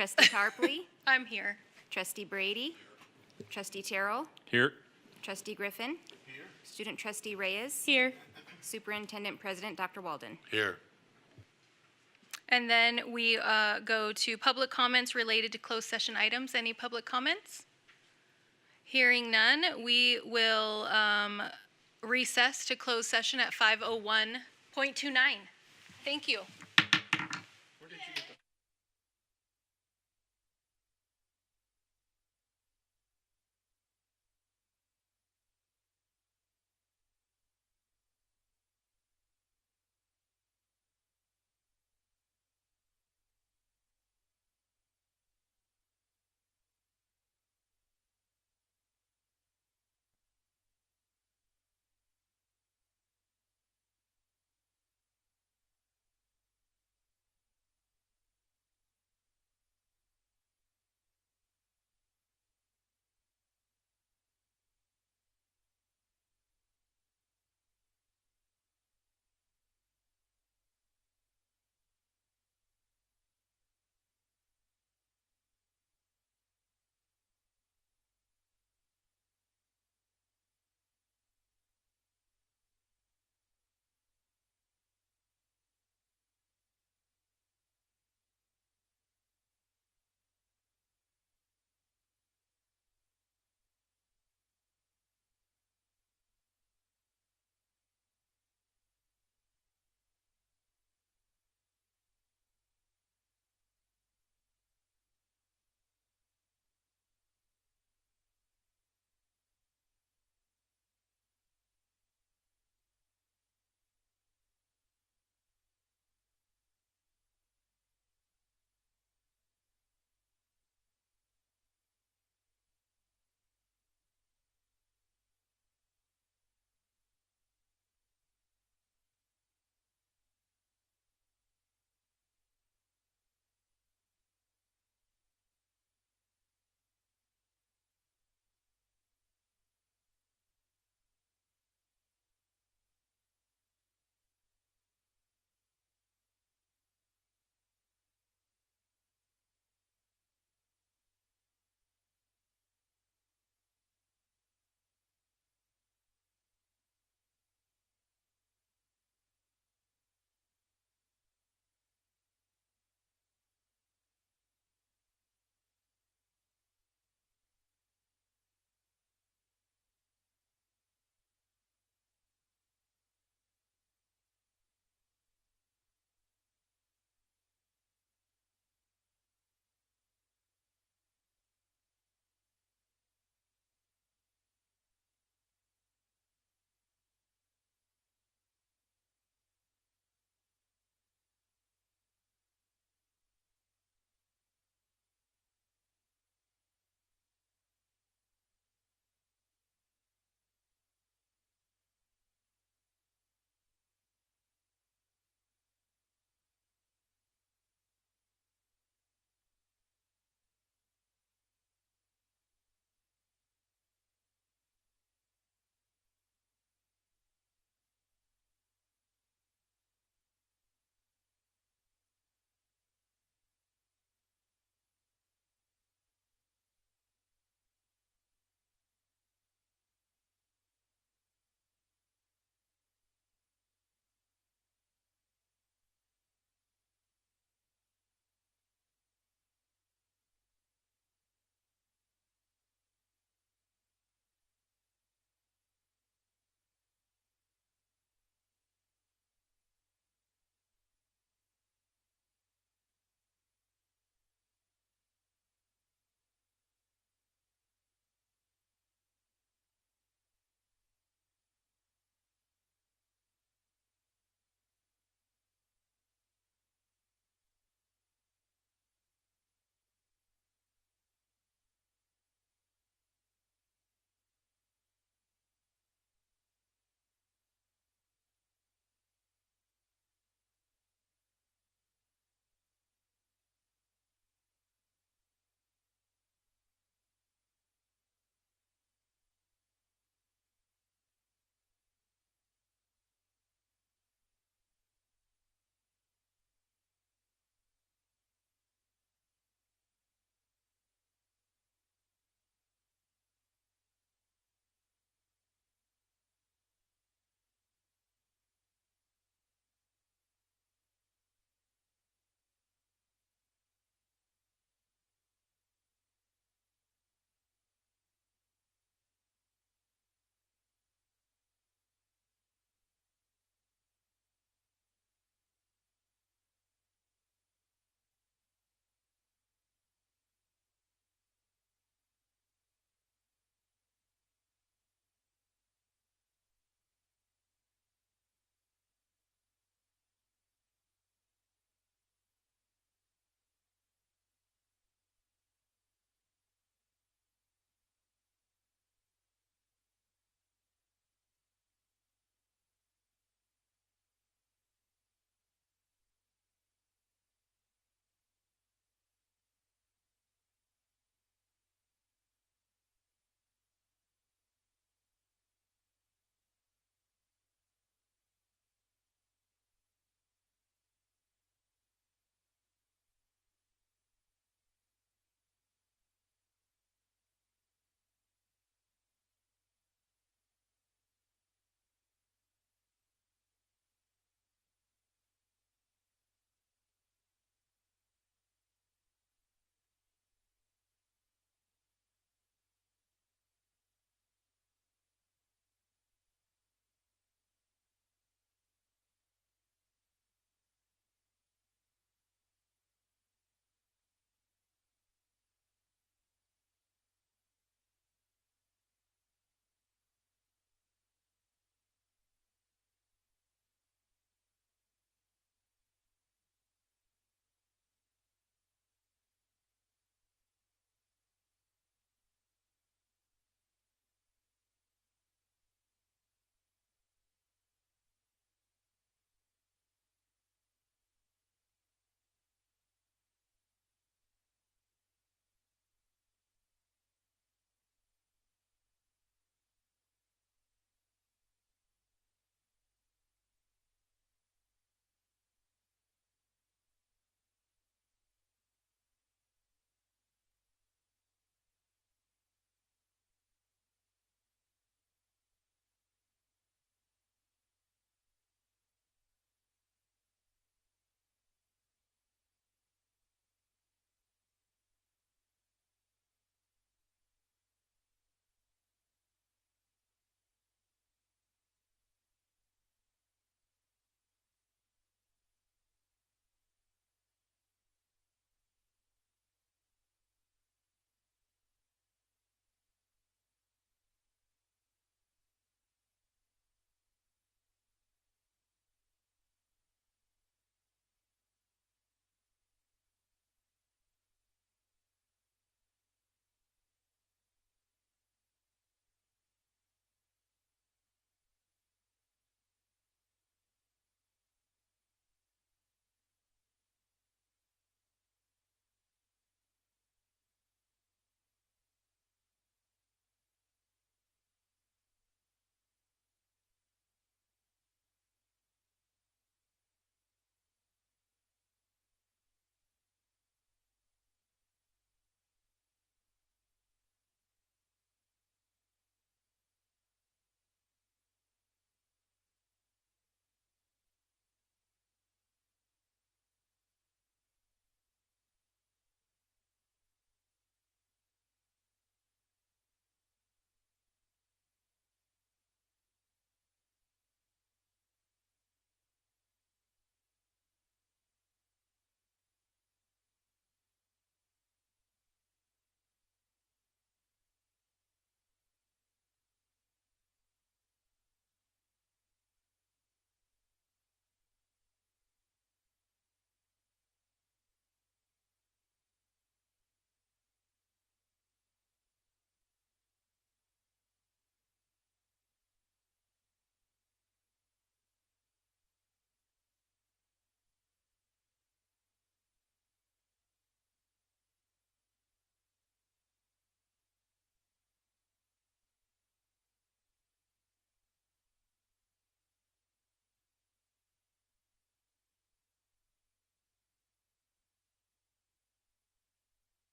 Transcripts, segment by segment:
Trustee Tarpley, I'm here. Trustee Brady, Trustee Terrell, Here. Trustee Griffin, Student Trustee Reyes, Here. Superintendent President Dr. Walden. Here. And then we go to public comments related to closed session items. Any public comments? Hearing none, we will recess to closed session at 5:01.29. Thank you.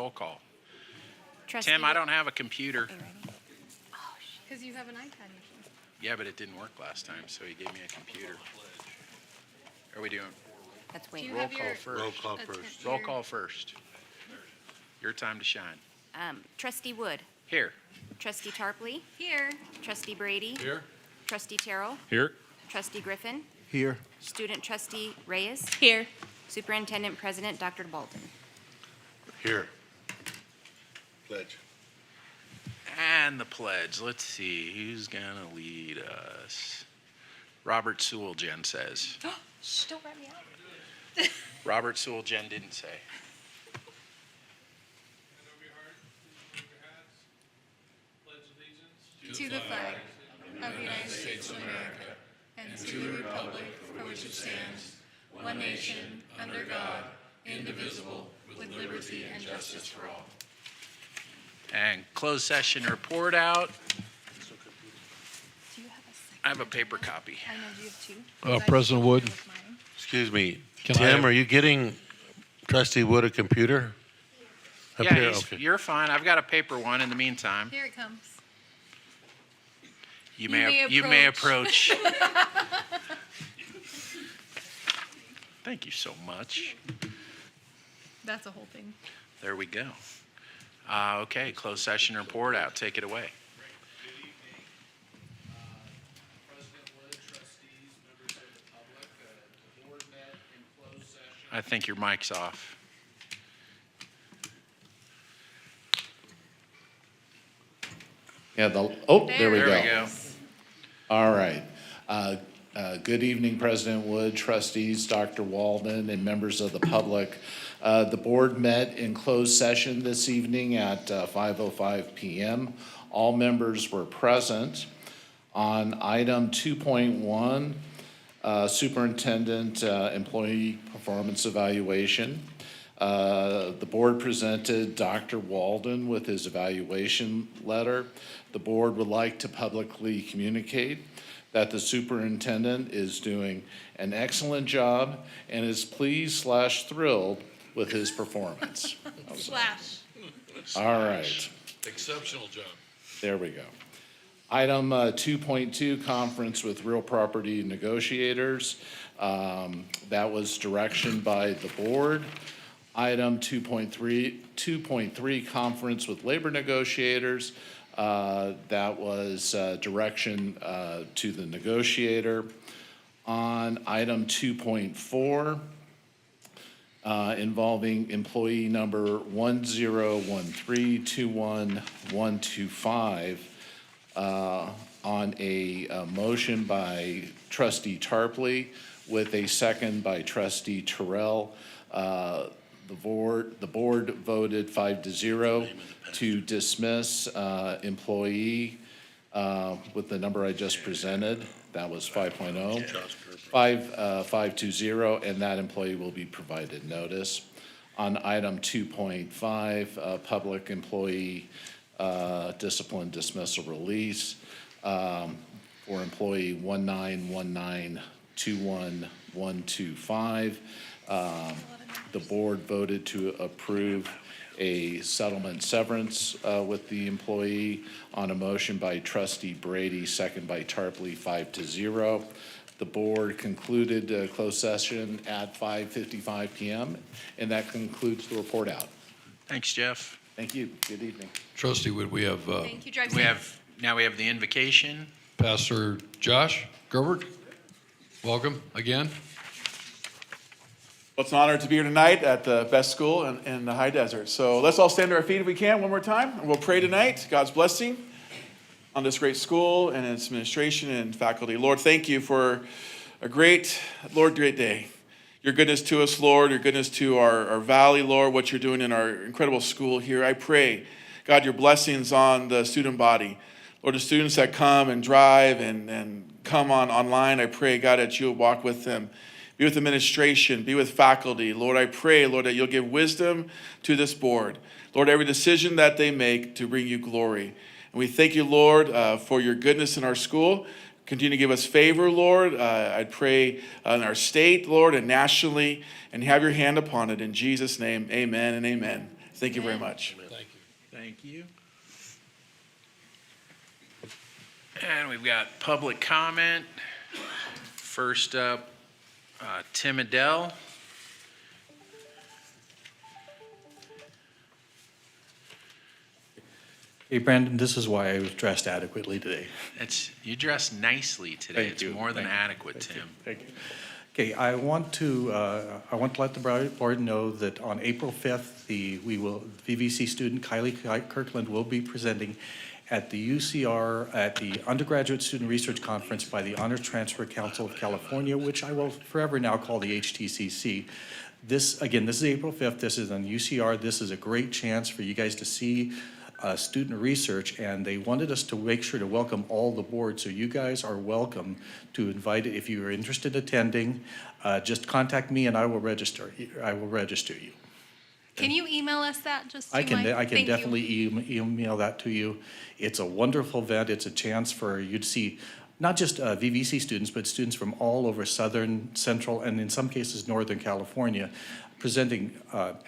roll call. Trustee Tim, I Wood- don't have a computer. Are you ready? Because you have an iPad usually. Yeah, but it didn't work last time, so he gave me a computer. Are we doing Let's Do wait. you roll have call your first? Roll call atten- first. Roll your- call first. Your time to shine. Trustee Wood, Here. Trustee Tarpley, Here. Trustee Brady, Here. Trustee Terrell, Here. Trustee Griffin, Here. Student Trustee Reyes, Here. Superintendent President Dr. Walden. Here. Pledge. And the pledge. Let's see, who's gonna lead us? Robert Sewell, Jen says. Shh, don't write me out. Robert Sewell, Jen didn't say. To the flag of the United States of America and to the republic for which it stands, one nation, under God, indivisible, with liberty and justice for all. And closed session report out. Do you have a second? I have a paper copy. I know, do you have two? President Wood? With mine. Excuse me, Can I Tim, have- are you getting Trustee Wood a computer? Up Yeah, here? he's- Okay. you're fine. I've got a paper one in the meantime. Here it comes. You may may approach. Thank you so much. That's a whole thing. There we go. Okay, closed session report out. Take it away. Good evening. President Wood, trustees, members of the public, the board met in closed session. I think your mic's off. Yeah, there we There go. we go. All right. Good evening, President Wood, trustees, Dr. Walden, and members of the public. The board met in closed session this evening at 5:05 PM. All members were present. On item 2.1, Superintendent Employee Performance Evaluation, the board presented Dr. Walden with his evaluation letter. The board would like to publicly communicate that the superintendent is doing an excellent job and is pleased/thrilled with his performance. Slash. All right. Exceptional job. There we go. Item 2.2, conference with real property negotiators. That was direction by the board. Item 2.3, conference with labor negotiators. That was direction to the negotiator. On item 2.4, involving employee number 1013212125, on a motion by trustee Tarpley with a second by trustee Terrell. The board voted 5-0 to dismiss employee with the number I just presented. That was 5.0. 5-0, and that employee will be provided notice. On item 2.5, public employee discipline dismissal release for employee 191921125. The board voted to approve a settlement severance with the employee on a motion by trustee Brady, second by Tarpley, 5-0. The board concluded closed session at 5:55 PM, and that concludes the report out. Thanks, Jeff. Thank you. Good evening. Trustee Wood, we have Thank you, drive We safe. have the invocation. Pastor Josh Gerbert. Welcome again. Well, it's an honor to be here tonight at the best school in the high desert. So let's all stand to our feet if we can one more time, and we'll pray tonight. God's blessing on this great school and its administration and faculty. Lord, thank you for a great day. Your goodness to us, Lord, your goodness to our valley, Lord, what you're doing in our incredible school here. I pray, God, your blessings on the student body. Lord, the students that come and drive and come online, I pray, God, that you'll walk with them. Be with administration, be with faculty. Lord, I pray, Lord, that you'll give wisdom to this board. Lord, every decision that they make to bring you glory. And we thank you, Lord, for your goodness in our school. Continue to give us favor, Lord. I pray in our state, Lord, and nationally, and have your hand upon it. In Jesus' name, amen and amen. Thank you very much. Thank you. Thank you. And we've got public comment. First up, Tim Adele. Hey, Brandon, this is why I was dressed adequately today. You dressed nicely today. Thank It's you. more than Thank you. adequate, Thank you. Tim. Thank you. Okay, I want to let the board know that on April 5th, VVC student Kylie Kirkland will be presenting at the UCR at the Undergraduate Student Research Conference by the Honors Transfer Council of California, which I will forever now call the HTCC. This is April 5th. This is on UCR. This is a great chance for you guys to see student research, and they wanted us to make sure to welcome all the board. So you guys are welcome to invite it. If you are interested in attending, just contact me and I will register. You. Can you email us that? Just I do can you mind? I can Thank you. definitely email that to you. It's a wonderful event. It's a chance for you to see not just VVC students, but students from all over Southern, Central, and in some cases Northern California, presenting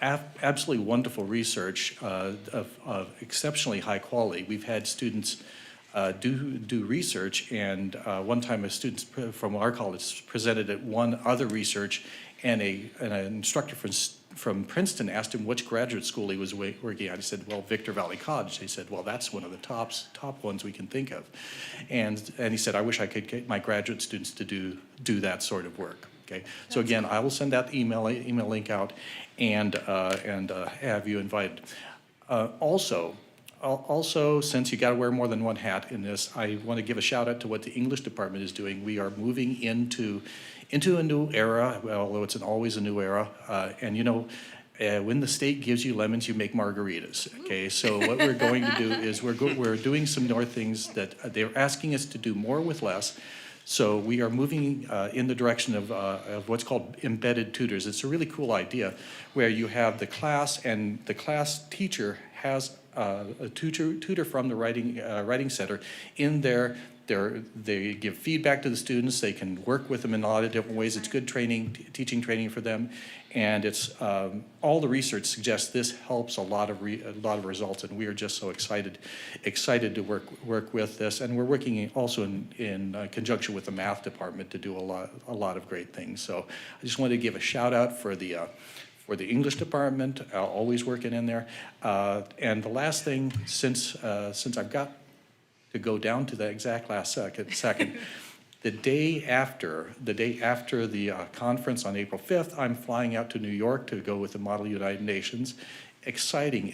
absolutely wonderful research of exceptionally high quality. We've had students do research, and one time a student from our college presented at one other research, and an instructor from Princeton asked him which graduate school he was working at. He said, well, Victor Valley College. He said, well, that's one of the top ones we can think of. And he said, I wish I could get my graduate students to do that sort of work. Okay, so again, I will send that email link out and have you invited. Also, since you got to wear more than one hat in this, I want to give a shout out to what the English department is doing. We are moving into a new era, although it's always a new era. And you know, when the state gives you lemons, you make margaritas. Okay, so what we're going to do is we're doing some more things that they're asking us to do more with less. So we are moving in the direction of what's called embedded tutors. It's a really cool idea where you have the class, and the class teacher has a tutor from the writing center in there. They give feedback to the students. They can work with them in a lot of different ways. It's good training, teaching training for them, and it's all the research suggests this helps a lot of results, and we are just so excited to work with this, and we're working also in conjunction with the math department to do a lot of great things. So I just wanted to give a shout out for the English department, always working in there, and the last thing, since I've got to go down to the exact last second. The day after the conference on April 5th, I'm flying out to New York to go with the Model United Nations. Exciting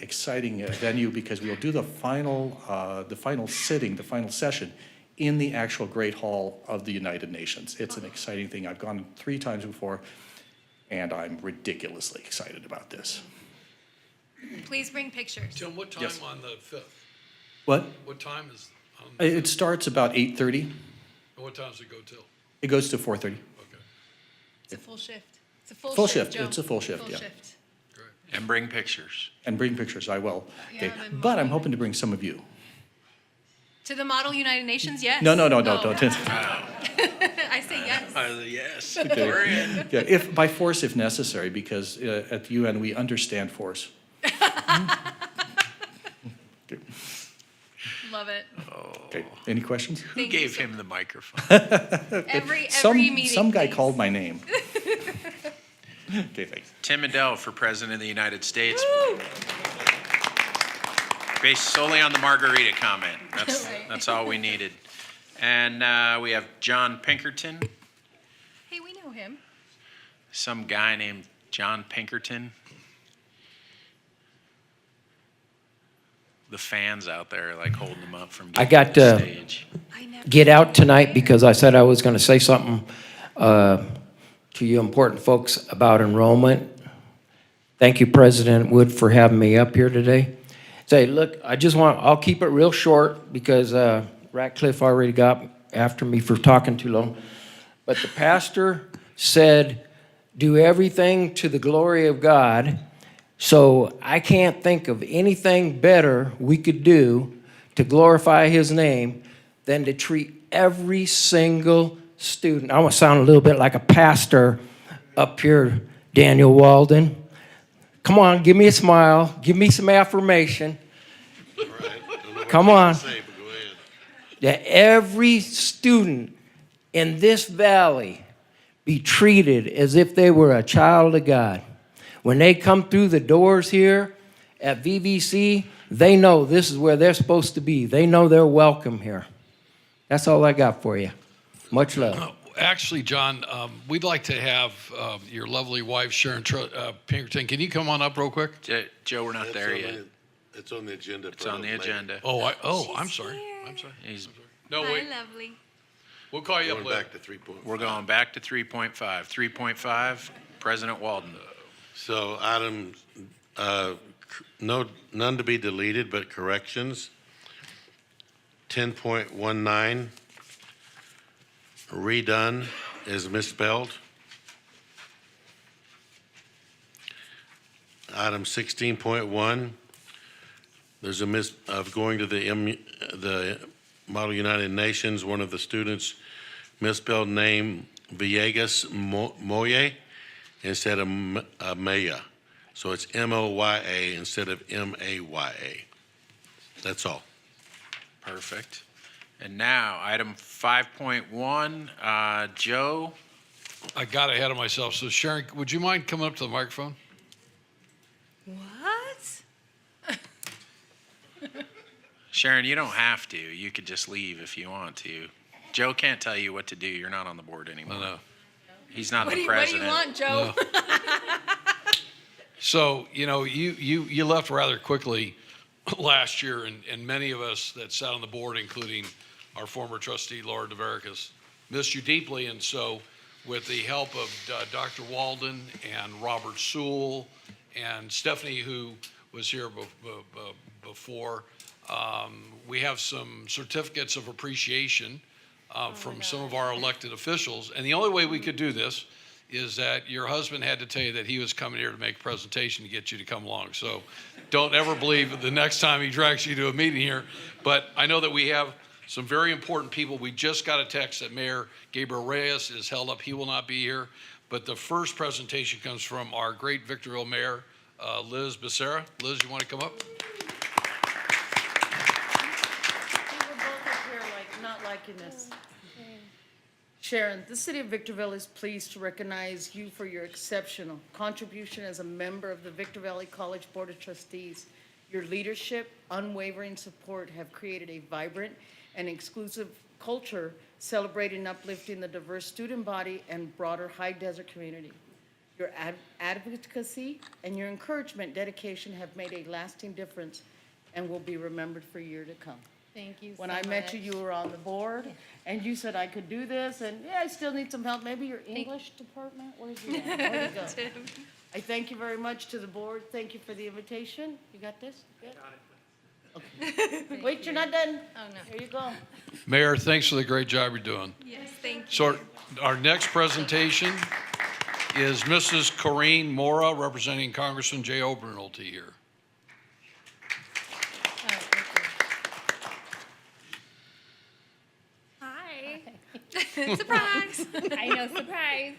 venue, because we'll do the final session in the actual Great Hall of the United Nations. It's an exciting thing. I've gone 3 times before, and I'm ridiculously excited about this. Please bring pictures. Tim, what time Yes. on the 5th? What? What time is, It starts about 8:30. and what time does it go till? It goes to 4:30. Okay, It's a full shift. It's a full, Full shift, shift. Joe. It's a full shift, yeah. shift. great. And bring pictures. And bring pictures, I will. Okay, Yeah, then but I'm hoping to bring some of you. To the Model United Nations, yes. No, Oh. don't. I say yes. Yes. Okay. We're in. Yeah, if by force if necessary, because at the UN we understand force. Okay. Love it. Okay. Any questions? Who Thank you gave so him the microphone? Every meeting. Some guy please. called my name. Okay, thanks. Tim Adele for President of the United States. Based solely on the margarita comment. That's all we needed. And we have John Pinkerton, Hey, we know him. some guy named John Pinkerton. The fans out there like holding him up from I getting got on the stage. I never. get out tonight because I said I was going to say something to you important folks about enrollment. Thank you, President Wood, for having me up here today. Say, look, I'll keep it real short because Ratcliffe already got after me for talking too long. But the pastor said, do everything to the glory of God. So I can't think of anything better we could do to glorify his name than to treat every single student. I want to sound a little bit like a pastor up here, Daniel Walden. Come on, give me a smile. Give me some affirmation. All right. Don't know what Come you're on. gonna say, but go ahead. That every student in this valley be treated as if they were a child of God. When they come through the doors here at VVC, they know this is where they're supposed to be. They know they're welcome here. That's all I got for you. Much love. Actually, John, we'd like to have your lovely wife, Sharon Pinkerton. Can you come on up real quick? Joe, we're not That's there on yet. It's on the agenda. It's on the agenda. I'm sorry. I'm sorry. He's, No, wait. lovely. We'll call you up Going later. back to 3.5. we're going back to 3.5. 3.5, President Walden. So items, none to be deleted, but corrections. 10.19, redone is misspelled. Item 16.1, there's a of going to the Model United Nations, one of the students misspelled name Villegas Moye instead of Maya. So it's M-O-Y-A instead of M-A-Y-A. That's all. Perfect. And now, item 5.1, Joe. I got ahead of myself. So Sharon, would you mind coming up to the microphone? What? Sharon, you don't have to. You could just leave if you want to. Joe can't tell you what to do. You're not on the board anymore. No. He's not What the do president. you want, Joe? So, you left rather quickly last year, and many of us that sat on the board, including our former trustee, Laura DeVericus, missed you deeply. And so with the help of Dr. Walden and Robert Sewell and Stephanie, who was here before, we have some certificates of appreciation from some of our elected officials. And the only way we could do this is that your husband had to tell you that he was coming here to make a presentation to get you to come along. So don't ever believe the next time he drags you to a meeting here. But I know that we have some very important people. We just got a text that Mayor Gabriel Reyes is held up. He will not be here. But the first presentation comes from our great Victorville Mayor, Liz Becerra. Liz, you want to come up? We're both up here not liking this. Sharon, the city of Victorville is pleased to recognize you for your exceptional contribution as a member of the Victor Valley College Board of Trustees. Your leadership, unwavering support have created a vibrant and exclusive culture celebrating and uplifting the diverse student body and broader high desert community. Your advocacy and your encouragement, dedication have made a lasting difference and will be remembered for years to come. Thank you so When I met you, you were on the board, and you said I could do this, and I still need some help. Maybe your English department, where's he at? Where'd he go? I thank you very much to the board. Thank you for the invitation. You got this? Good? Okay. Wait, you're not done. Oh, no. Here you go. Mayor, thanks for the great job you're doing. Yes, thank you. So our next presentation is Mrs. Corrine Mora, representing Congressman Jay Obernolte here. Hi. Surprise. I know, surprise.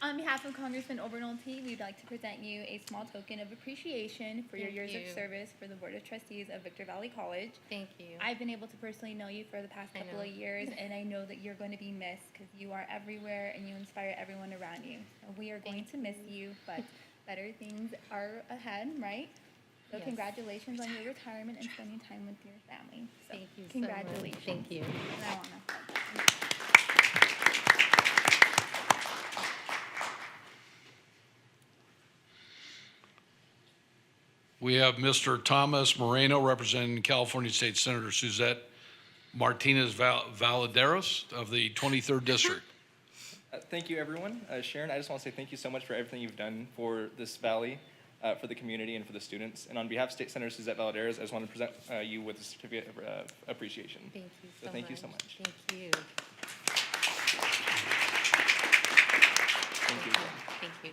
On behalf of Congressman Obernolte, we'd like to present you a small token of appreciation for your years of service for the Board of Trustees of Victor Valley College. Thank you. I've been able to personally know you for the past couple of years, and I know that you're going to be missed because you are everywhere and you inspire everyone around you. So we are going to miss you, but better things are ahead, right? So Yes. congratulations on your retirement and spending time with your family. So Thank you so much. congratulations. Thank you. And I wanna- We have Mr. Thomas Moreno, representing California State Senator Suzette Martinez Valaderos of the 23rd District. Thank you, everyone. Sharon, I just want to say thank you so much for everything you've done for this valley, for the community, and for the students. And on behalf of State Senator Suzette Valaderos, I just want to present you with a certificate of appreciation. Thank you so much. Thank you so much. Thank you. Thank you. Thank you.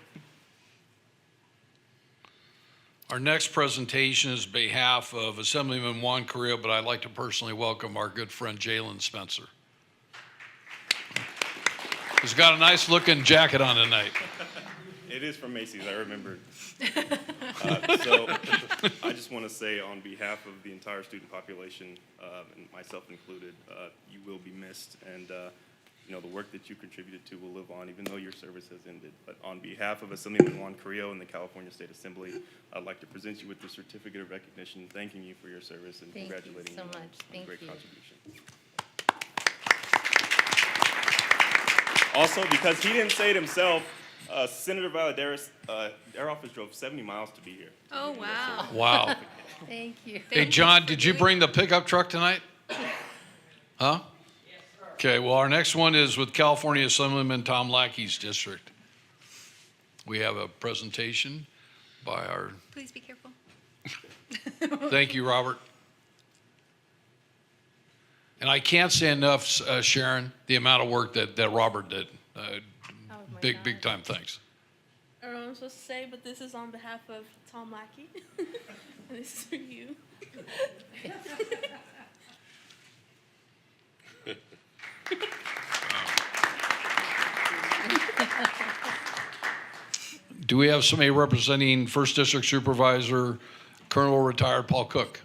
Our next presentation is on behalf of Assemblyman Juan Carrillo, but I'd like to personally welcome our good friend Jalen Spencer. He's got a nice looking jacket on tonight. It is from Macy's, I remembered. So I just want to say on behalf of the entire student population, and myself included, you will be missed. And you know, the work that you contributed to will live on, even though your service has ended. But on behalf of Assemblyman Juan Carrillo and the California State Assembly, I'd like to present you with the certificate of recognition, thanking you for your service and Thank you congratulating so you much. on Thank great you. contribution. Also, because he didn't say it himself, Senator Valladares, their office drove 70 miles to be here. Oh, wow. Wow. Thank you. Hey, John, did you bring the pickup truck tonight? Huh? Okay, well, our next one is with California Assemblyman Tom Lackey's district. We have a presentation by our, Please be careful. thank you, Robert. And I can't say enough, Sharon, the amount of work that Robert did. Big time thanks. I don't know what I'm supposed to say, but this is on behalf of Tom Lackey. And this is for you. Do we have somebody representing First District Supervisor, Colonel Retired Paul Cook?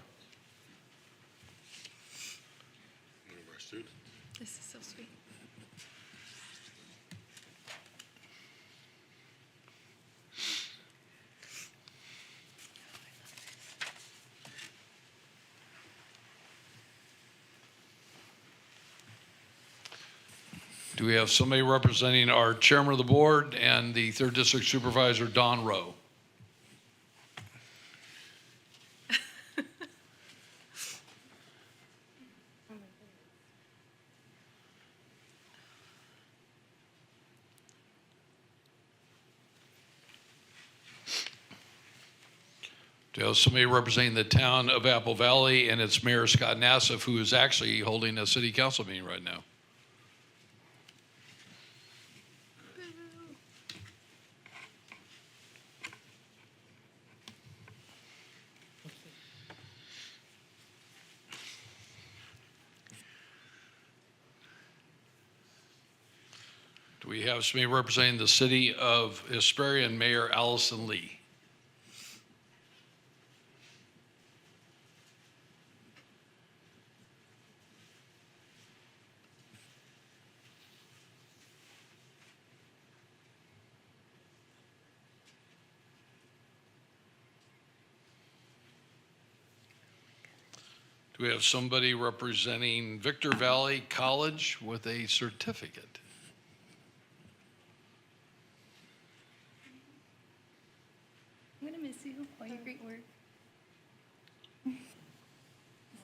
This is so sweet. Do we have somebody representing our Chairman of the Board and the Third District Supervisor, Don Rowe? Do we have somebody representing the town of Apple Valley and its Mayor, Scott Nassif, who is actually holding a city council meeting right now? Do we have somebody representing the city of Hesperia and Mayor Allison Lee? Do we have somebody representing Victor Valley College with a certificate? I'm gonna miss you. All your great work. This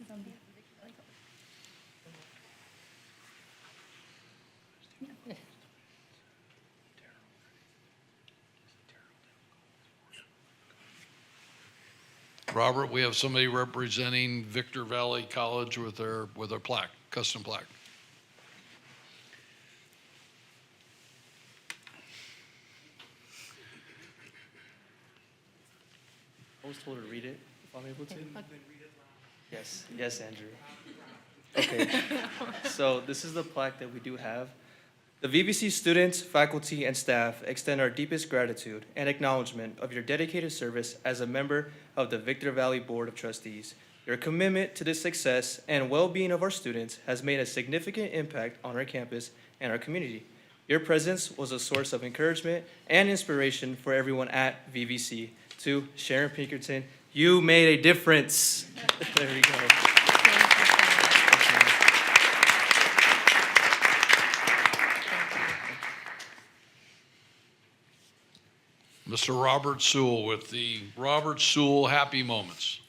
is on behalf of Victor Valley College. Robert, we have somebody representing Victor Valley College with their plaque, custom plaque. I was told to read it, if I'm able to. Yes, Andrew. Okay, so this is the plaque that we do have. The VVC students, faculty, and staff extend our deepest gratitude and acknowledgement of your dedicated service as a member of the Victor Valley Board of Trustees. Your commitment to the success and well-being of our students has made a significant impact on our campus and our community. Your presence was a source of encouragement and inspiration for everyone at VVC. To Sharon Pinkerton, you made a difference. There we go. Mr. Robert Sewell with the Robert Sewell Happy Moments.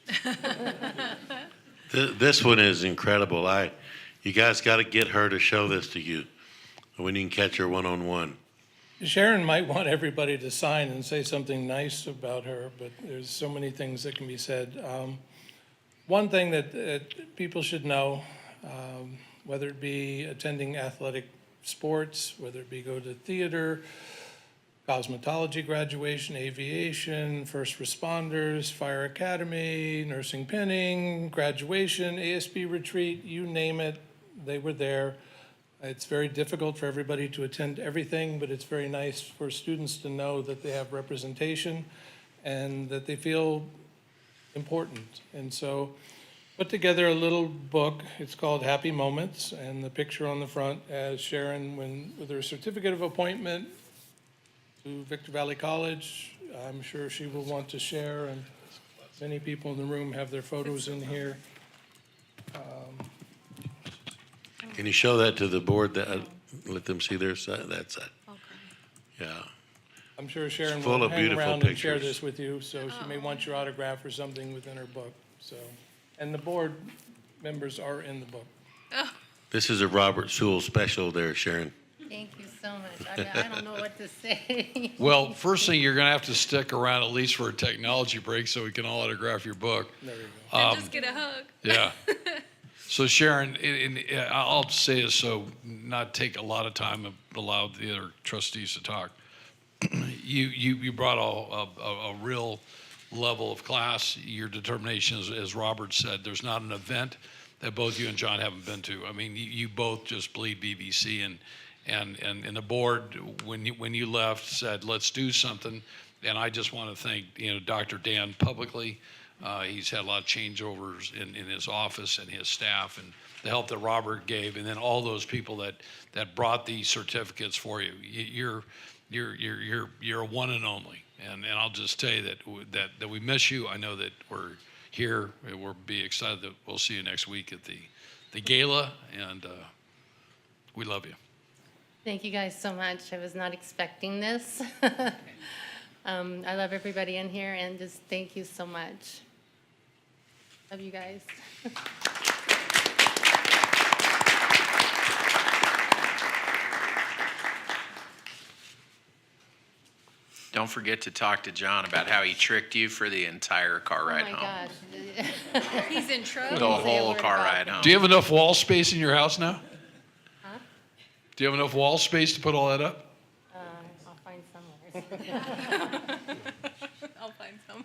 This one is incredible. You guys got to get her to show this to you when you can catch her one-on-one. Sharon might want everybody to sign and say something nice about her, but there's so many things that can be said. One thing that people should know, whether it be attending athletic sports, whether it be go to theater, cosmetology graduation, aviation, first responders, fire academy, nursing pinning, graduation, ASB retreat, you name it, they were there. It's very difficult for everybody to attend everything, but it's very nice for students to know that they have representation and that they feel important. And so put together a little book. It's called Happy Moments, and the picture on the front has Sharon with her certificate of appointment to Victor Valley College. I'm sure she will want to share, and many people in the room have their photos in here. Can you show that to the board, that, let them see their side, that side? Yeah. I'm sure Sharon full will of hang beautiful around and share pictures. this with you, so she may want your autograph or something within her book, so. And the board members are in the book. This is a Robert Sewell special there, Sharon. Thank you so much. I mean, I don't know what to say. Well, first thing, you're going to have to stick around at least for a technology break so we can all autograph your book. There you go. And just get a hug. Yeah. So Sharon, I'll say this so not take a lot of time and allow the other trustees to talk. You brought a real level of class. Your determination, as Robert said, there's not an event that both you and John haven't been to. I mean, you both just bleed BBC, and the board, when you left, said, let's do something. And I just want to thank, Dr. Dan publicly. He's had a lot of changeovers in his office and his staff, and the help that Robert gave, and then all those people that brought these certificates for you. You're a one and only. And I'll just tell you that we miss you. I know that we're here. We'll be excited that we'll see you next week at the gala, and we love you. Thank you guys so much. I was not expecting this. I love everybody in here, and just thank you so much. Love you guys. Don't forget to talk to John about how he tricked you for the entire car ride home. Oh my gosh. He's in trouble. The whole car ride home. Do you have enough wall space in your house now? Huh? Do you have enough wall space to put all that up? I'll find somewhere. I'll find some.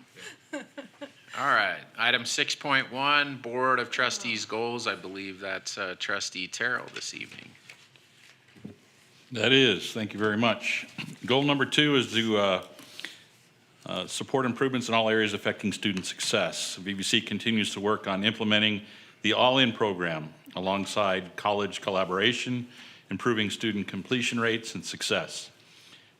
All right, item 6.1, Board of Trustees goals. I believe that's Trustee Terrell this evening. That is, thank you very much. Goal number 2 is to support improvements in all areas affecting student success. VVC continues to work on implementing the All-In program alongside college collaboration, improving student completion rates and success.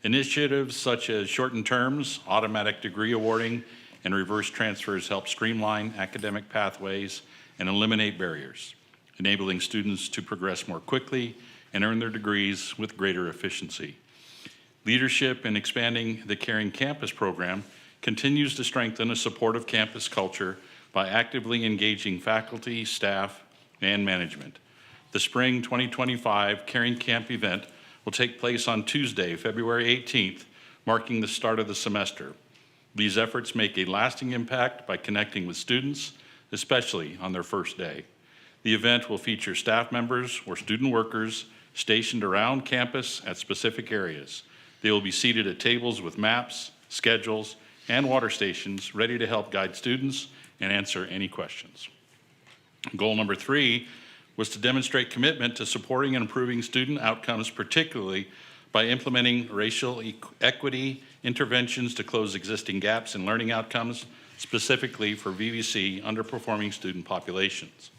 Initiatives such as shortened terms, automatic degree awarding, and reverse transfers help streamline academic pathways and eliminate barriers, enabling students to progress more quickly and earn their degrees with greater efficiency. Leadership in expanding the Caring Campus program continues to strengthen a supportive campus culture by actively engaging faculty, staff, and management. The Spring 2025 Caring Camp event will take place on Tuesday, February 18th, marking the start of the semester. These efforts make a lasting impact by connecting with students, especially on their first day. The event will feature staff members or student workers stationed around campus at specific areas. They will be seated at tables with maps, schedules, and water stations ready to help guide students and answer any questions. Goal number 3 was to demonstrate commitment to supporting and improving student outcomes, particularly by implementing racial equity interventions to close existing gaps in learning outcomes, specifically for VVC underperforming student populations.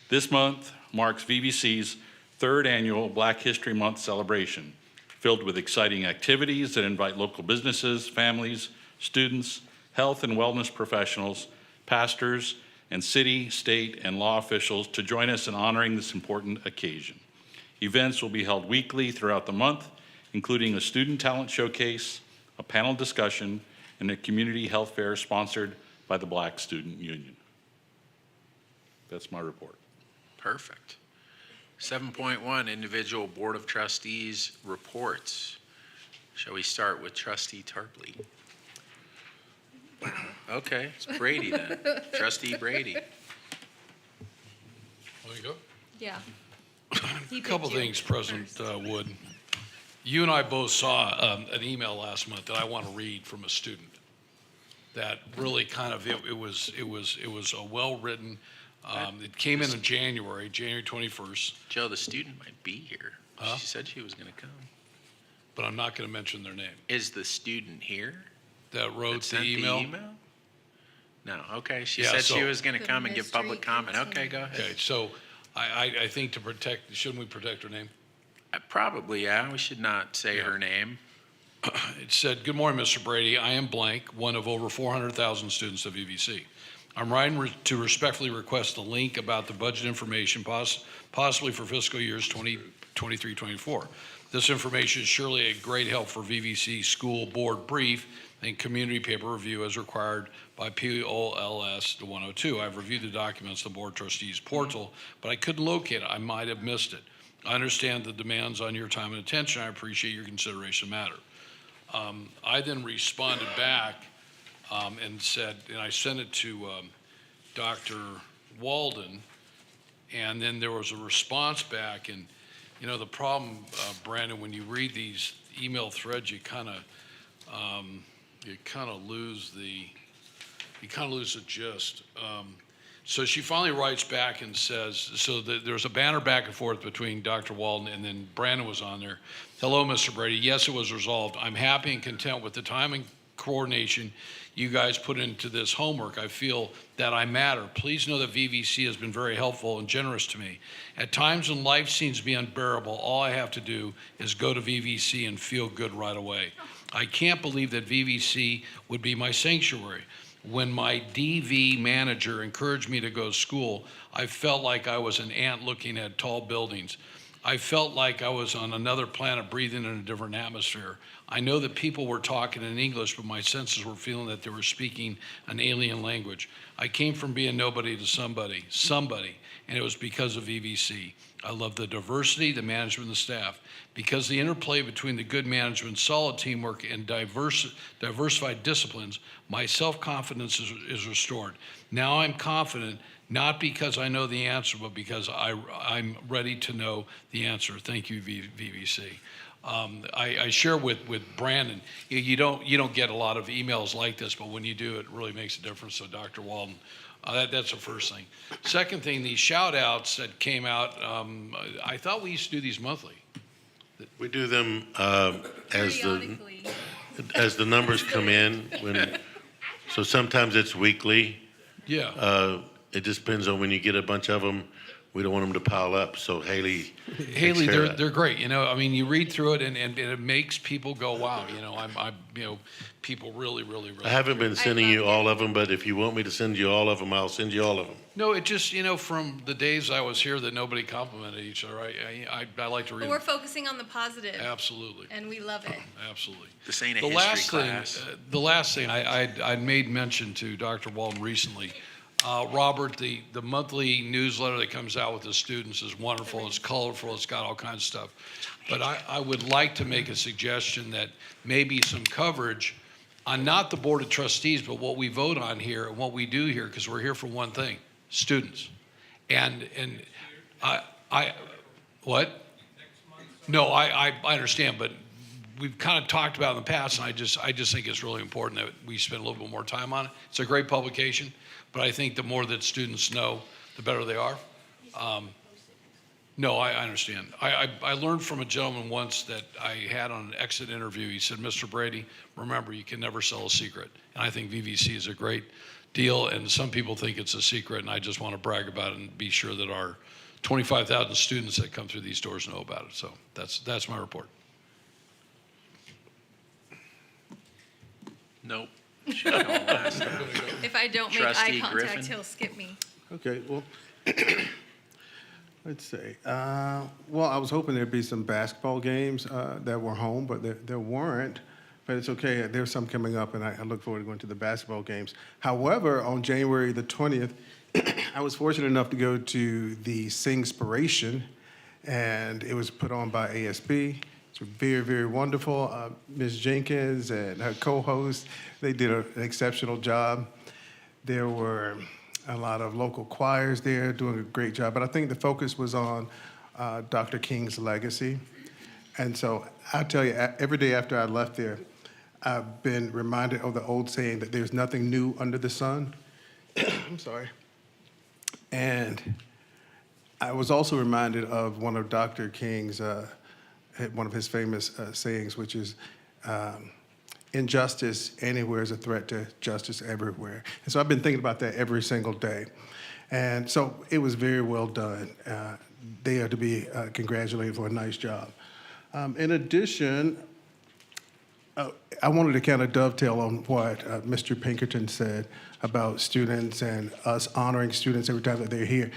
This month marks VVC's 3rd annual Black History Month celebration, filled with exciting activities that invite local businesses, families, students, health and wellness professionals, pastors, and city, state, and law officials to join us in honoring this important occasion. Events will be held weekly throughout the month, including a student talent showcase, a panel discussion, and a community health fair sponsored by the Black Student Union. That's my report. Perfect. 7.1, individual Board of Trustees reports. Shall we start with Trustee Tarpley? Okay, it's Brady then. Trustee Brady. There you go. Yeah. A couple things, President Wood. You and I both saw an email last month that I want to read from a student. That really kind of it was a well-written, It came in January 21st, Joe, the student might be here. Huh? She said she was going to come. but I'm not going to mention their name. Is the student here? That wrote That sent the email? No, okay. She Yeah, said she so- was going to The come and give mystery public comment. Okay, go ahead. Okay, so I think to protect, shouldn't we protect her name? Probably, yeah. We should not say Yeah. her name. It said, "Good morning, Mr. Brady. I am blank, one of over 400,000 students of VVC. I'm writing to respectfully request a link about the budget information possibly for fiscal years 2023-24. This information is surely a great help for VVC school board brief and community paper review as required by POLS 102. I've reviewed the documents, the board trustees portal, but I couldn't locate it. I might have missed it. I understand the demands on your time and attention. I appreciate your consideration of the matter." I then responded back and said, and I sent it to Dr. Walden, and then there was a response back. And, you know, the problem, Brandon, when you read these email threads, you kind of lose the gist. So she finally writes back and says, so there's a banner back and forth between Dr. Walden and then Brandon was on there. "Hello, Mr. Brady. Yes, it was resolved. I'm happy and content with the time and coordination you guys put into this homework. I feel that I matter. Please know that VVC has been very helpful and generous to me. At times when life seems to be unbearable, all I have to do is go to VVC and feel good right away. I can't believe that VVC would be my sanctuary. When my DV manager encouraged me to go to school, I felt like I was an ant looking at tall buildings. I felt like I was on another planet breathing in a different atmosphere. I know that people were talking in English, but my senses were feeling that they were speaking an alien language. I came from being nobody to somebody, and it was because of VVC. I love the diversity, the management, and the staff. Because the interplay between the good management, solid teamwork, and diversified disciplines, my self-confidence is restored. Now I'm confident, not because I know the answer, but because I'm ready to know the answer. Thank you, VVC." I share with Brandon, you don't get a lot of emails like this, but when you do, it really makes a difference. So Dr. Walden, that's the first thing. Second thing, these shout outs that came out, I thought we used to do these monthly. We do them as the numbers come in. So sometimes it's weekly. Yeah. It just depends on when you get a bunch of them. We don't want them to pile up. So Haley, Haley, they're great. You know, I mean, you read through it and it makes people go, wow. You know, people really. I haven't been sending you all of them, but if you want me to send you all of them, I'll send you all of them. No, it just, from the days I was here that nobody complimented each other, I like to read. But we're focusing on the positive. Absolutely. And we love it. Absolutely. This ain't a history class. The last thing I made mention to Dr. Walden recently, Robert, the monthly newsletter that comes out with the students is wonderful. It's colorful. It's got all kinds of stuff. But I would like to make a suggestion that maybe some coverage on not the Board of Trustees, but what we vote on here and what we do here, because we're here for one thing, students. And what? No, I understand, but we've kind of talked about it in the past, and I just think it's really important that we spend a little bit more time on it. It's a great publication, but I think the more that students know, the better they are. No, I understand. I learned from a gentleman once that I had on an exit interview. He said, "Mr. Brady, remember, you can never sell a secret." And I think VVC is a great deal, and some people think it's a secret, and I just want to brag about it and be sure that our 25,000 students that come through these doors know about it. So that's my report. Nope. If I don't make Trustee eye contact, Griffin. he'll skip me. Okay, well, let's see. Well, I was hoping there'd be some basketball games that were home, but there weren't. But it's okay. There's some coming up, and I look forward to going to the basketball games. However, on January the 20th, I was fortunate enough to go to the Singspiration, and it was put on by ASB. It's very, very wonderful. Ms. Jenkins and her co-host, they did an exceptional job. There were a lot of local choirs there doing a great job, but I think the focus was on Dr. King's legacy. And so I'll tell you, every day after I left there, I've been reminded of the old saying that there's nothing new under the sun. I'm sorry. And I was also reminded of one of Dr. King's, one of his famous sayings, which is, injustice anywhere is a threat to justice everywhere. And so I've been thinking about that every single day. And so it was very well done. They are to be congratulated for a nice job. In addition, I wanted to kind of dovetail on what Mr. Pinkerton said about students and us honoring students every time that they're here.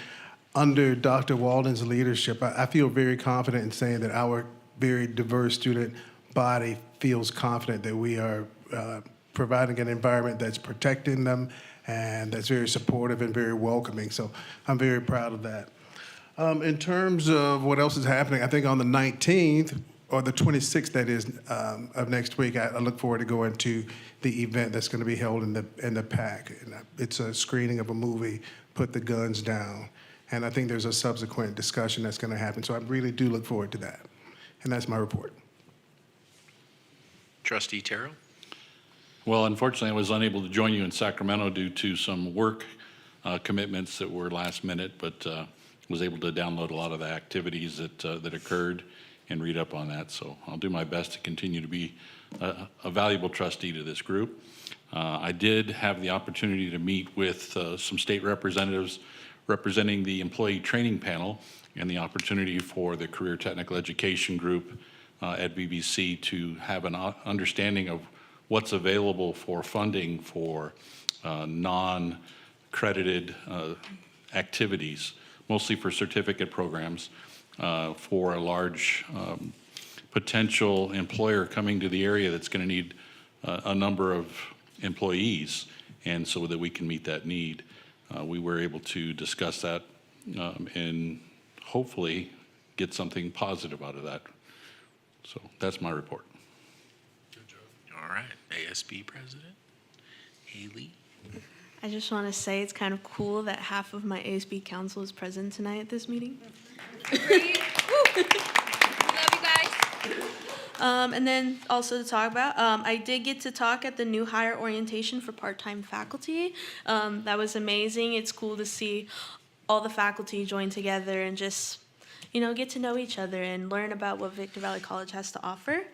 Under Dr. Walden's leadership, I feel very confident in saying that our very diverse student body feels confident that we are providing an environment that's protecting them and that's very supportive and very welcoming. So I'm very proud of that. In terms of what else is happening, I think on the 19th, or the 26th, that is, of next week, I look forward to going to the event that's going to be held in the PAC. And it's a screening of a movie, Put the Guns Down. And I think there's a subsequent discussion that's going to happen. So I really do look forward to that. And that's my report. Trustee Terrell? Well, unfortunately, I was unable to join you in Sacramento due to some work commitments that were last minute, but was able to download a lot of the activities that occurred and read up on that. So I'll do my best to continue to be a valuable trustee to this group. I did have the opportunity to meet with some state representatives representing the employee training panel and the opportunity for the career technical education group at BBC to have an understanding of what's available for funding for non-credited activities, mostly for certificate programs, for a large potential employer coming to the area that's going to need a number of employees, and so that we can meet that need. We were able to discuss that and hopefully get something positive out of that. So that's my report. All right, ASB President Haley. I just want to say it's kind of cool that half of my ASB council is present tonight at this meeting. Agreed. Woo. We love you guys. And then also to talk about, I did get to talk at the new hire orientation for part-time faculty. That was amazing. It's cool to see all the faculty join together and just, get to know each other and learn about what Victor Valley College has to offer.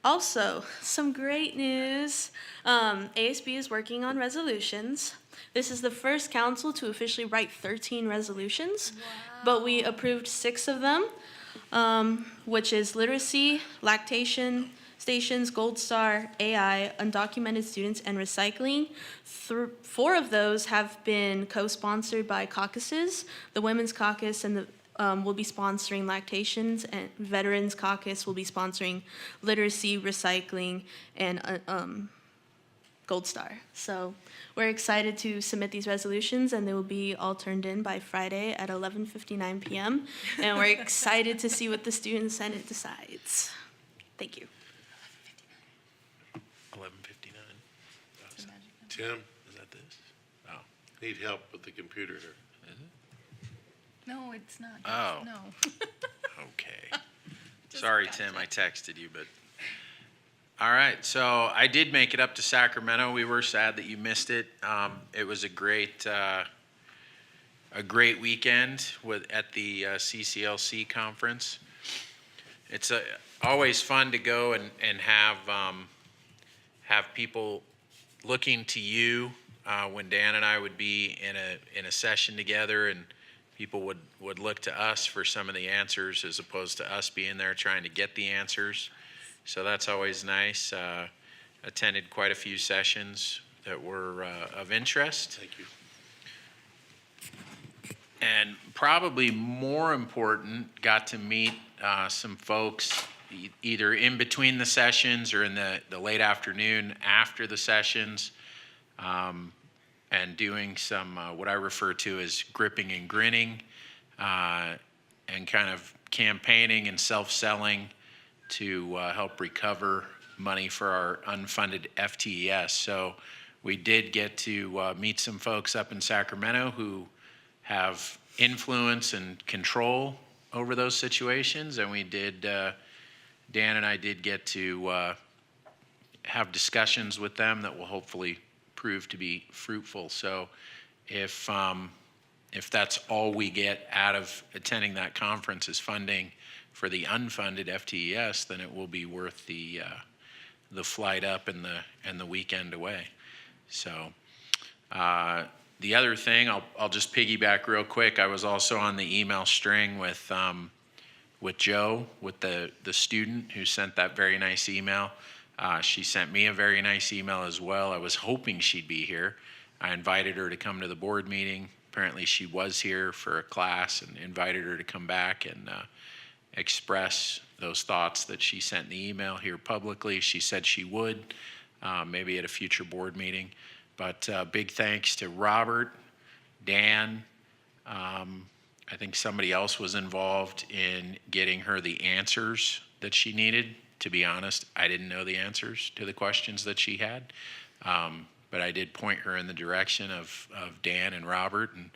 Also, some great news. ASB is working on resolutions. This is the first council to officially write 13 resolutions, but we approved 6 of them, which is literacy, lactation stations, Gold Star, AI, undocumented students, and recycling. 4 of those have been co-sponsored by caucuses. The Women's Caucus and the will be sponsoring lactations, and Veterans Caucus will be sponsoring literacy, recycling, and Gold Star. So we're excited to submit these resolutions, and they will be all turned in by Friday at 11:59 p.m. And we're excited to see what the Student Senate decides. Thank you. 11:59. Tim, is that this? Oh. Need help with the computer here. No, it's not. Oh. No. Okay. Sorry, Tim, I texted you, but. All right, so I did make it up to Sacramento. We were sad that you missed it. It was a great weekend at the CCLC conference. It's always fun to go and have people looking to you when Dan and I would be in a session together, and people would look to us for some of the answers as opposed to us being there trying to get the answers. So that's always nice. Attended quite a few sessions that were of interest. Thank you. And probably more important, got to meet some folks either in between the sessions or in the late afternoon after the sessions, and doing some what I refer to as gripping and grinning, and kind of campaigning and self-selling to help recover money for our unfunded FTES. So we did get to meet some folks up in Sacramento who have influence and control over those situations, and we did, Dan and I did get to have discussions with them that will hopefully prove to be fruitful. So if if that's all we get out of attending that conference is funding for the unfunded FTES, then it will be worth the flight up and the weekend away. So the other thing, I'll just piggyback real quick. I was also on the email string with Joe, with the student who sent that very nice email. She sent me a very nice email as well. I was hoping she'd be here. I invited her to come to the board meeting. Apparently she was here for a class, and invited her to come back and express those thoughts that she sent in the email here publicly. She said she would, maybe at a future board meeting. But big thanks to Robert, Dan. I think somebody else was involved in getting her the answers that she needed. To be honest, I didn't know the answers to the questions that she had. But I did point her in the direction of Dan and Robert. And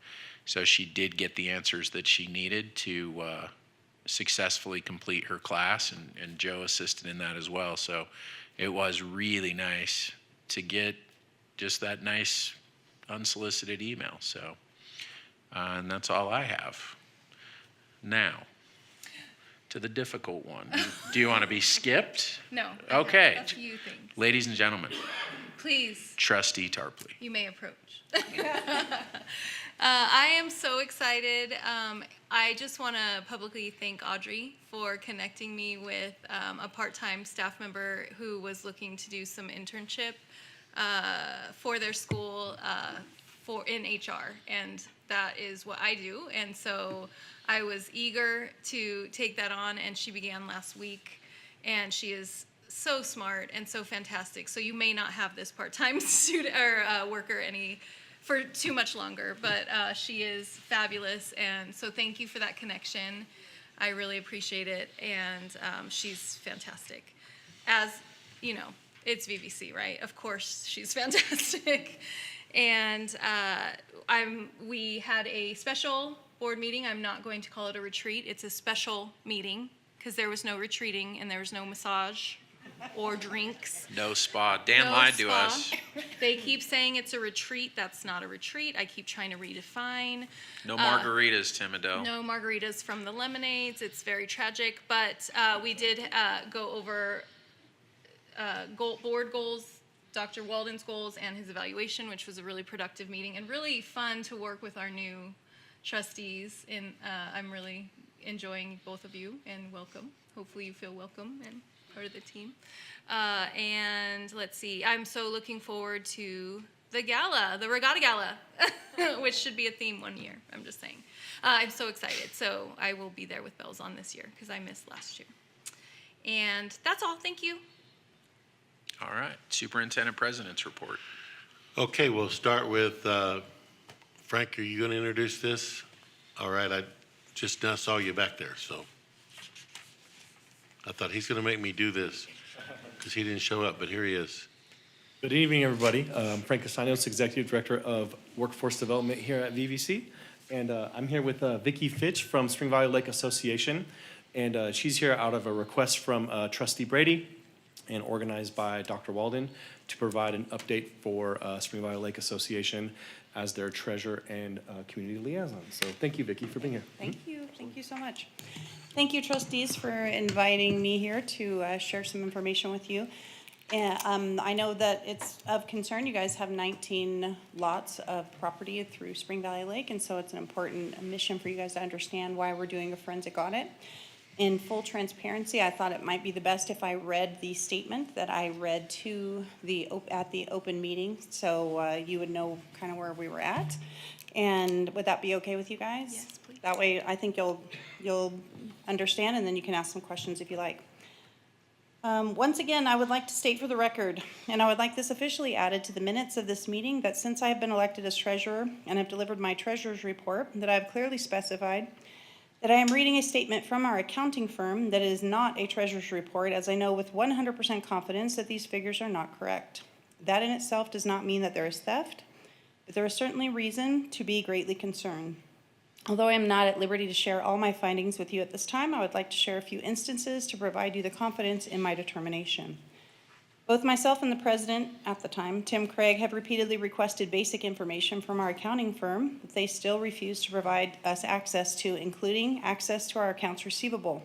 so she did get the answers that she needed to successfully complete her class. And Joe assisted in that as well. So it was really nice to get just that nice unsolicited email. So, and that's all I have. Now, to the difficult one. Do you want to be skipped? No. Okay. A few things. Ladies and gentlemen, Please, Trustee Tarpley. you may approach. I am so excited. I just want to publicly thank Audrey for connecting me with a part-time staff member who was looking to do some internship for their school in HR, and that is what I do. And so I was eager to take that on, and she began last week, and she is so smart and so fantastic. So you may not have this part-time student or worker for too much longer, but she is fabulous, and so thank you for that connection. I really appreciate it, and she's fantastic. As you know, it's VVC, right? Of course, she's fantastic. And we had a special board meeting. I'm not going to call it a retreat. It's a special meeting because there was no retreating and there was no massage or drinks. No spa. Dan lied to us. They keep saying it's a retreat. That's not a retreat. I keep trying to redefine. No margaritas, Tim Adele. No margaritas from the lemonades. It's very tragic. But we did go over board goals, Dr. Walden's goals, and his evaluation, which was a really productive meeting and really fun to work with our new trustees. And I'm really enjoying both of you, and welcome. Hopefully you feel welcome and part of the team. And let's see, I'm so looking forward to the gala, the Regatta Gala, which should be a theme one year, I'm just saying. I'm so excited. So I will be there with bells on this year because I missed last year. And that's all. Thank you. All right. Superintendent President's report. Okay, we'll start with, Frank, are you going to introduce this? All right, I just now saw you back there, so. I thought he's going to make me do this because he didn't show up, but here he is. Good evening, everybody. Frank Castaños, Executive Director of Workforce Development here at VVC. And I'm here with Vicki Fitch from Spring Valley Lake Association. And she's here out of a request from Trustee Brady and organized by Dr. Walden to provide an update for Spring Valley Lake Association as their treasurer and community liaison. So thank you, Vicki, for being here. Thank you. Thank you so much. Thank you, trustees, for inviting me here to share some information with you. I know that it's of concern. You guys have 19 lots of property through Spring Valley Lake, and so it's an important mission for you guys to understand why we're doing a forensic audit. In full transparency, I thought it might be the best if I read the statement that I read to at the open meeting, so you would know kind of where we were at. And would that be okay with you guys? Yes, please. That way, I think you'll understand, and then you can ask some questions if you like. Once again, I would like to state for the record, and I would like this officially added to the minutes of this meeting, that since I have been elected as treasurer and have delivered my treasurer's report, that I have clearly specified that I am reading a statement from our accounting firm that is not a treasurer's report, as I know with 100% confidence that these figures are not correct. That in itself does not mean that there is theft, but there is certainly reason to be greatly concerned. Although I am not at liberty to share all my findings with you at this time, I would like to share a few instances to provide you the confidence in my determination. Both myself and the president at the time, Tim Craig, have repeatedly requested basic information from our accounting firm that they still refuse to provide us access to, including access to our accounts receivable.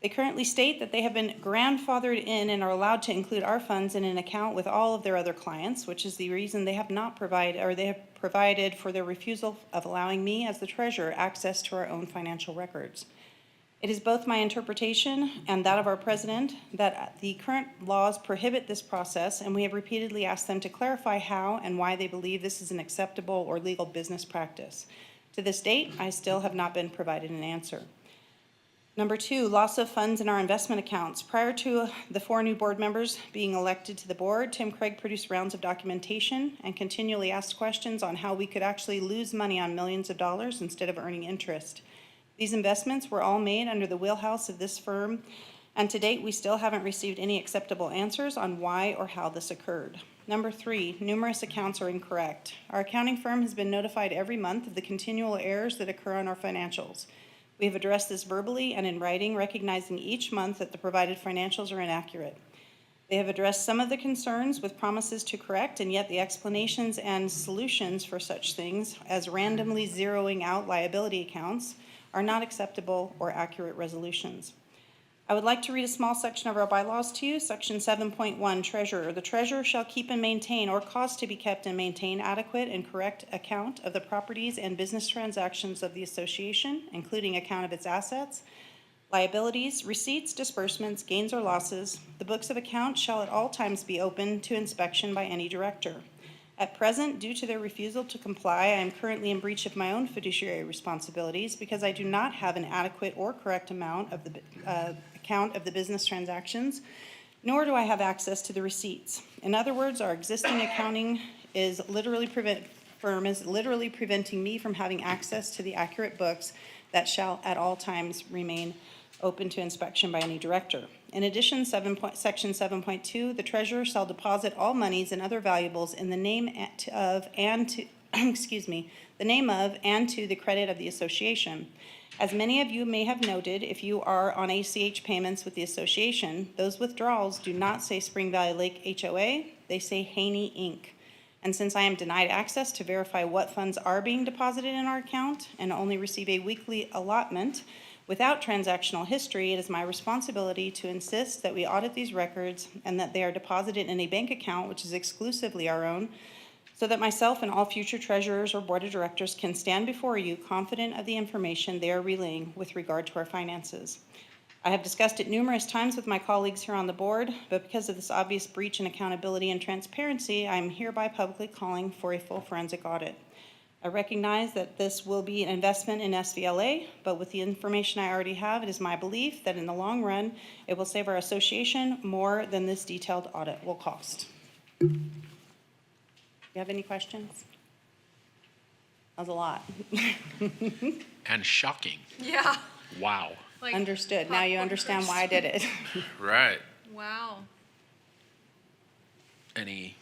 They currently state that they have been grandfathered in and are allowed to include our funds in an account with all of their other clients, which is the reason they have not provided, or they have provided for their refusal of allowing me as the treasurer access to our own financial records. It is both my interpretation and that of our president that the current laws prohibit this process, and we have repeatedly asked them to clarify how and why they believe this is an acceptable or legal business practice. To this date, I still have not been provided an answer. Number 2, loss of funds in our investment accounts. Prior to the 4 new board members being elected to the board, Tim Craig produced rounds of documentation and continually asked questions on how we could actually lose money on millions of dollars instead of earning interest. These investments were all made under the wheelhouse of this firm, and to date, we still haven't received any acceptable answers on why or how this occurred. Number 3, numerous accounts are incorrect. Our accounting firm has been notified every month of the continual errors that occur on our financials. We have addressed this verbally and in writing, recognizing each month that the provided financials are inaccurate. They have addressed some of the concerns with promises to correct, and yet the explanations and solutions for such things as randomly zeroing out liability accounts are not acceptable or accurate resolutions. I would like to read a small section of our bylaws to you. Section 7.1, Treasurer. The treasurer shall keep and maintain or cause to be kept and maintain adequate and correct account of the properties and business transactions of the association, including account of its assets, liabilities, receipts, disbursements, gains or losses. The books of account shall at all times be open to inspection by any director. At present, due to their refusal to comply, I am currently in breach of my own fiduciary responsibilities because I do not have an adequate or correct amount of the account of the business transactions, nor do I have access to the receipts. In other words, our existing accounting is firm is literally preventing me from having access to the accurate books that shall at all times remain open to inspection by any director. In addition, Section 7.2, the treasurer shall deposit all monies and other valuables in the name of and to the name of and to the credit of the association. As many of you may have noted, if you are on ACH payments with the association, those withdrawals do not say Spring Valley Lake HOA, they say Haney Inc. And since I am denied access to verify what funds are being deposited in our account and only receive a weekly allotment without transactional history, it is my responsibility to insist that we audit these records and that they are deposited in a bank account which is exclusively our own, so that myself and all future treasurers or board of directors can stand before you confident of the information they are relaying with regard to our finances. I have discussed it numerous times with my colleagues here on the board, but because of this obvious breach in accountability and transparency, I am hereby publicly calling for a full forensic audit. I recognize that this will be an investment in SVLA, but with the information I already have, it is my belief that in the long run, it will save our association more than this detailed audit will cost. Do you have any questions? That was a lot. And shocking. Yeah. Wow. Like Understood. Now you understand why I did it. Right. Wow. Any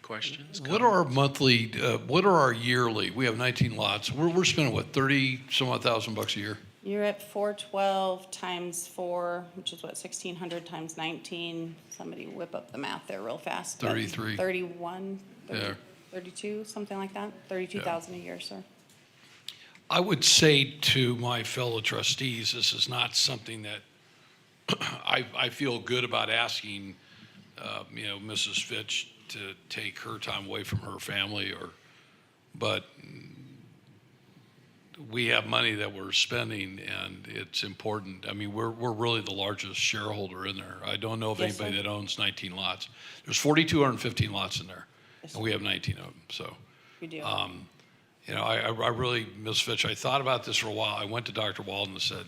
questions? What are our monthly, what are our yearly? We have 19 lots. We're spending what, 30 some odd thousand bucks a year? You're at 412 times 4, which is what, 1,600 times 19. Somebody whip up the math there real fast. 33. 31, 30, Yeah. 32, something like that. 32,000 a year, sir. I would say to my fellow trustees, this is not something that I feel good about asking, Mrs. Fitch to take her time away from her family, but we have money that we're spending, and it's important. I mean, we're really the largest shareholder in there. I don't know of Yes, anybody sir. that owns 19 lots. There's 4,215 lots in there, Yes, and we have 19 of them. So, We do. I really, Ms. Fitch, I thought about this for a while. I went to Dr. Walden and said,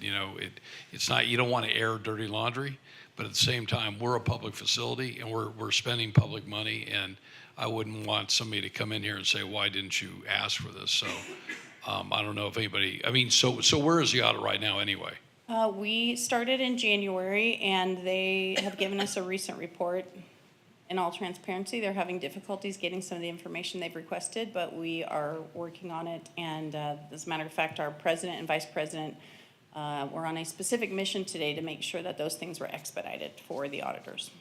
it's not, you don't want to air dirty laundry, but at the same time, we're a public facility and we're spending public money, and I wouldn't want somebody to come in here and say, why didn't you ask for this? So I don't know if anybody, so where is the audit right now anyway? We started in January, and they have given us a recent report. In all transparency, they're having difficulties getting some of the information they've requested, but we are working on it. And as a matter of fact, our president and vice president were on a specific mission today to make sure that those things were expedited for the auditors.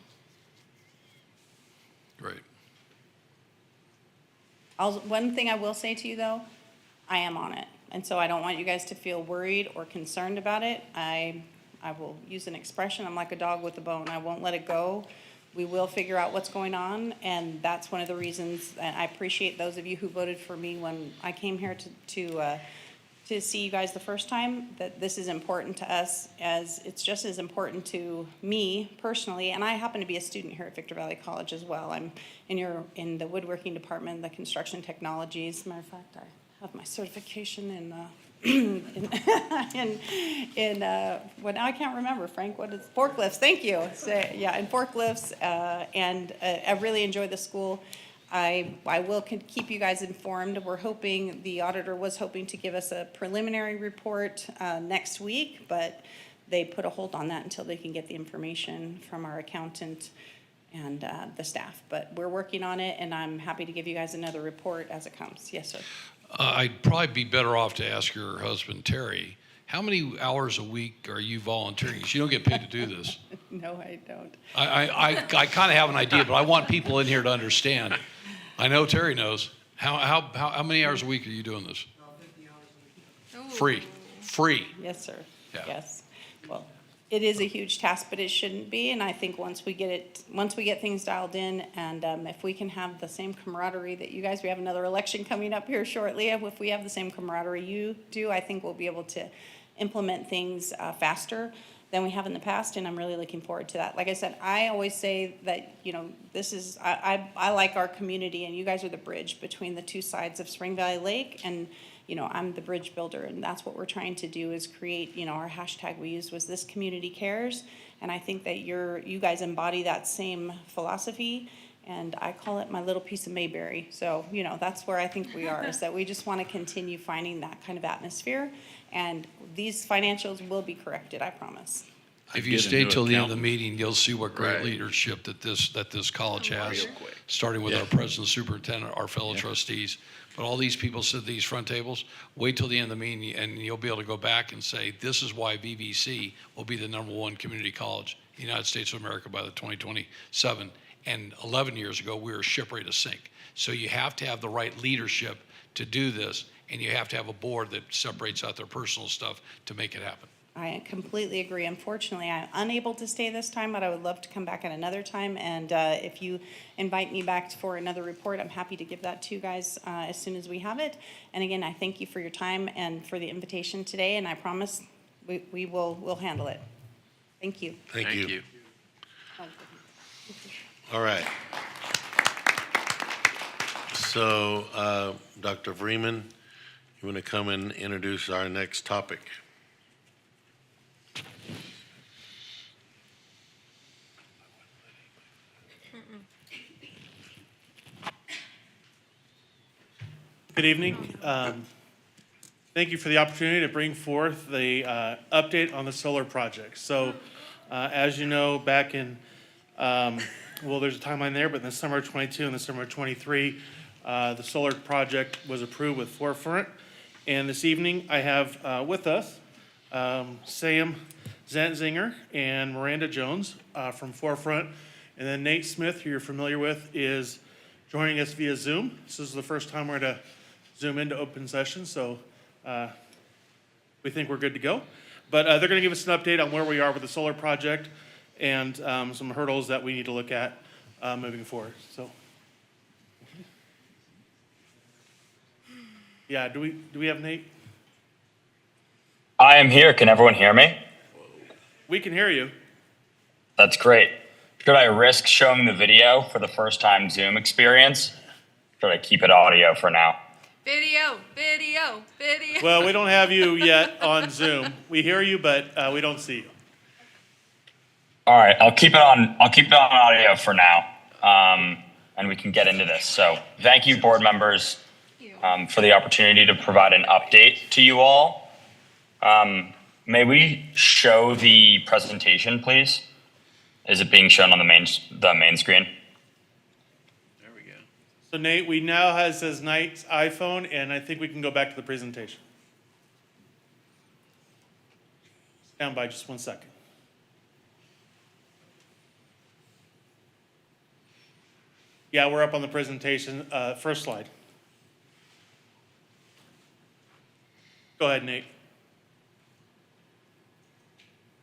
Great. One thing I will say to you, though, I am on it. And so I don't want you guys to feel worried or concerned about it. I will use an expression, I'm like a dog with a bone. I won't let it go. We will figure out what's going on, and that's one of the reasons, and I appreciate those of you who voted for me when I came here to see you guys the first time, that this is important to us, as it's just as important to me personally, and I happen to be a student here at Victor Valley College as well. I'm in the woodworking department, the construction technologies. Matter of fact, I have my certification in well, now I can't remember, Frank, what is forklifts? Thank you. So, yeah, in forklifts, and I really enjoy the school. I will keep you guys informed. We're hoping, the auditor was hoping to give us a preliminary report next week, but they put a hold on that until they can get the information from our accountant and the staff. But we're working on it, and I'm happy to give you guys another report as it comes. Yes, sir. I'd probably be better off to ask your husband, Terry, how many hours a week are you volunteering? 'Cause you don't get paid to do this. No, I don't. I kind of have an idea, but I want people in here to understand. I know Terry knows. How many hours a week are you doing this? 50 hours a week. Free. Yes, sir. Yeah. Yes. Well, it is a huge task, but it shouldn't be. And I think once we get things dialed in, and if we can have the same camaraderie that you guys, we have another election coming up here shortly. If we have the same camaraderie you do, I think we'll be able to implement things faster than we have in the past, and I'm really looking forward to that. Like I said, I always say that, this is, I like our community, and you guys are the bridge between the two sides of Spring Valley Lake, and, I'm the bridge builder, and that's what we're trying to do, is create, our hashtag we used was "This Community Cares," and I think that you guys embody that same philosophy, and I call it my little piece of Mayberry. So, that's where I think we are, is that we just want to continue finding that kind of atmosphere, and these financials will be corrected, I promise. If you stay till the end of the meeting, you'll see what great leadership that this college has, starting with our president, superintendent, our fellow trustees. But all these people sit at these front tables. Wait till the end of the meeting, and you'll be able to go back and say, this is why VVC will be the #1 community college in the United States of America by the 2027. And 11 years ago, we were ship ready to sink. So you have to have the right leadership to do this, and you have to have a board that separates out their personal stuff to make it happen. I completely agree. Unfortunately, I'm unable to stay this time, but I would love to come back at another time. And if you invite me back for another report, I'm happy to give that to you guys as soon as we have it. And again, I thank you for your time and for the invitation today, and I promise we'll handle it. Thank you. Thank you. All right. So, Dr. Vreeman, you want to come and introduce our next topic? Good evening. Thank you for the opportunity to bring forth the update on the solar project. So, as you know, back in, there's a timeline there, but in the summer of 22 and the summer of 23, the solar project was approved with Forefront. And this evening, I have with us Sam Zantzinger and Miranda Jones from Forefront. And then Nate Smith, who you're familiar with, is joining us via Zoom. This is the first time we're going to Zoom into open session, so we think we're good to go. But they're going to give us an update on where we are with the solar project and some hurdles that we need to look at moving forward. So, yeah, do we have Nate? I am here. Can everyone hear me? We can hear you. That's great. Should I risk showing the video for the first time Zoom experience? Should I keep it audio for now? Video. Well, we don't have you yet on Zoom. We hear you, but we don't see you. All right, I'll keep it on audio for now, and we can get into this. So, thank you, board members, for the opportunity to provide an update to you all. May we show the presentation, please? Is it being shown on the main screen? So Nate, we now have says Nate's iPhone, and I think we can go back to the presentation. Stand by just 1 second. Yeah, we're up on the presentation. First slide. Go ahead, Nate.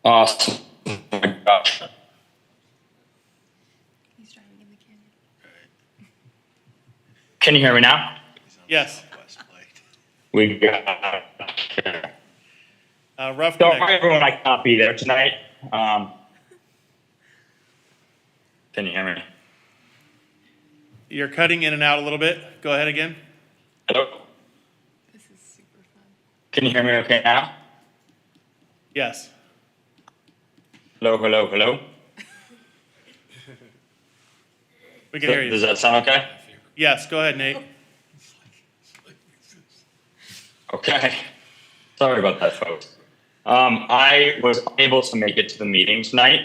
Awesome. Oh my gosh. Can you hear me now? Yes. We got Rough sorry connection. everyone, I cannot be there tonight. Can you hear me? You're cutting in and out a little bit. Go ahead again. Hello? Can you hear me okay now? Yes. Hello, hello, hello. We can hear you. Does that sound okay? Yes, go ahead, Nate. Okay. Sorry about that, folks. I was unable to make it to the meeting tonight.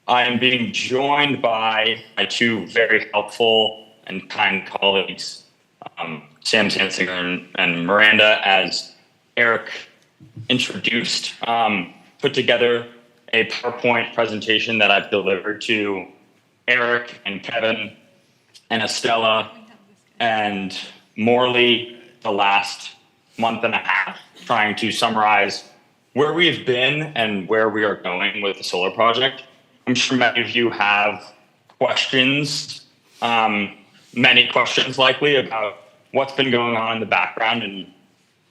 I am being joined by my two very helpful and kind colleagues, Sam Zanzinger and Miranda, as Eric introduced, put together a PowerPoint presentation that I've delivered to Eric and Kevin and Estella and Morley the last month and a half, trying to summarize where we've been and where we are going with the solar project. I'm sure many of you have questions, many questions likely about what's been going on in the background and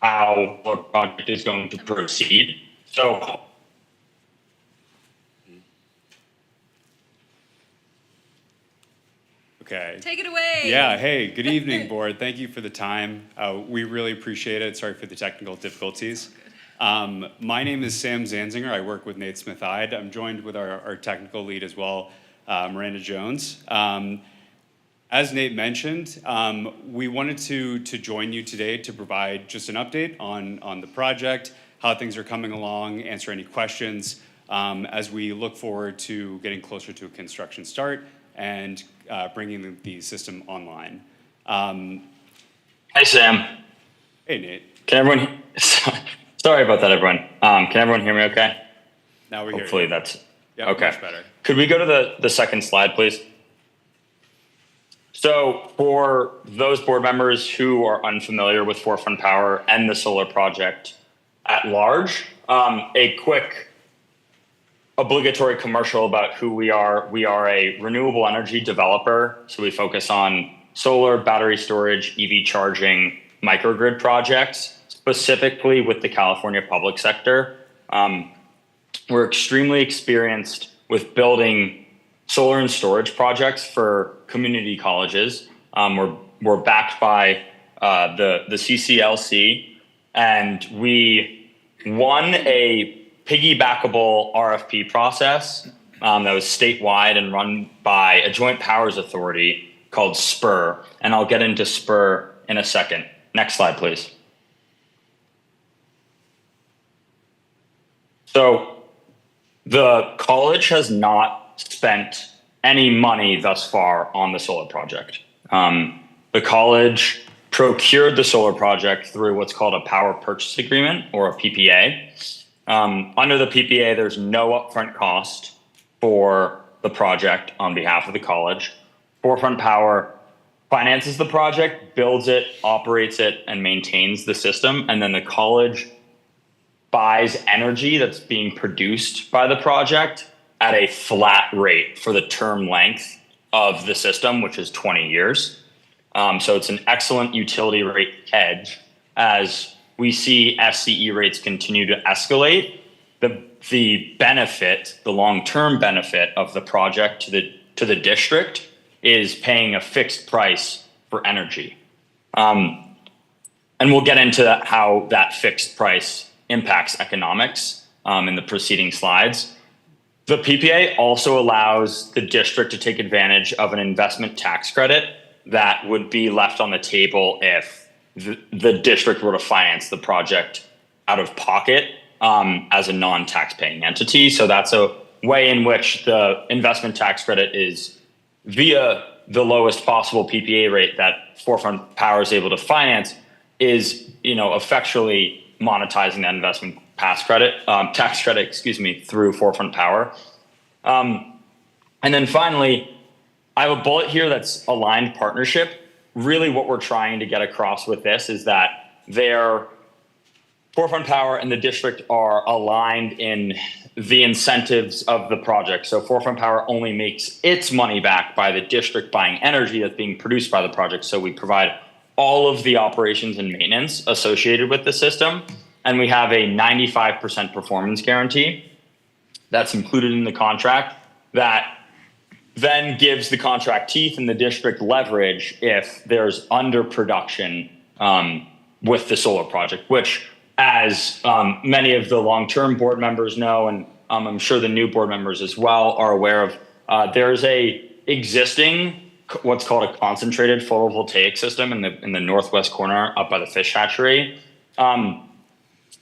how the project is going to proceed. So okay. Take it away. Yeah, hey, good evening, board. Thank you for the time. We really appreciate it. Sorry for the technical difficulties. My name is Sam Zanzinger. I work with Nate Smith-Ide. I'm joined with our technical lead as well, Miranda Jones. As Nate mentioned, we wanted to join you today to provide just an update on the project, how things are coming along, answer any questions as we look forward to getting closer to a construction start and bringing the system online. Hey, Sam. Hey, Nate. Can everyone, sorry about that, everyone. Can everyone hear me okay? Now we hear Hopefully you. that's, Yep, okay. much better. Could we go to the second slide, please? So for those board members who are unfamiliar with Forefront Power and the solar project at large, a quick obligatory commercial about who we are. We are a renewable energy developer. So we focus on solar, battery storage, EV charging, microgrid projects, specifically with the California public sector. We're extremely experienced with building solar and storage projects for community colleges. We're backed by the CCLC, and we won a piggybackable RFP process that was statewide and run by a joint powers authority called SPUR. And I'll get into SPUR in a second. Next slide, please. So the college has not spent any money thus far on the solar project. The college procured the solar project through what's called a power purchase agreement, or a PPA. Under the PPA, there's no upfront cost for the project on behalf of the college. Forefront Power finances the project, builds it, operates it, and maintains the system. And then the college buys energy that's being produced by the project at a flat rate for the term length of the system, which is 20 years. So it's an excellent utility rate hedge. As we see FCE rates continue to escalate, the benefit, the long-term benefit of the project to the district is paying a fixed price for energy. And we'll get into how that fixed price impacts economics in the preceding slides. The PPA also allows the district to take advantage of an investment tax credit that would be left on the table if the district were to finance the project out of pocket as a non-tax-paying entity. So that's a way in which the investment tax credit is via the lowest possible PPA rate that Forefront Power is able to finance is, effectually monetizing that investment tax credit, through Forefront Power. And then finally, I have a bullet here that's aligned partnership. Really what we're trying to get across with this is that Forefront Power and the district are aligned in the incentives of the project. So Forefront Power only makes its money back by the district buying energy that's being produced by the project. So we provide all of the operations and maintenance associated with the system. And we have a 95% performance guarantee that's included in the contract that then gives the contract teeth and the district leverage if there's underproduction with the solar project, which as many of the long-term board members know, and I'm sure the new board members as well are aware of, there's a existing what's called a concentrated photovoltaic system in the northwest corner up by the fish hatchery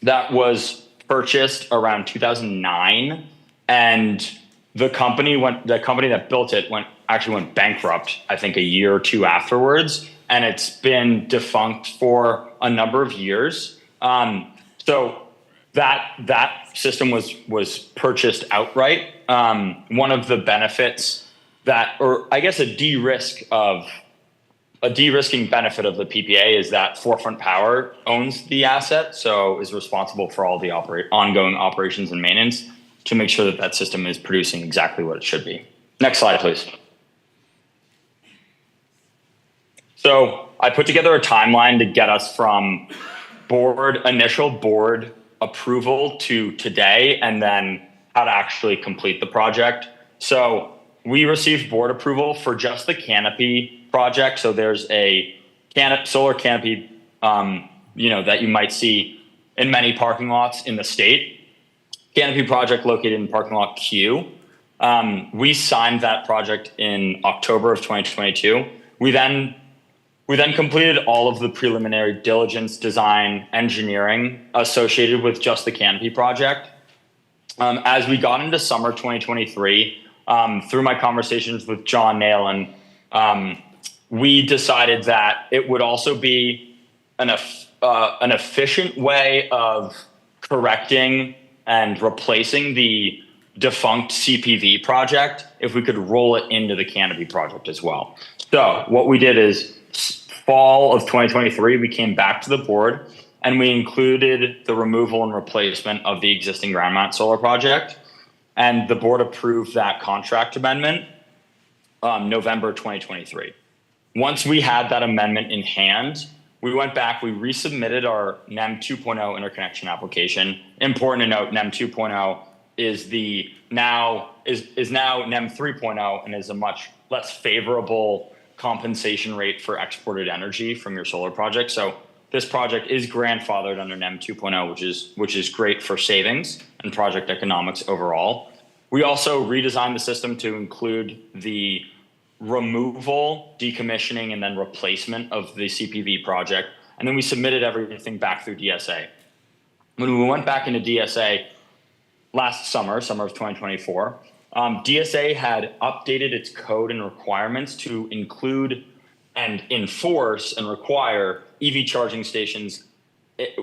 that was purchased around 2009, and the company that built it actually went bankrupt, I think a year or two afterwards, and it's been defunct for a number of years. So that system was purchased outright. One of the benefits or I guess a de-risking benefit of the PPA is that Forefront Power owns the asset, so is responsible for all the ongoing operations and maintenance to make sure that system is producing exactly what it should be. Next slide, please. So I put together a timeline to get us from initial board approval to today, and then how to actually complete the project. So we received board approval for just the canopy project. So there's a solar canopy, that you might see in many parking lots in the state. Canopy project located in parking lot Q. We signed that project in October of 2022. We then completed all of the preliminary diligence, design, engineering associated with just the canopy project. As we got into summer 2023, through my conversations with John Nalen, we decided that it would also be an efficient way of correcting and replacing the defunct CPV project if we could roll it into the canopy project as well. So what we did is fall of 2023, we came back to the board and we included the removal and replacement of the existing ground mount solar project. And the board approved that contract amendment November 2023. Once we had that amendment in hand, we went back, we resubmitted our NEM 2.0 interconnection application. Important to note, NEM 2.0 is now NEM 3.0 and is a much less favorable compensation rate for exported energy from your solar project. So this project is grandfathered under NEM 2.0, which is great for savings and project economics overall. We also redesigned the system to include the removal, decommissioning, and then replacement of the CPV project. And then we submitted everything back through DSA. When we went back into DSA last summer of 2024, DSA had updated its code and requirements to include and enforce and require EV charging stations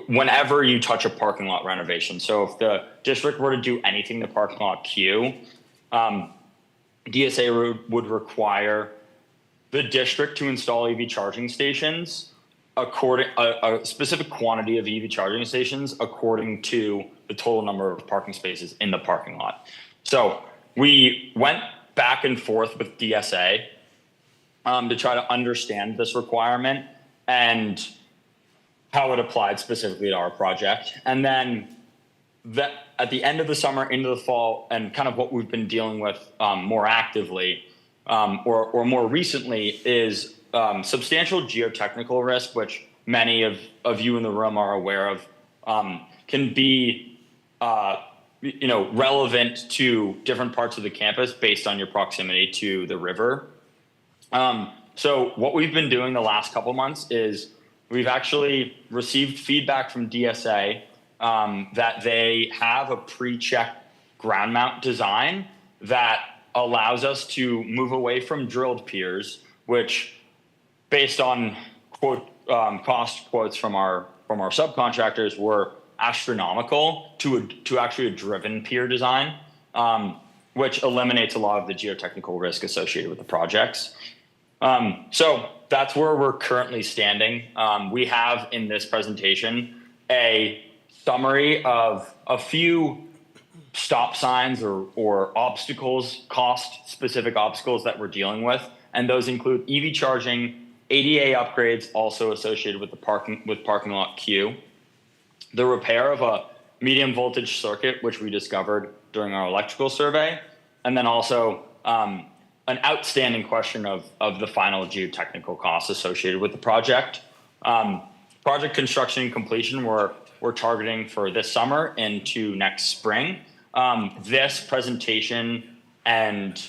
whenever you touch a parking lot renovation. So if the district were to do anything to parking lot Q, DSA would require the district to install EV charging stations a specific quantity of EV charging stations according to the total number of parking spaces in the parking lot. So we went back and forth with DSA to try to understand this requirement and how it applied specifically to our project. And then at the end of the summer into the fall, and kind of what we've been dealing with more actively or more recently is substantial geotechnical risk, which many of you in the room are aware of, can be relevant to different parts of the campus based on your proximity to the river. So what we've been doing the last couple months is we've actually received feedback from DSA that they have a pre-checked ground mount design that allows us to move away from drilled piers, which based on cost quotes from our subcontractors were astronomical to actually a driven pier design. which eliminates a lot of the geotechnical risk associated with the projects. So that's where we're currently standing. We have in this presentation a summary of a few stop signs or obstacles, cost-specific obstacles that we're dealing with, and those include EV charging, ADA upgrades also associated with the parking lot queue, the repair of a medium voltage circuit, which we discovered during our electrical survey, and then also an outstanding question of the final geotechnical costs associated with the project. Project construction and completion, we're targeting for this summer into next spring. This presentation and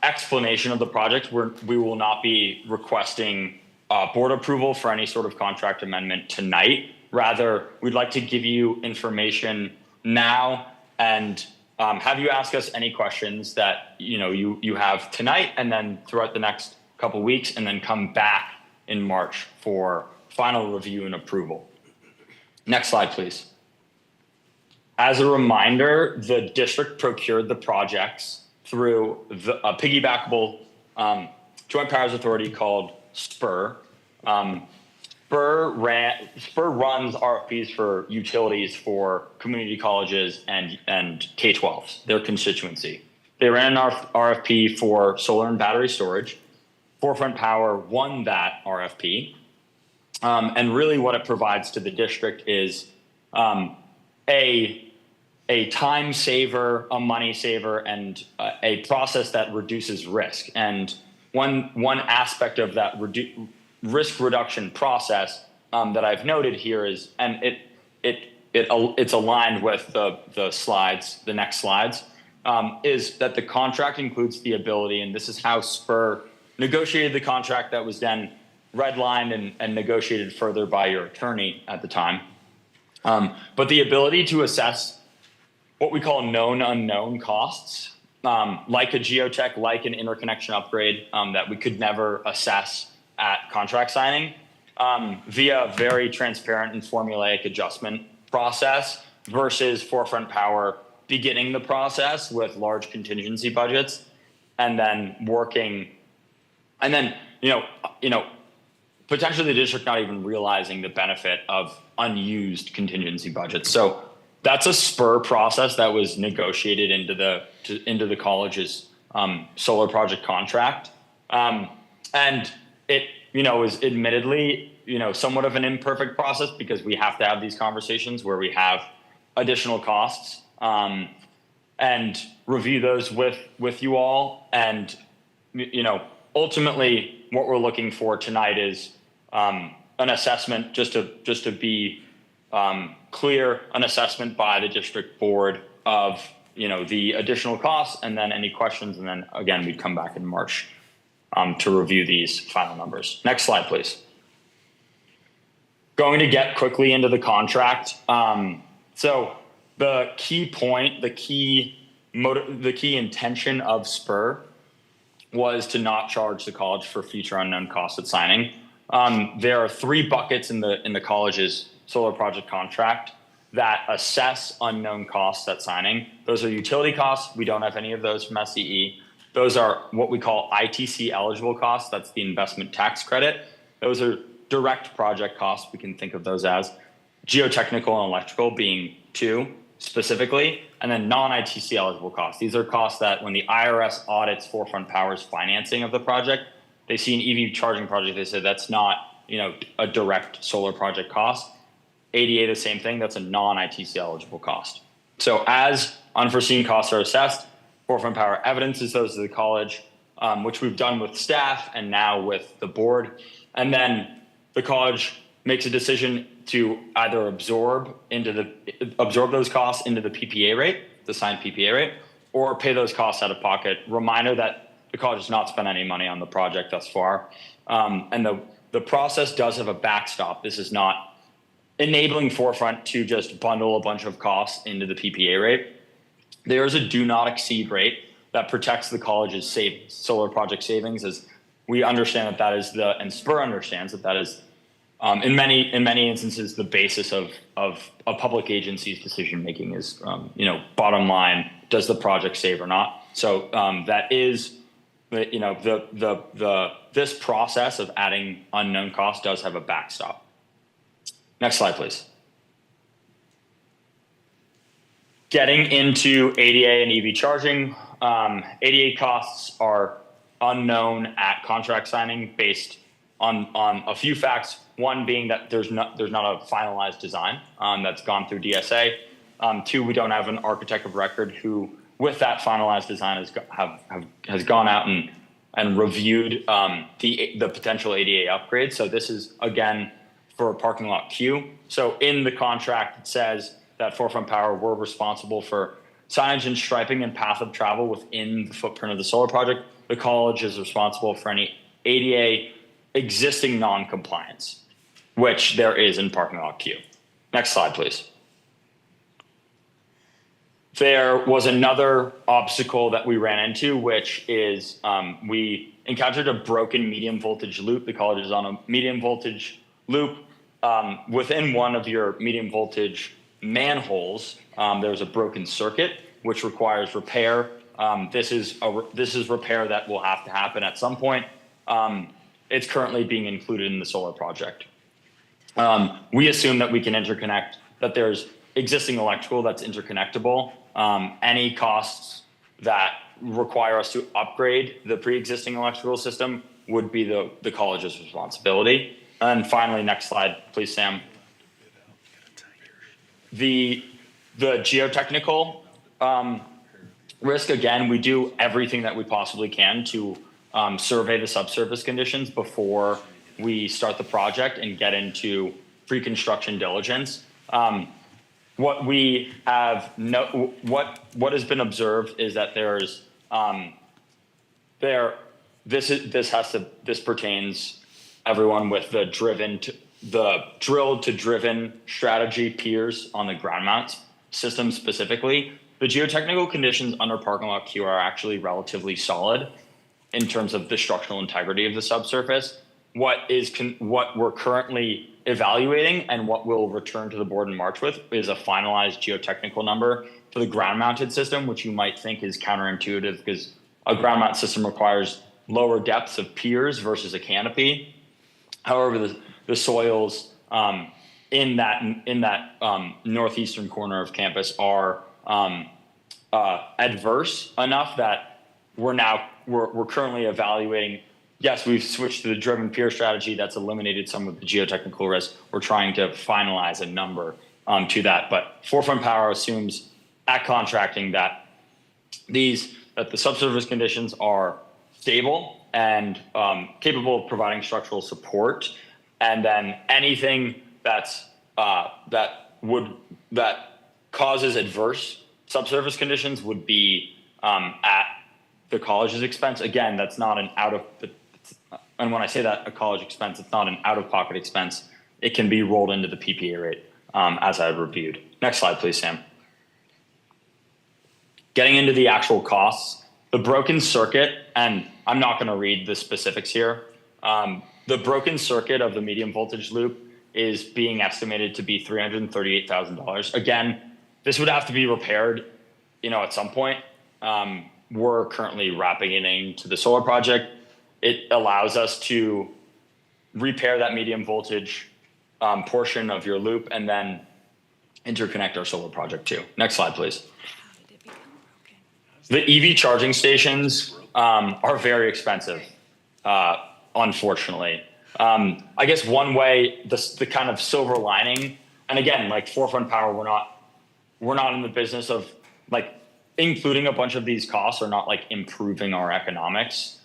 explanation of the project, we will not be requesting board approval for any sort of contract amendment tonight. Rather, we'd like to give you information now and have you ask us any questions that you have tonight and then throughout the next couple weeks, and then come back in March for final review and approval. Next slide, please. As a reminder, the district procured the projects through a piggybackable joint powers authority called SPUR. SPUR runs RFPs for utilities for community colleges and K-12s, their constituency. They ran an RFP for solar and battery storage. Forefront Power won that RFP. And really what it provides to the district is a time saver, a money saver, and a process that reduces risk. And one aspect of that risk reduction process that I've noted here is, and it's aligned with the slides, the next slides, is that the contract includes the ability, and this is how SPUR negotiated the contract that was then redlined and negotiated further by your attorney at the time. But the ability to assess what we call known unknown costs, like a geotech, like an interconnection upgrade that we could never assess at contract signing, via a very transparent and formulaic adjustment process versus Forefront Power beginning the process with large contingency budgets and then working, and then, potentially the district not even realizing the benefit of unused contingency budgets. So that's a SPUR process that was negotiated into the college's solar project contract. And it, is admittedly, somewhat of an imperfect process because we have to have these conversations where we have additional costs and review those with you all. And, ultimately what we're looking for tonight is an assessment, just to be clear, an assessment by the district board of the additional costs, and then any questions, and then again we'd come back in March to review these final numbers. Next slide, please. Going to get quickly into the contract. So the key point, the key intention of SPUR was to not charge the college for future unknown costs at signing. There are 3 buckets in the college's solar project contract that assess unknown costs at signing. Those are utility costs. We don't have any of those from SCE. Those are what we call ITC eligible costs. That's the investment tax credit. Those are direct project costs. We can think of those as geotechnical and electrical being 2 specifically, and then non-ITC eligible costs. These are costs that when the IRS audits Forefront Power's financing of the project, they see an EV charging project, they say that's not, a direct solar project cost. ADA, the same thing, that's a non-ITC eligible cost. So as unforeseen costs are assessed, Forefront Power evidences those to the college, which we've done with staff and now with the board. And then the college makes a decision to either absorb those costs into the PPA rate, the signed PPA rate, or pay those costs out of pocket. Reminder that the college has not spent any money on the project thus far. And the process does have a backstop. This is not enabling Forefront to just bundle a bunch of costs into the PPA rate. There is a do not exceed rate that protects the college's solar project savings, as we understand that is and SPUR understands that is in many instances, the basis of a public agency's decision making is, bottom line, does the project save or not? So that is, this process of adding unknown costs does have a backstop. Next slide, please. Getting into ADA and EV charging, ADA costs are unknown at contract signing based on a few facts. One being that there's not a finalized design that's gone through DSA. Two, we don't have an architect of record who, with that finalized design, has gone out and reviewed the potential ADA upgrade. So this is again for a parking lot queue. So in the contract, it says that Forefront Power were responsible for signage and striping and path of travel within the footprint of the solar project. The college is responsible for any ADA existing non-compliance, which there is in parking lot queue. Next slide, please. There was another obstacle that we ran into, which is we encountered a broken medium voltage loop. The college is on a medium voltage loop. Within one of your medium voltage manholes, there's a broken circuit, which requires repair. This is repair that will have to happen at some point. It's currently being included in the solar project. We assume that we can interconnect, that there's existing electrical that's interconnectable. Any costs that require us to upgrade the pre-existing electrical system would be the college's responsibility. And finally, next slide, please, Sam. The geotechnical risk, again, we do everything that we possibly can to survey the subsurface conditions before we start the project and get into pre-construction diligence. What we have what has been observed is that there's this pertains everyone with the drilled to driven strategy piers on the ground mount system specifically. The geotechnical conditions under parking lot Q are actually relatively solid in terms of the structural integrity of the subsurface. What we're currently evaluating and what we'll return to the board in March with is a finalized geotechnical number for the ground mounted system, which you might think is counterintuitive because a ground mount system requires lower depths of piers versus a canopy. However, the soils in that northeastern corner of campus are adverse enough that we're currently evaluating. Yes, we've switched to the driven pier strategy that's eliminated some of the geotechnical risk. We're trying to finalize a number to that, but Forefront Power assumes at contracting that the subsurface conditions are stable and capable of providing structural support, and then anything that causes adverse subsurface conditions would be at the college's expense. Again, that's not an and when I say that a college expense, it's not an out-of-pocket expense. It can be rolled into the PPA rate as I reviewed. Next slide, please, Sam. Getting into the actual costs, the broken circuit, and I'm not going to read the specifics here. The broken circuit of the medium voltage loop is being estimated to be $338,000. Again, this would have to be repaired, at some point. We're currently wrapping it into the solar project. It allows us to repair that medium voltage portion of your loop and then interconnect our solar project too. Next slide, please. The EV charging stations are very expensive, unfortunately. I guess one way, the kind of silver lining, and again, like Forefront Power, we're not in the business of like including a bunch of these costs or not like improving our economics.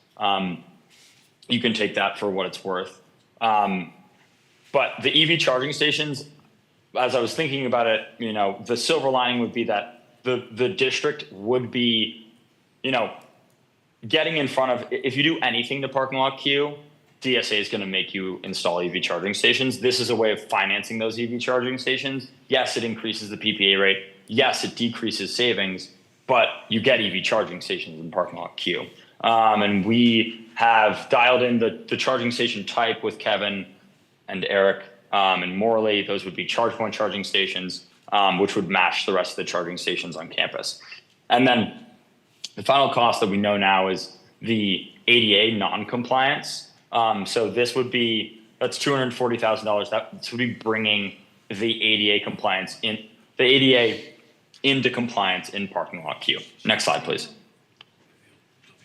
You can take that for what it's worth. But the EV charging stations, as I was thinking about it, the silver lining would be that the district would be, getting in front of, if you do anything to parking lot queue, DSA is going to make you install EV charging stations. This is a way of financing those EV charging stations. Yes, it increases the PPA rate. Yes, it decreases savings, but you get EV charging stations in parking lot queue. And we have dialed in the charging station type with Kevin and Eric and Morley. Those would be charge point charging stations, which would match the rest of the charging stations on campus. And then the final cost that we know now is the ADA non-compliance. So this would be, that's $240,000. That would be bringing the ADA compliance into compliance in parking lot queue. Next slide, please.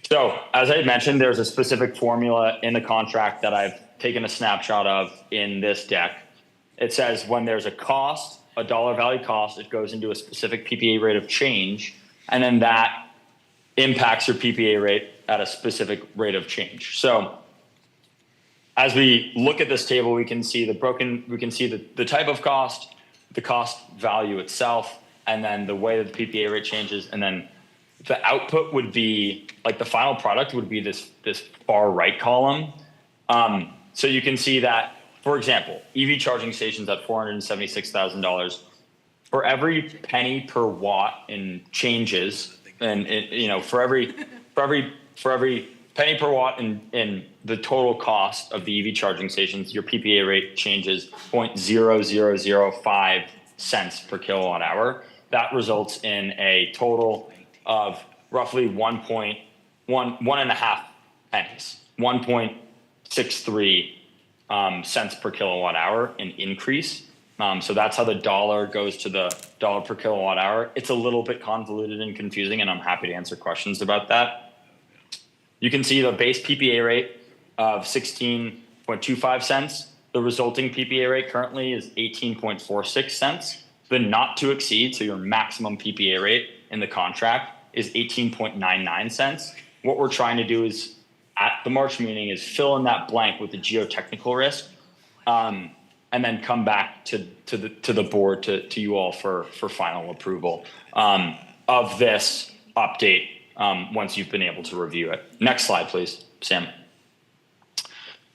So as I had mentioned, there's a specific formula in the contract that I've taken a snapshot of in this deck. It says when there's a cost, a dollar value cost, it goes into a specific PPA rate of change, and then that impacts your PPA rate at a specific rate of change. So as we look at this table, we can see the type of cost, the cost value itself, and then the way that the PPA rate changes, and then the output would be, like the final product would be this far right column. So you can see that, for example, EV charging stations at $476,000. For every penny per watt in changes, and for every penny per watt in the total cost of the EV charging stations, your PPA rate changes 0.0005 cents per kilowatt hour. That results in a total of roughly 1.5 pennies, 1.63 cents per kilowatt hour in increase. So that's how the dollar goes to the dollar per kilowatt hour. It's a little bit convoluted and confusing, and I'm happy to answer questions about that. You can see the base PPA rate of 16.25 cents. The resulting PPA rate currently is 18.46 cents. The not to exceed, so your maximum PPA rate in the contract, is 18.99 cents. What we're trying to do is, at the March meeting, is fill in that blank with the geotechnical risk, and then come back to the board, to you all for final approval of this update once you've been able to review it. Next slide, please, Sam.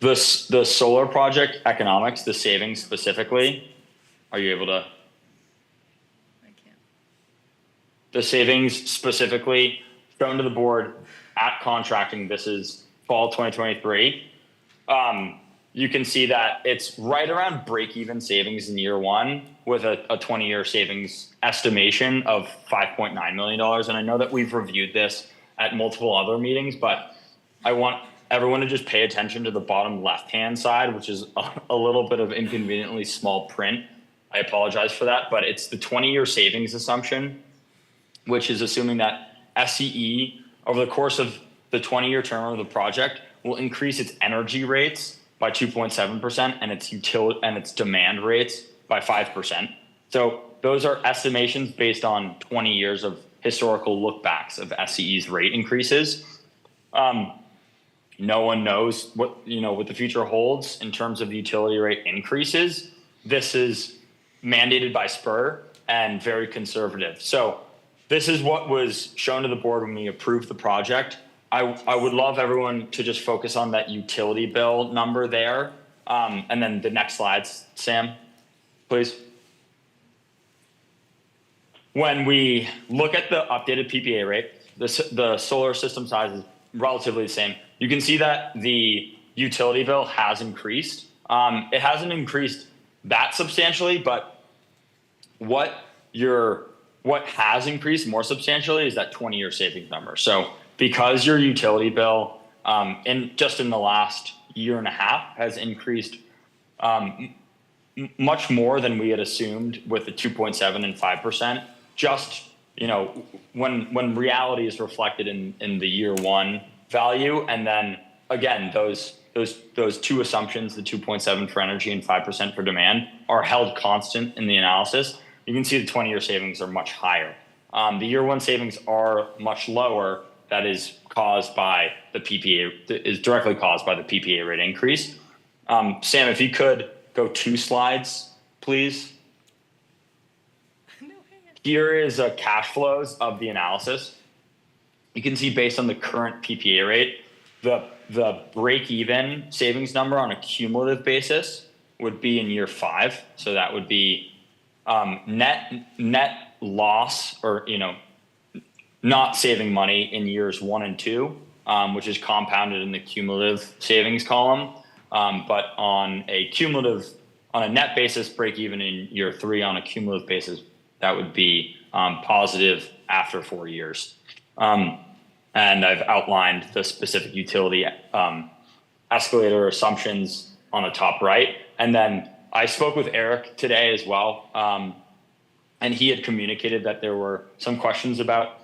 The solar project economics, the savings specifically, are you able to? The savings specifically shown to the board at contracting, this is fall 2023. You can see that it's right around break-even savings in year one with a 20-year savings estimation of $5.9 million. And I know that we've reviewed this at multiple other meetings, but I want everyone to just pay attention to the bottom left-hand side, which is a little bit of inconveniently small print. I apologize for that, but it's the 20-year savings assumption, which is assuming that SCE, over the course of the 20-year term of the project, will increase its energy rates by 2.7% and its demand rates by 5%. So those are estimations based on 20 years of historical lookbacks of SCE's rate increases. No one knows what the future holds in terms of the utility rate increases. This is mandated by SPUR and very conservative. So this is what was shown to the board when we approved the project. I would love everyone to just focus on that utility bill number there. And then the next slides, Sam, please. When we look at the updated PPA rate, the solar system size is relatively the same. You can see that the utility bill has increased. It hasn't increased that substantially, but what has increased more substantially is that 20-year savings number. So because your utility bill in the last year and a half has increased much more than we had assumed with the 2.7 and 5%, just when reality is reflected in the year one value, and then again those two assumptions, the 2.7 for energy and 5% for demand, are held constant in the analysis. You can see the 20-year savings are much higher. The year one savings are much lower. That is caused by the PPA, is directly caused by the PPA rate increase. Sam, if you could go 2 slides, please. Here is cash flows of the analysis. You can see based on the current PPA rate, the break-even savings number on a cumulative basis would be in year 5. So that would be net loss, or not saving money in years 1 and 2, which is compounded in the cumulative savings column. but on a net basis, break even in year 3. On a cumulative basis, that would be positive after 4 years. And I've outlined the specific utility escalator assumptions on the top right. And then I spoke with Eric today as well, and he had communicated that there were some questions about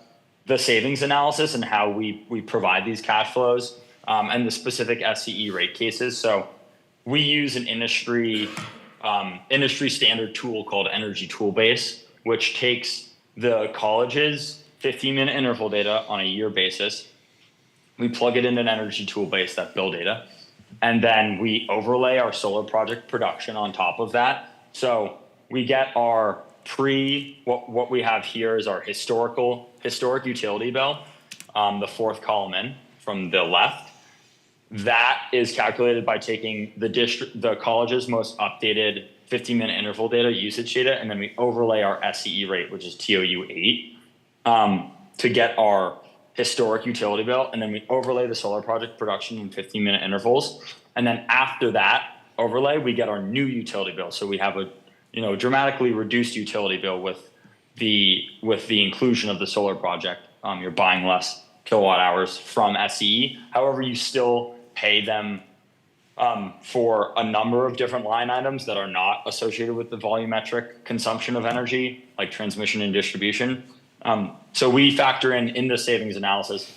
the savings analysis and how we provide these cash flows and the specific SCE rate cases. So we use an industry standard tool called Energy Toolbase, which takes the college's 15-minute interval data on a year basis. We plug it into an Energy Toolbase, that bill data, and then we overlay our solar project production on top of that. So we get our what we have here is our historic utility bill, the 4th column in from the left. That is calculated by taking the college's most updated 15-minute interval data, usage data, and then we overlay our SCE rate, which is TOU 8, to get our historic utility bill, and then we overlay the solar project production in 15-minute intervals. And then after that overlay, we get our new utility bill. So we have a dramatically reduced utility bill with the inclusion of the solar project. You're buying less kilowatt hours from SCE. However, you still pay them for a number of different line items that are not associated with the volumetric consumption of energy, like transmission and distribution. So we factor in the savings analysis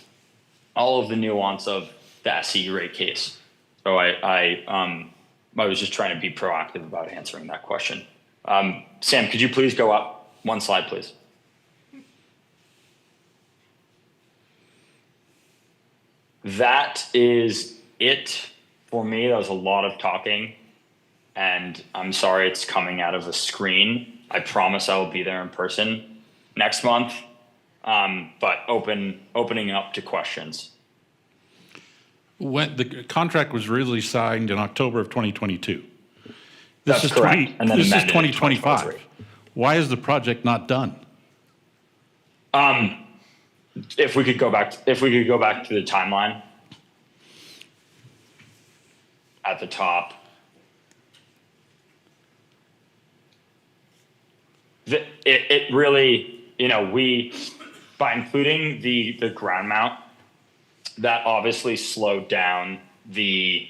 all of the nuance of the SCE rate case. So I was just trying to be proactive about answering that question. Sam, could you please go up one slide, please? That is it for me. That was a lot of talking, and I'm sorry it's coming out of a screen. I promise I will be there in person next month, but opening up to questions. When the contract was originally signed in October of 2022. That's correct. And then this is amended in 2025. 2023. Why is the project not done? If we could go back to the timeline at the top. It really, by including the ground mount, that obviously slowed down the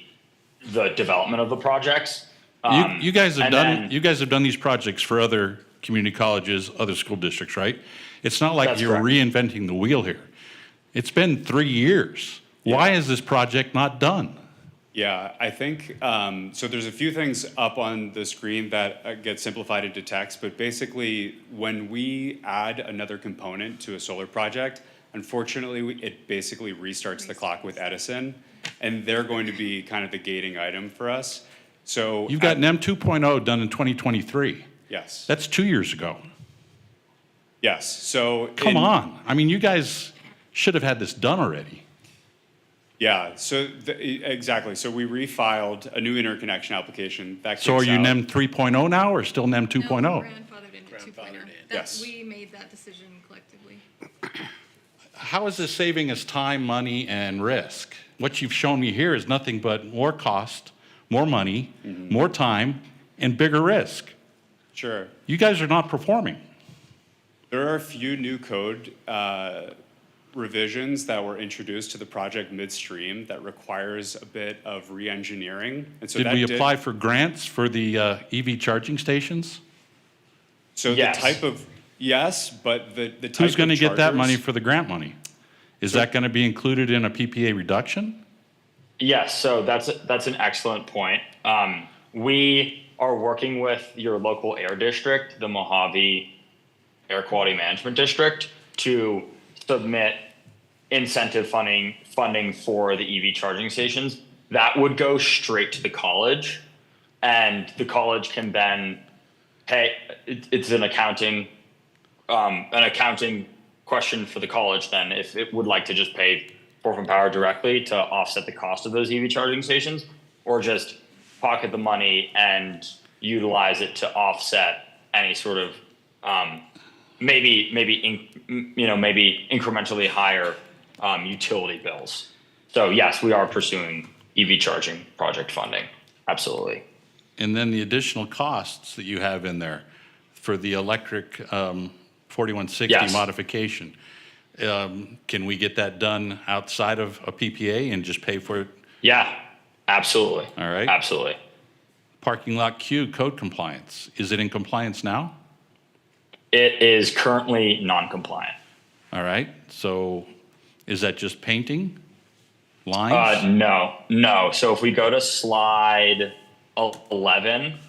development of the projects. You guys have done these projects for other community colleges, other school districts, right? It's not like you're reinventing the wheel here. It's been 3 years. Yeah. Why is this project not done? Yeah, I think, so there's a few things up on the screen that get simplified into text, but basically when we add another component to a solar project, unfortunately, it basically restarts the clock with Edison, and they're going to be kind of the gating item for us. So You've got NEM 2.0 done in 2023. Yes. That's 2 years ago. Yes, so. Come on. I mean, you guys should have had this done already. Yeah, so exactly. So we refiled a new interconnection application. That So are kicks you out. NEM 3.0 now or still NEM 2.0? Grandfathered into 2.0. Yes. We made that decision collectively. How is this saving us time, money, and risk? What you've shown me here is nothing but more cost, more money, more time, and bigger risk. Sure. You guys are not performing. There are a few new code revisions that were introduced to the project midstream that requires a bit of re-engineering. And so Did that we apply for grants for the EV charging stations? So Yes. the type of, yes, but the type Who's going to of get that chargers- money for the grant money? Is that going to be included in a PPA reduction? Yes, so that's an excellent point. We are working with your local air district, the Mojave Air Quality Management District, to submit incentive funding for the EV charging stations. That would go straight to the college, and the college can then pay. It's an accounting question for the college then, if it would like to just pay Portland Power directly to offset the cost of those EV charging stations, or just pocket the money and utilize it to offset any sort of maybe incrementally higher utility bills. So yes, we are pursuing EV charging project funding. Absolutely. And then the additional costs that you have in there for the electric 4160 Yes. modification. Can we get that done outside of a PPA and just pay for it? Yeah, absolutely. All right. Absolutely. Parking lot queue code compliance. Is it in compliance now? It is currently non-compliant. All right. So is that just painting? Lines? No. So if we go to slide 11,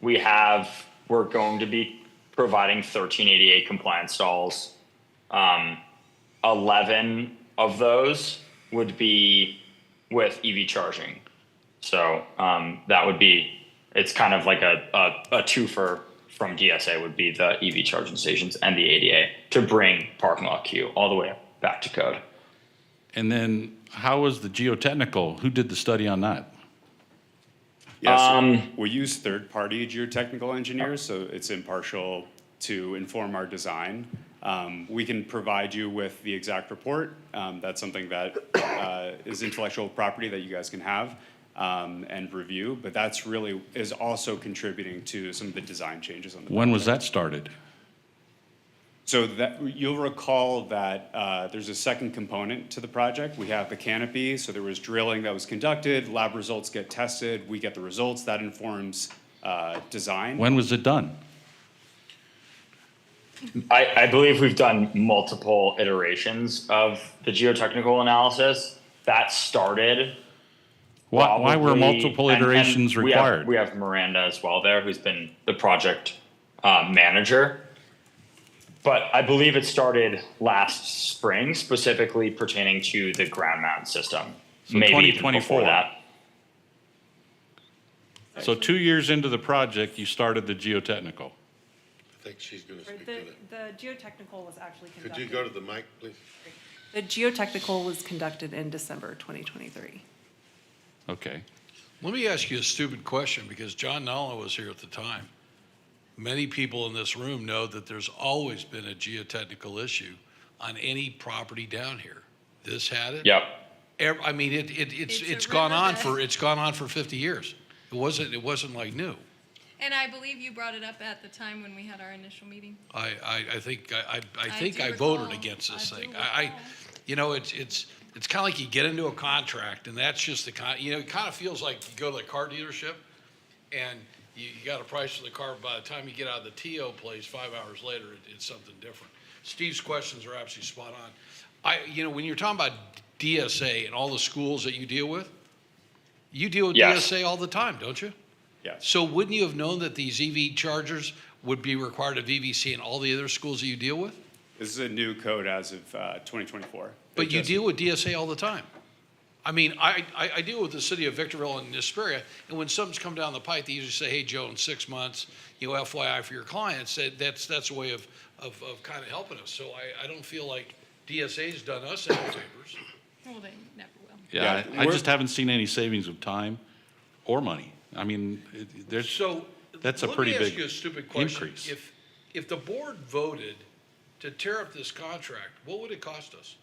we're going to be providing 1388 compliant stalls. 11 of those would be with EV charging. So that would be, it's kind of like a twofer from DSA would be the EV charging stations and the ADA to bring parking lot queue all the way back to code. And then how was the geotechnical? Who did the study on that? Yes, we use third-party geotechnical engineers, so it's impartial to inform our design. We can provide you with the exact report. That's something that is intellectual property that you guys can have and review, but that's really is also contributing to some of the design changes on the When was that started? So that you'll recall that there's a second component to the project. We have the canopy, so there was drilling that was conducted, lab results get tested, we get the results, that informs design. When was it done? I believe we've done multiple iterations of the geotechnical analysis. That started. Why were probably- multiple and iterations required? We have Miranda as well there, who's been the project manager. But I believe it started last spring, specifically pertaining to the ground mount system. So Maybe even 2024. before that. So 2 years into the project, you started the geotechnical. I think she's going to Right, speak to that. the geotechnical was actually Could conducted. you go to the mic, please? The geotechnical was conducted in December 2023. Okay. Let me ask you a stupid question, because John Nolan was here at the time. Many people in this room know that there's always been a geotechnical issue on any property down here. This had it. Yep. I mean, it's gone on for 50 years. It wasn't like new. And I believe you brought it up at the time when we had our initial meeting. I think do I voted recall. against this I do thing. It's kind of like you get into a contract, and that's just it kind of feels like you go to the car dealership, and you got a price for the car. By the time you get out of the TO place, 5 hours later, it's something different. Steve's questions are absolutely spot on. When you're talking about DSA and all the schools that you deal with Yes. DSA all the time, don't you? Yes. So wouldn't you have known that these EV chargers would be required of VVC in all the other schools that you deal with? This is a new code as of 2024. But you deal with DSA all the time. I mean, I deal with the city of Victorville and Hesperia, and when something's come down the pipe, they usually say, hey, Joe, in 6 months, FYI for your clients, that's a way of kind of helping us. So I don't feel like DSA's done us any favors. Well, they never will. Yeah, I just haven't seen any savings of time or money. I mean, that's a pretty Let me ask big you a stupid question. increase. If the board voted to tear up this contract, what would it cost us?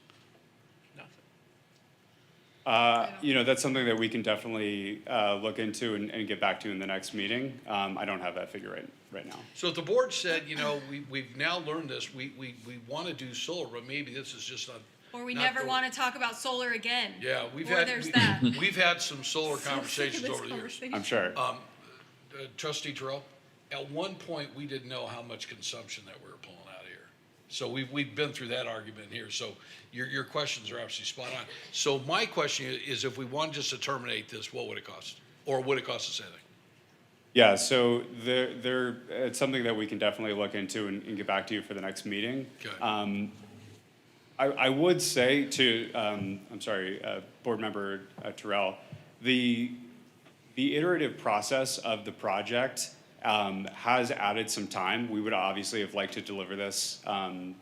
That's something that we can definitely look into and get back to in the next meeting. I don't have that figure right now. So if the board said, we've now learned this, we want to do solar, but maybe this is just not. Or we not never the- want to talk about solar again. Yeah, Or there's that. we've had some solar So sick of conversations this over the years. conversation. I'm sure. Trustee Terrell, at one point, we didn't know how much consumption that we were pulling out of here. So we've been through that argument here. So your questions are absolutely spot on. So my question is, if we wanted just to terminate this, what would it cost? Or would it cost us anything? Yeah, so it's something that we can definitely look into and get back to you for the next meeting. Okay. I would say to, Board Member Terrell, the iterative process of the project has added some time. We would obviously have liked to deliver this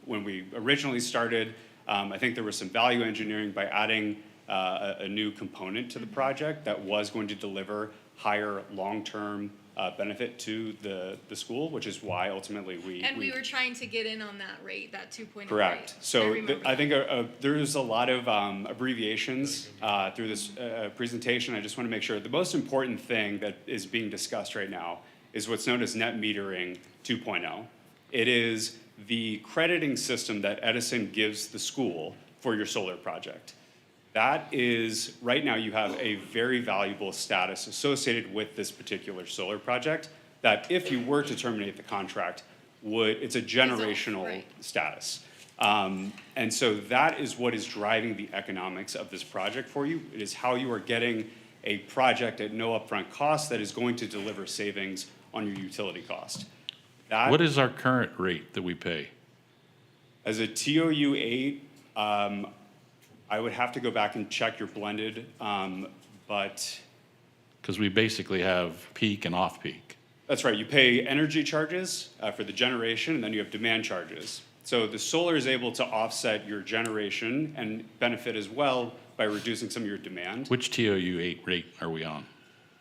when we originally started. I think there was some value engineering by adding a new component to the project that was going to deliver higher long-term benefit to the school, which is why ultimately And we were trying to get in on that rate, that 2.0 correct. rate. So remember I think there's a lot of abbreviations through this presentation. I just want to make sure the most important thing that is being discussed right now is what's known as net metering 2.0. It is the crediting system that Edison gives the school for your solar project. That is, right now you have a very valuable status associated with this particular solar project that if you were to terminate the contract, it's a generational status. And so that is what is driving the economics of this project for you. It is how you are getting a project at no upfront cost that is going to deliver savings on your utility cost. What is our current rate that we pay? As a TOU 8, I would have to go back and check your blended, but. Because we basically have peak and off-peak. That's right. You pay energy charges for the generation, and then you have demand charges. So the solar is able to offset your generation and benefit as well by reducing some of your demand. Which TOU 8 rate are we on?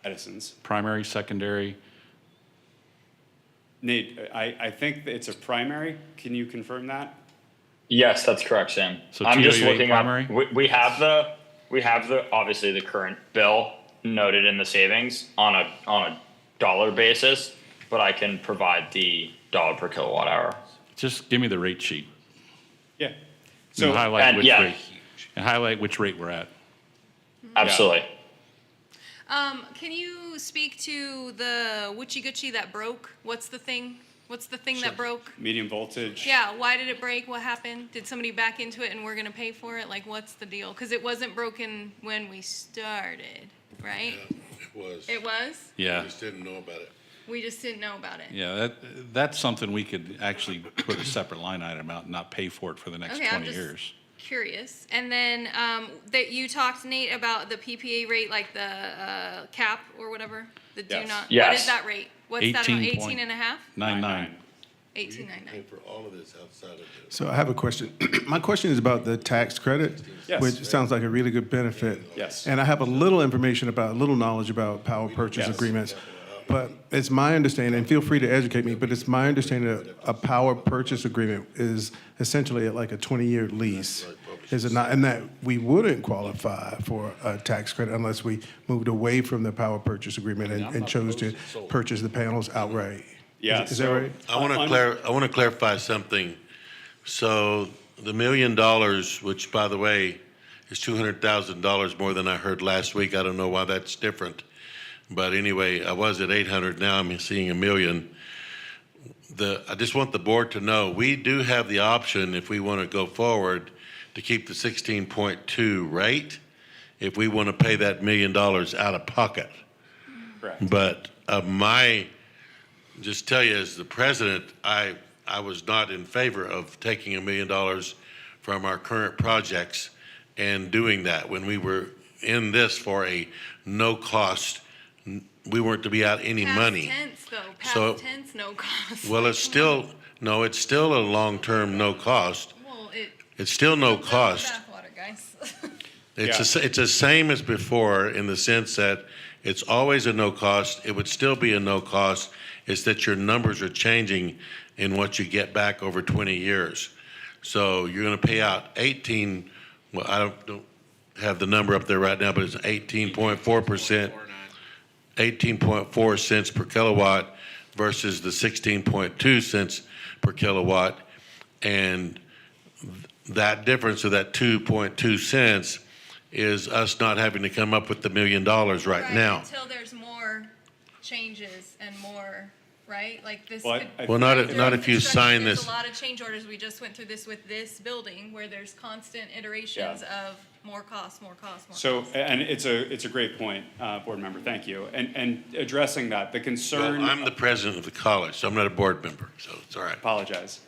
Edison's. Primary, secondary? Nate, I think it's a primary. Can you confirm that? Yes, that's correct, Sam. So I'm just TOU looking primary? up. We have the obviously the current bill noted in the savings on a dollar basis, but I can provide the dollar per kilowatt hour. Just give me the rate sheet. Yeah. So So highlight which yeah. rate, and highlight which rate we're at. Absolutely. Can you speak to the witchy gutchy that broke? What's the thing that broke? Medium voltage. Yeah, why did it break? What happened? Did somebody back into it and we're gonna pay for it? Like, what's the deal? Because it wasn't broken when we started, right? Yeah, it was. It was? Yeah. We just didn't know about it. We just didn't know about it. Yeah, that's something we could actually put a separate line item out and not pay for it for the next Okay, I'm 20 just years. curious. And then that you talked, Nate, about the PPA rate, like the cap or whatever, the do Yes. not. Yes. What is that rate? What's that about? 18 and a half? 9.9. 18.99. Pay for all of this outside of this. So I have a question. My question is about the tax credit, Yes. which sounds like a really good benefit. Yes. And I have a little knowledge about power purchase Yes. agreements. But it's my understanding, and feel free to educate me, but it's my understanding that a power purchase agreement is essentially like a 20-year lease. Is it not? And that we wouldn't qualify for a tax credit unless we moved away from the power purchase agreement and chose to purchase the panels outright. Yeah. Is that right? I want to clarify something. So the $1 million, which by the way is $200,000 more than I heard last week. I don't know why that's different. But anyway, I was at 800, now I'm seeing $1 million. I just want the board to know, we do have the option, if we want to go forward, to keep the 16.2 rate, if we want to pay that $1 million out of pocket. Correct. But just tell you, as the president, I was not in favor of taking $1 million from our current projects and doing that when we were in this for a no-cost. We weren't to be out any money. Tense, though. So- Past tense, no cost. Well, it's still a long-term no cost. Well, It's still no cost. bathwater, guys. It's the same as before in the sense that it's always a no cost. It would still be a no cost. It's that your numbers are changing in what you get back over 20 years. So you're going to pay out 18, well, I don't have the number up there right now, but it's 18.4%, 18.4 cents per kilowatt versus the 16.2 cents per kilowatt. And that difference of that 2.2 cents is us not having to come up with the $1 million right now. Until there's more changes and more, right? Like this. Well, could- not during if you construction, sign there's this. a lot of change orders. We just went through this with this building where there's constant iterations of more cost, more cost, more So, cost. and it's a great point, board member, thank you. And addressing that, the concern. Well, I'm the president of the college, so I'm not a board member, so it's all right. Apologize.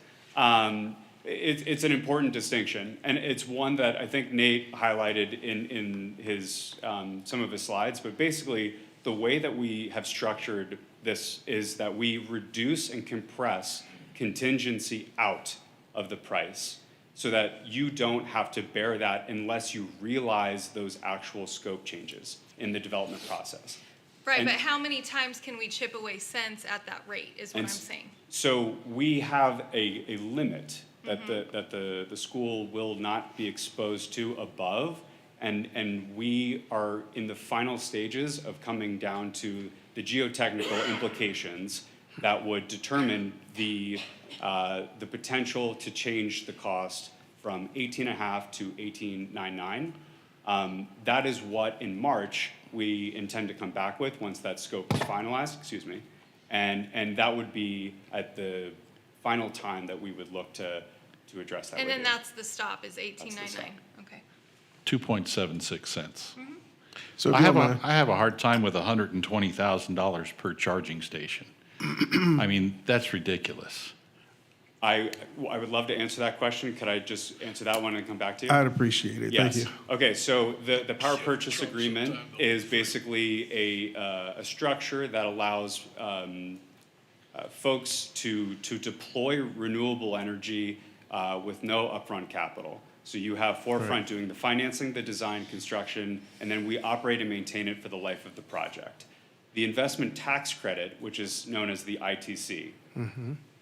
It's an important distinction, and it's one that I think Nate highlighted in his, some of his slides, but basically, the way that we have structured this is that we reduce and compress contingency out of the price so that you don't have to bear that unless you realize those actual scope changes in the development process. Right, And- but how many times can we chip away cents at that rate, is what I'm And saying. So we have a limit that the school will not be exposed to above. And we are in the final stages of coming down to the geotechnical implications that would determine the potential to change the cost from 18.5 to 18.99. That is what in March we intend to come back with once that scope is finalized, excuse me. And that would be at the final time that we would look to address that. And with then you. that's the stop, is 18.99, okay. 2.76 cents. So if I you have don't a, mind- I have a hard time with $120,000 per charging station. I mean, that's ridiculous. I would love to answer that question. Could I just answer that one and come back to you? I'd appreciate it. Thank Yes. you. Okay, so the power purchase agreement is basically a structure that allows folks to deploy renewable energy with no upfront capital. So you have Forefront doing the financing, the design, construction, and then we operate and maintain it for the life of the project. The investment tax credit, which is known as the ITC,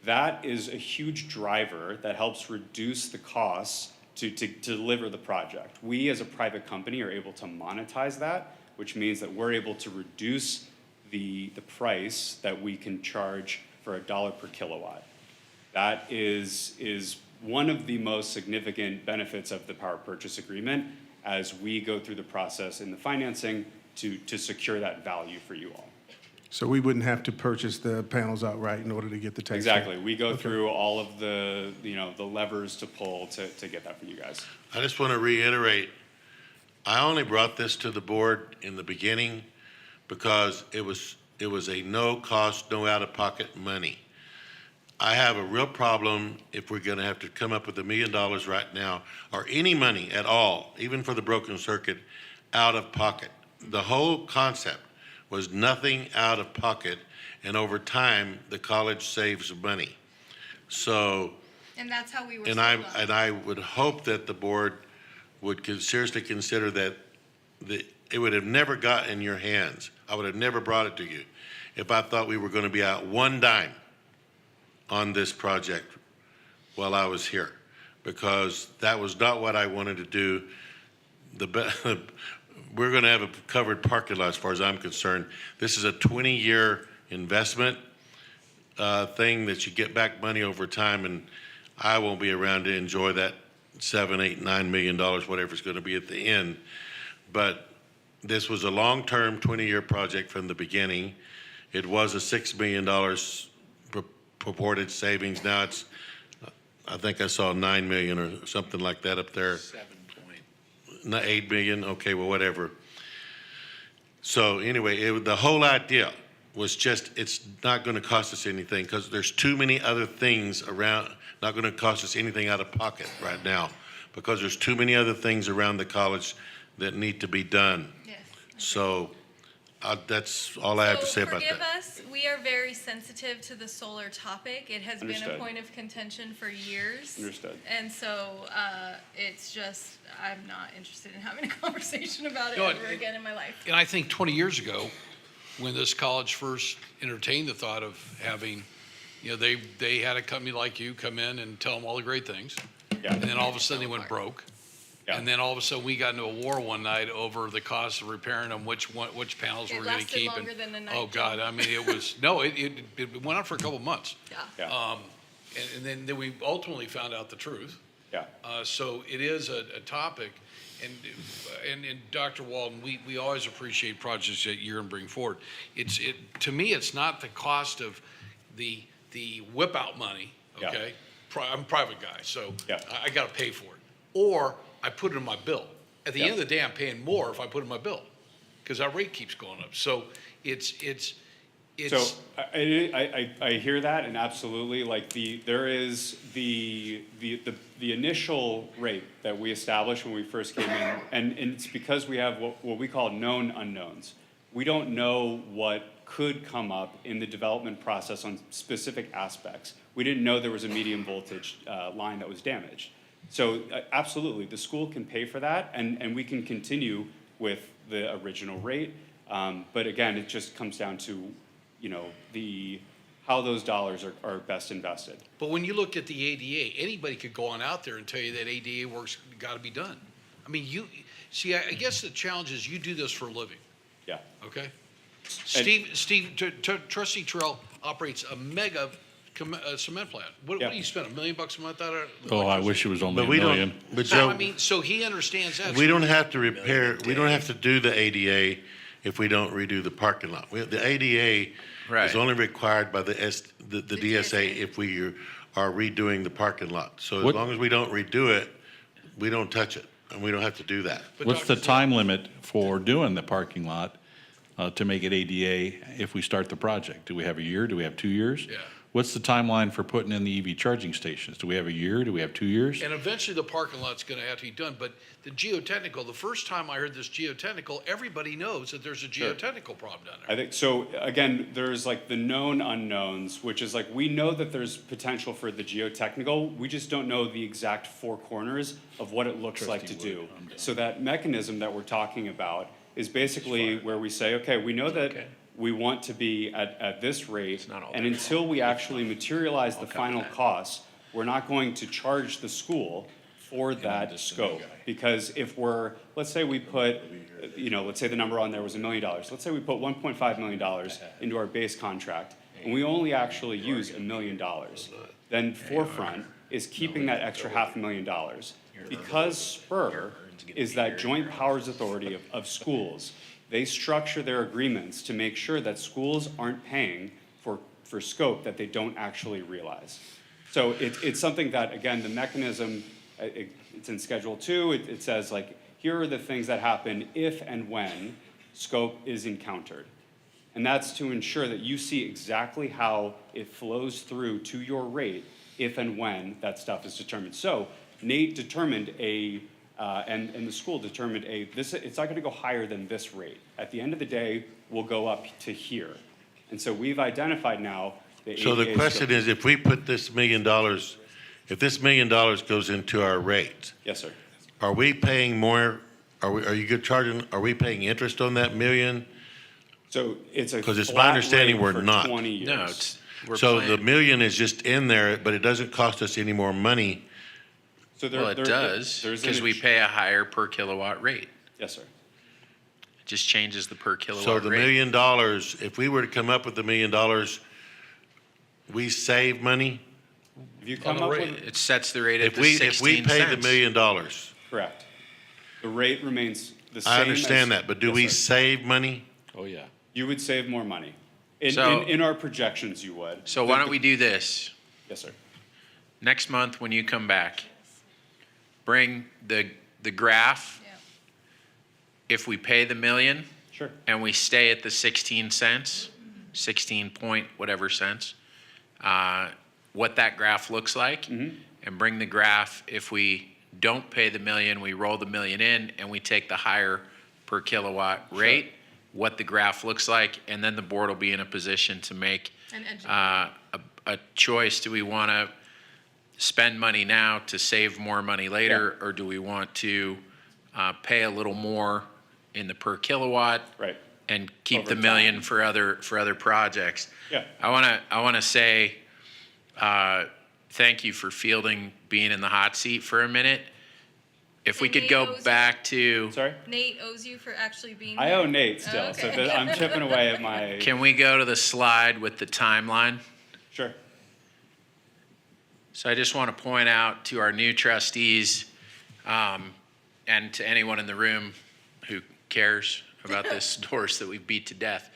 that is a huge driver that helps reduce the costs to deliver the project. We, as a private company, are able to monetize that, which means that we're able to reduce the price that we can charge for $1 per kilowatt. That is one of the most significant benefits of the power purchase agreement as we go through the process in the financing to secure that value for you all. So we wouldn't have to purchase the panels outright in order to get the tax. Exactly. We go through all of the levers to pull to get that for you guys. I just want to reiterate, I only brought this to the board in the beginning because it was a no cost, no out-of-pocket money. I have a real problem if we're going to have to come up with $1 million right now, or any money at all, even for the broken circuit, out of pocket. The whole concept was nothing out of pocket, and over time, the college saves money. So, And that's how we were. and I would hope that the board would seriously consider that it would have never got in your hands. I would have never brought it to you if I thought we were going to be out one dime on this project while I was here, because that was not what I wanted to do. We're going to have a covered parking lot as far as I'm concerned. This is a 20-year investment thing that you get back money over time, and I won't be around to enjoy that $7, $8, $9 million, whatever it's going to be at the end. But this was a long-term 20-year project from the beginning. It was a $6 million purported savings. Now it's, I think I saw 9 million or something like that up there. 8 million, okay, well, whatever. So anyway, the whole idea was just, it's not going to cost us anything because there's too many other things around, not going to cost us anything out of pocket right now because there's too many other things around the college that need to be done. Yes. So that's all I have to say about Forgive that. us, we are very sensitive to the solar topic. It has been a Understood. point of contention for years. Understood. And so it's just, I'm not interested in having a conversation about it No, ever again in my life. And I think 20 years ago, when this college first entertained the thought of having, they had a company like you come in and tell them all the great things. Yeah. And then all of a sudden they went broke. Yeah. And then all of a sudden we got into a war one night over the cost of repairing them, which panels It we're going to lasted keep. longer than the night, Oh, God, John. I mean, it was, no, it went on for a couple of months. Yeah. And then we ultimately found out the truth. Yeah. So it is a topic, and Dr. Walden, we always appreciate projects that you're going to bring forward. To me, it's not the cost of the whip out money, okay? I'm a private guy, so I got to pay for it. Or I put it in my bill. At the end of the day, I'm paying more if I put it in my bill, because our rate keeps going up. So it's. So I hear that, and absolutely, like there is the initial rate that we established when we first came in, and it's because we have what we call known unknowns. We don't know what could come up in the development process on specific aspects. We didn't know there was a medium voltage line that was damaged. So absolutely, the school can pay for that, and we can continue with the original rate. But again, it just comes down to, how those dollars are best invested. But when you look at the ADA, anybody could go on out there and tell you that ADA work's got to be done. I mean, I guess the challenge is you do this for a living, Yeah. okay? Trustee Terrell operates a mega cement plant. What do you spend, $1 million a month out of? Oh, I wish it was only But a we don't, million. but No, Joe, I mean, so he understands that. we don't have to repair, we don't have to do the ADA if we don't redo the parking lot. The ADA is only required by the DSA if we are redoing the parking lot. So as long as we don't redo it, we don't touch it, and we don't have to do that. What's the time limit for doing the parking lot to make it ADA if we start the project? Do we have a year? Do we have 2 years? Yeah. What's the timeline for putting in the EV charging stations? Do we have a year? Do we have 2 years? And eventually the parking lot's gonna have to be done, but the geotechnical, the first time I heard this geotechnical, everybody knows that there's a geotechnical problem down there. I think, so again, there's like the known unknowns, which is like, we know that there's potential for the geotechnical, we just don't know the exact four corners of what it looks like to do. So that mechanism that we're talking about is basically where we say, okay, we know that we want to be at this rate, and until we actually materialize the final costs, we're not going to charge the school for that scope. Because if let's say we put, let's say the number on there was $1 million. Let's say we put $1.5 million into our base contract, and we only actually use $1 million. Then Forefront is keeping that extra $500,000. Because SPUR is that joint powers authority of schools, they structure their agreements to make sure that schools aren't paying for scope that they don't actually realize. So it's something that, again, the mechanism, it's in Schedule 2, it says like, here are the things that happen if and when scope is encountered. And that's to ensure that you see exactly how it flows through to your rate if and when that stuff is determined. So Nate determined and the school determined it's not gonna go higher than this rate. At the end of the day, we'll go up to here. And so we've identified now the So the question is, if we put this $1 million, if this $1 million goes into our rate. Yes, sir. Are we paying more, are we paying interest on that million? So it's a Because it's my flat understanding rate we're for not. 20 years. No, it's, we're So playing. the million is just in there, but it doesn't cost us any more money. So Well, it does, because we pay a higher per kilowatt rate. Yes, sir. It just changes the per kilowatt So rate. the $1 million, if we were to come up with $1 million, we save money? If you come up with, It sets the rate at If the we 16 pay the cents. $1 million, correct. The rate remains the same. I understand as- that, but do Yes, we sir. save money? Oh, yeah. You would save more money. So- In our projections, you would. So why don't we do this? Yes, sir. Next month, when you come back, bring the graph. If we pay the million. Sure. And we stay at the 16 cents, 16 point whatever cents, what that graph looks like. Mm-hmm. And bring the graph, if we don't pay the million, we roll the million in and we take the higher per kilowatt rate, what the graph looks like, and then the board will be in a position to make a choice. Do we want to spend money now to save more money later, or do we want to pay a little more in the per kilowatt and keep Over the million for other projects? Yeah. I want to say thank you for being in the hot seat for a minute. If we And could Nate go owes back to, Sorry? Nate owes you for actually being I here. owe Nate still, Oh, so okay. I'm chipping away at my. can we go to the slide with the timeline? Sure. So I just want to point out to our new trustees and to anyone in the room who cares about this horse that we beat to death.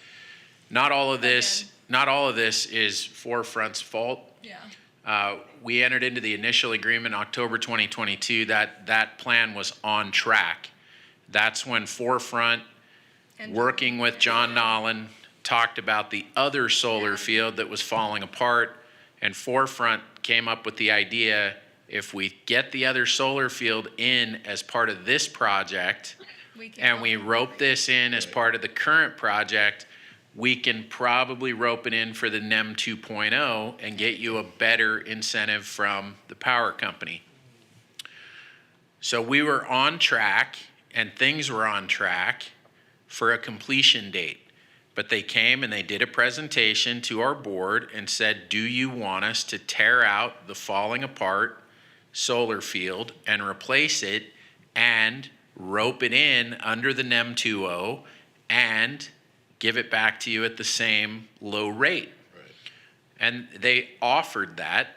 Not all of this is Forefront's fault. Yeah. We entered into the initial agreement in October 2022. That plan was on track. That's when Forefront, working with John Nolan, talked about the other solar field that was falling apart, and Forefront came up with the idea, if we get the other solar field in as part of this project, and we rope this in as part of the current project, we can probably rope it in for the NEM 2.0 and get you a better incentive from the power company. So we were on track, and things were on track. for a completion date. But they came and they did a presentation to our board and said, do you want us to tear out the falling apart solar field and replace it and rope it in under the NEM 2.0 and give it back to you at the same low rate? And they offered that.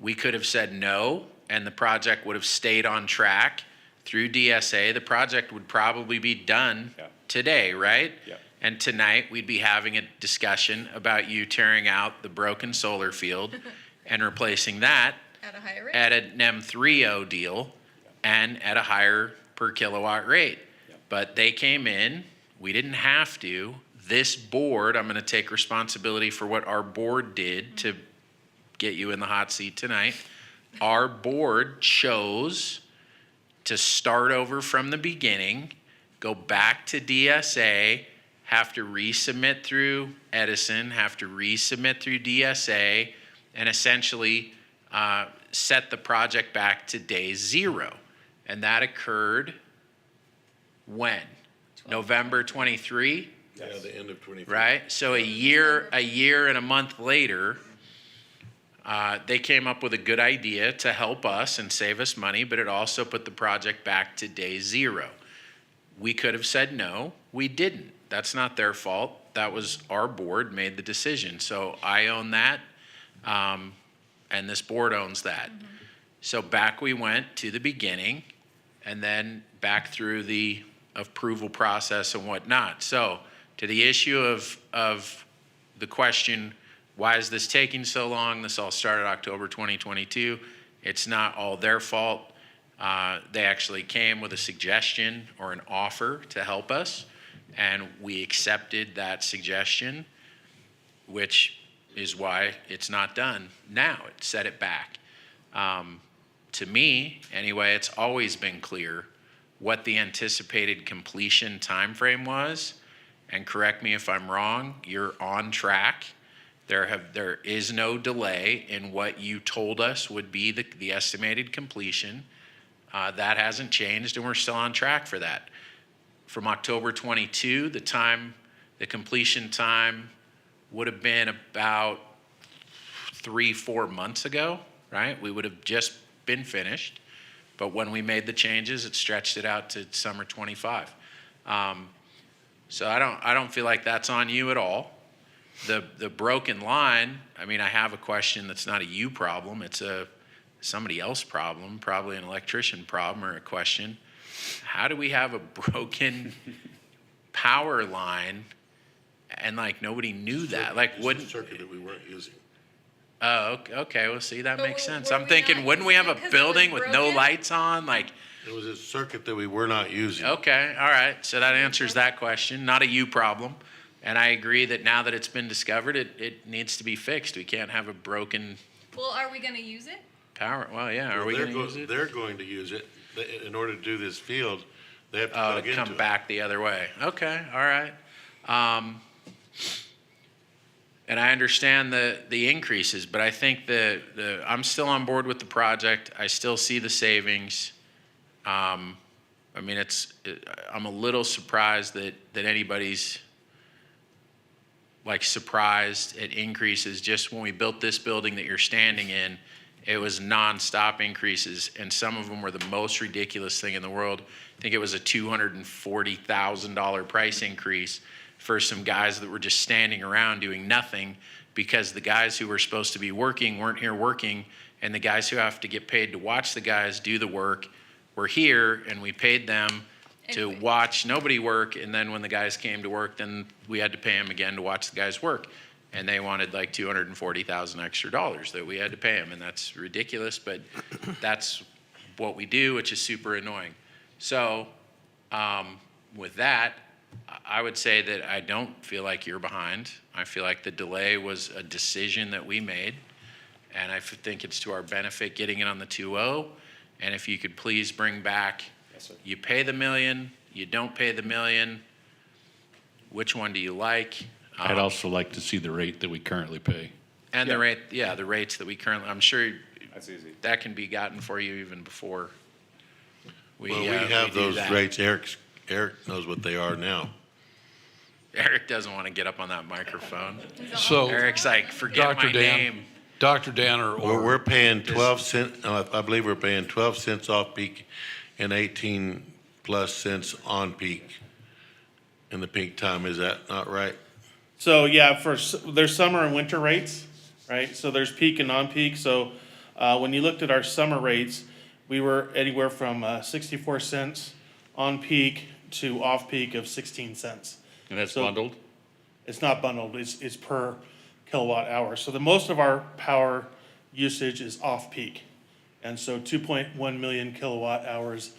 We could have said no, and the project would have stayed on track through DSA. The project would probably be done today, right? Yeah. And tonight, we'd be having a discussion about you tearing out the broken solar field and replacing that At a higher rate. at a NEM 3.0 deal and at a higher per kilowatt rate. But they came in, we didn't have to. This board, I'm gonna take responsibility for what our board did to get you in the hot seat tonight. Our board chose to start over from the beginning, go back to DSA, have to resubmit through Edison, have to resubmit through DSA, and essentially set the project back to day 0. And that occurred when? November 23? Yeah, the end of 23. Right? So a year and a month later, they came up with a good idea to help us and save us money, but it also put the project back to day 0. We could have said no, we didn't. That's not their fault. That was our board made the decision. So I own that, and this board owns that. So back we went to the beginning, and then back through the approval process and whatnot. So to the issue of the question, why is this taking so long? This all started October 2022. It's not all their fault. They actually came with a suggestion or an offer to help us, and we accepted that suggestion, which is why it's not done now. It set it back. To me, anyway, it's always been clear what the anticipated completion timeframe was, and correct me if I'm wrong, you're on track. There is no delay in what you told us would be the estimated completion. That hasn't changed, and we're still on track for that. From October 22, the completion time would have been about 3-4 months ago, right? We would have just been finished. But when we made the changes, it stretched it out to summer 25. So I don't feel like that's on you at all. The broken line, I mean, I have a question that's not a you problem. It's a somebody else problem, probably an electrician problem or a question. How do we have a broken power line and like nobody knew that? Like wouldn't Circuit that we weren't using. Oh, okay. Well, see, that But makes sense. were I'm we thinking, not wouldn't we have using a it 'cause it was building with no broken? lights on? Like, It was a circuit that we were not using. okay, all right. So that answers that question. Not a you problem. And I agree that now that it's been discovered, it needs to be fixed. We can't have a broken Well, are we gonna use it? power. Well, yeah. Are we They're going to use it? They're going to use it. In order to do this field, they have to Oh, plug to into come it. back the other way. Okay, all right. And I understand the increases, but I think I'm still on board with the project. I still see the savings. I mean, I'm a little surprised that anybody's like surprised at increases. Just when we built this building that you're standing in, it was nonstop increases, and some of them were the most ridiculous thing in the world. I think it was a $240,000 price increase for some guys that were just standing around doing nothing because the guys who were supposed to be working weren't here working, and the guys who have to get paid to watch the guys do the work were here, and we paid them to watch nobody work, and then when the guys came to work, then we had to pay them again to watch the guys work. And they wanted like $240,000 extra dollars that we had to pay them, and that's ridiculous, but that's what we do, which is super annoying. So with that, I would say that I don't feel like you're behind. I feel like the delay was a decision that we made, and I think it's to our benefit getting it on the 2.0. And if you could please bring back, you pay the $1 million, you don't pay the $1 million, which one do you like? I'd also like to see the rate that we currently pay. And the rate, the rates that we currently, I'm sure That's easy. that can be gotten for you even before we Well, we have do those that. rates. Eric knows what they are now. Eric doesn't want to get up on that microphone. So, Eric's like, forget Dr. my Dan, name. Dr. Dan or We're paying 12 cents, I believe we're paying 12 cents off peak and 18 plus cents on peak in the peak time. Is that not right? So, yeah, there's summer and winter rates, right? So there's peak and non-peak. So when you looked at our summer rates, we were anywhere from 64 cents on peak to off-peak of 16 cents. And that's bundled? It's not bundled, it's per kilowatt hour. So the most of our power usage is off-peak. And so 2.1 million kilowatt hours.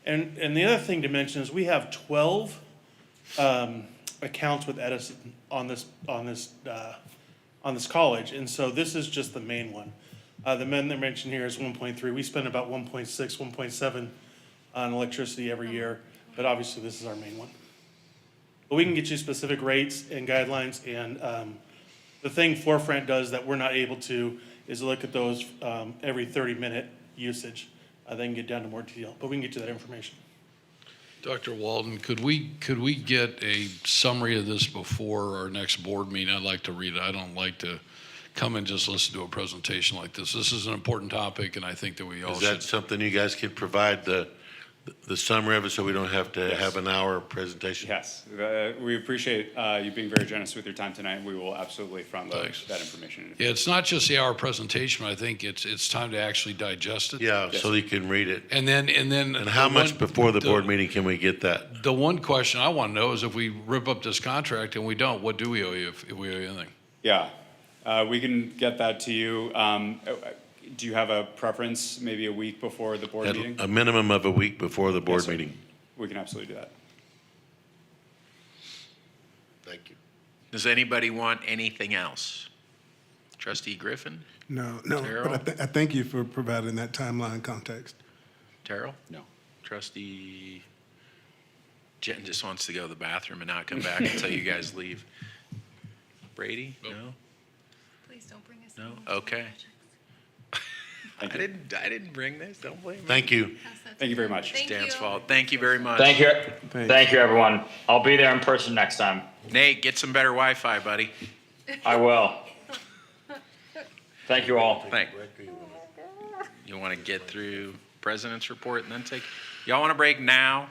And the other thing to mention is we have 12 accounts with Edison on this college. And so this is just the main one. The one they mentioned here is 1.3. We spend about 1.6, 1.7 on electricity every year, but obviously this is our main one. But we can get you specific rates and guidelines, and the thing Forefront does that we're not able to is look at those every 30-minute usage. They can get down to more detail, but we can get you that information. Dr. Walden, could we get a summary of this before our next board meeting? I'd like to read it. I don't like to come and just listen to a presentation like this. This is an important topic, and I think that we all should. Is that something you guys could provide the summary of it so we don't have to have an hour presentation? Yes, we appreciate you being very generous with your time tonight, and we will absolutely front load that information. Yeah, it's not just the hour presentation. I think it's time to actually digest it. Yeah, so you can read it. And then. And how much before the board meeting can we get that? The one question I want to know is if we rip up this contract and we don't, what do we owe you if we owe you anything? Yeah, we can get that to you. Do you have a preference, maybe a week before the board meeting? A minimum of a week before the board Yes, sir. meeting. We can absolutely do that. Thank you. Does anybody want anything else? Trustee Griffin? No, Terrell? but I thank you for providing that timeline context. Terrell? No. Trustee Jen just wants to go to the bathroom and not come back until you guys leave. Brady? No? Please don't bring us. No? Okay. I didn't bring this. Don't blame me. Thank you. Thank you very much. Thank Dan's you. fault. Thank you very much. Thank you. Thanks. Thank you, everyone. I'll be there in person next time. Nate, get some better Wi-Fi, buddy. I will. Thank you all. You want to get through president's report and then take, y'all want to break now?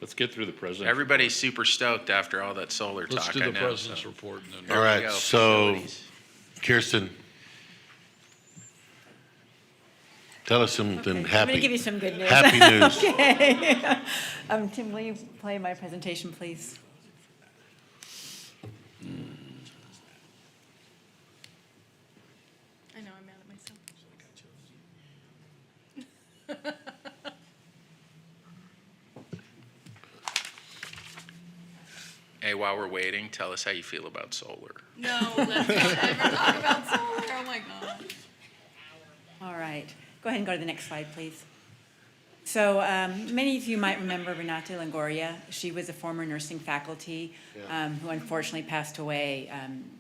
Let's get through the president. Everybody's super stoked after all that solar Let's talk, do I the know. president's so. report. And then There All we right, go, so facilities. Kirsten, tell us something happy. I'm going to give you some good news. Happy news. Okay. Tim, will you play my presentation, please? I know, I'm mad at myself. Hey, while we're waiting, tell us how you feel about solar. No, let's not ever talk about solar. Oh my God. All right. Go ahead and go to the next slide, please. So many of you might remember Renata Longoria. She was a former nursing faculty who unfortunately passed away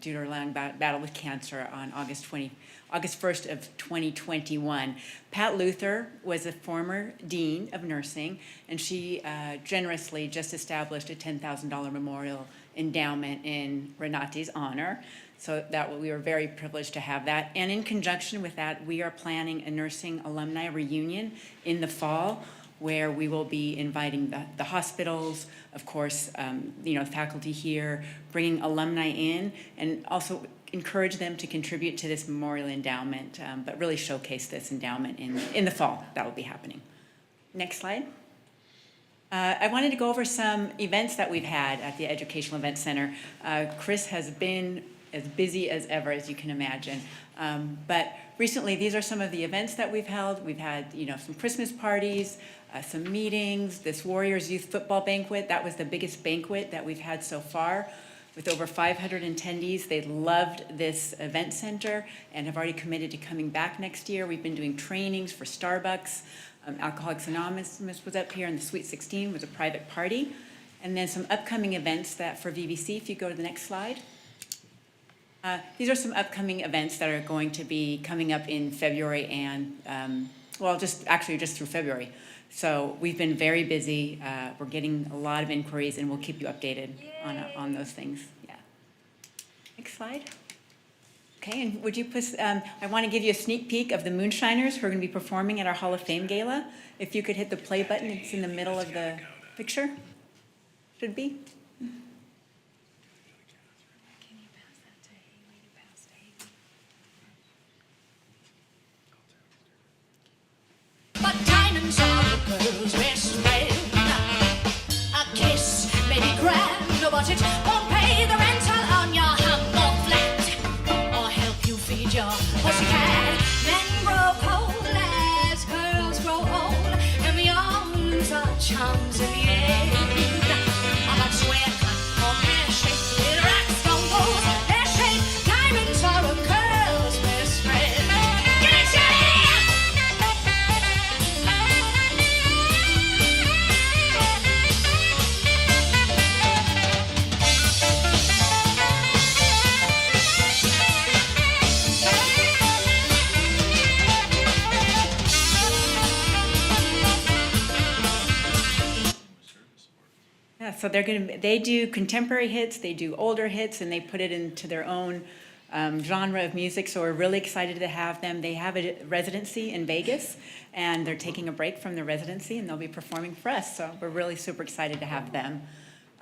due to her long battle with cancer on August 1st of 2021. Pat Luther was a former dean of nursing, and she generously just established a $10,000 memorial endowment in Renata's honor. So that we were very privileged to have that. And in conjunction with that, we are planning a nursing alumni reunion in the fall, where we will be inviting the hospitals, of course, faculty here, bringing alumni in, and also encourage them to contribute to this memorial endowment, but really showcase this endowment in the fall. That will be happening. Next slide. I wanted to go over some events that we've had at the Educational Event Center. Chris has been as busy as ever, as you can imagine. But recently, these are some of the events that we've held. We've had, some Christmas parties, some meetings, this Warriors Youth Football Banquet. That was the biggest banquet that we've had so far, with over 500 attendees. They loved this event center and have already committed to coming back next year. We've been doing trainings for Starbucks. Alcoholics Anonymous was up here, and the Sweet 16 was a private party. And then some upcoming events that for VVC, if you go to the next slide. These are some upcoming events that are going to be coming up in February and well, actually just through February. So we've been very busy. We're getting a lot of inquiries, and we'll keep you updated on those things. Yeah. Next slide. Okay, and would you please, I want to give you a sneak peek of the Moonshiners who are going to be performing at our Hall of Fame Gala. If you could hit the play button, it's in the middle of the picture. Should be. But diamonds are a girl's best friend. A kiss may be grand, but it won't pay the rental on your humble flat, or help you feed your pussycat. Men grow cold as girls grow old, and we all lose our charms in the end. But swear or pear shape, it rocks, don't go pear shape. Diamonds are a girl's best friend. Get it, Jenny! Yeah, so they do contemporary hits, they do older hits, and they put it into their own genre of music. So we're really excited to have them. They have a residency in Vegas, and they're taking a break from their residency, and they'll be performing for us. So we're really super excited to have them.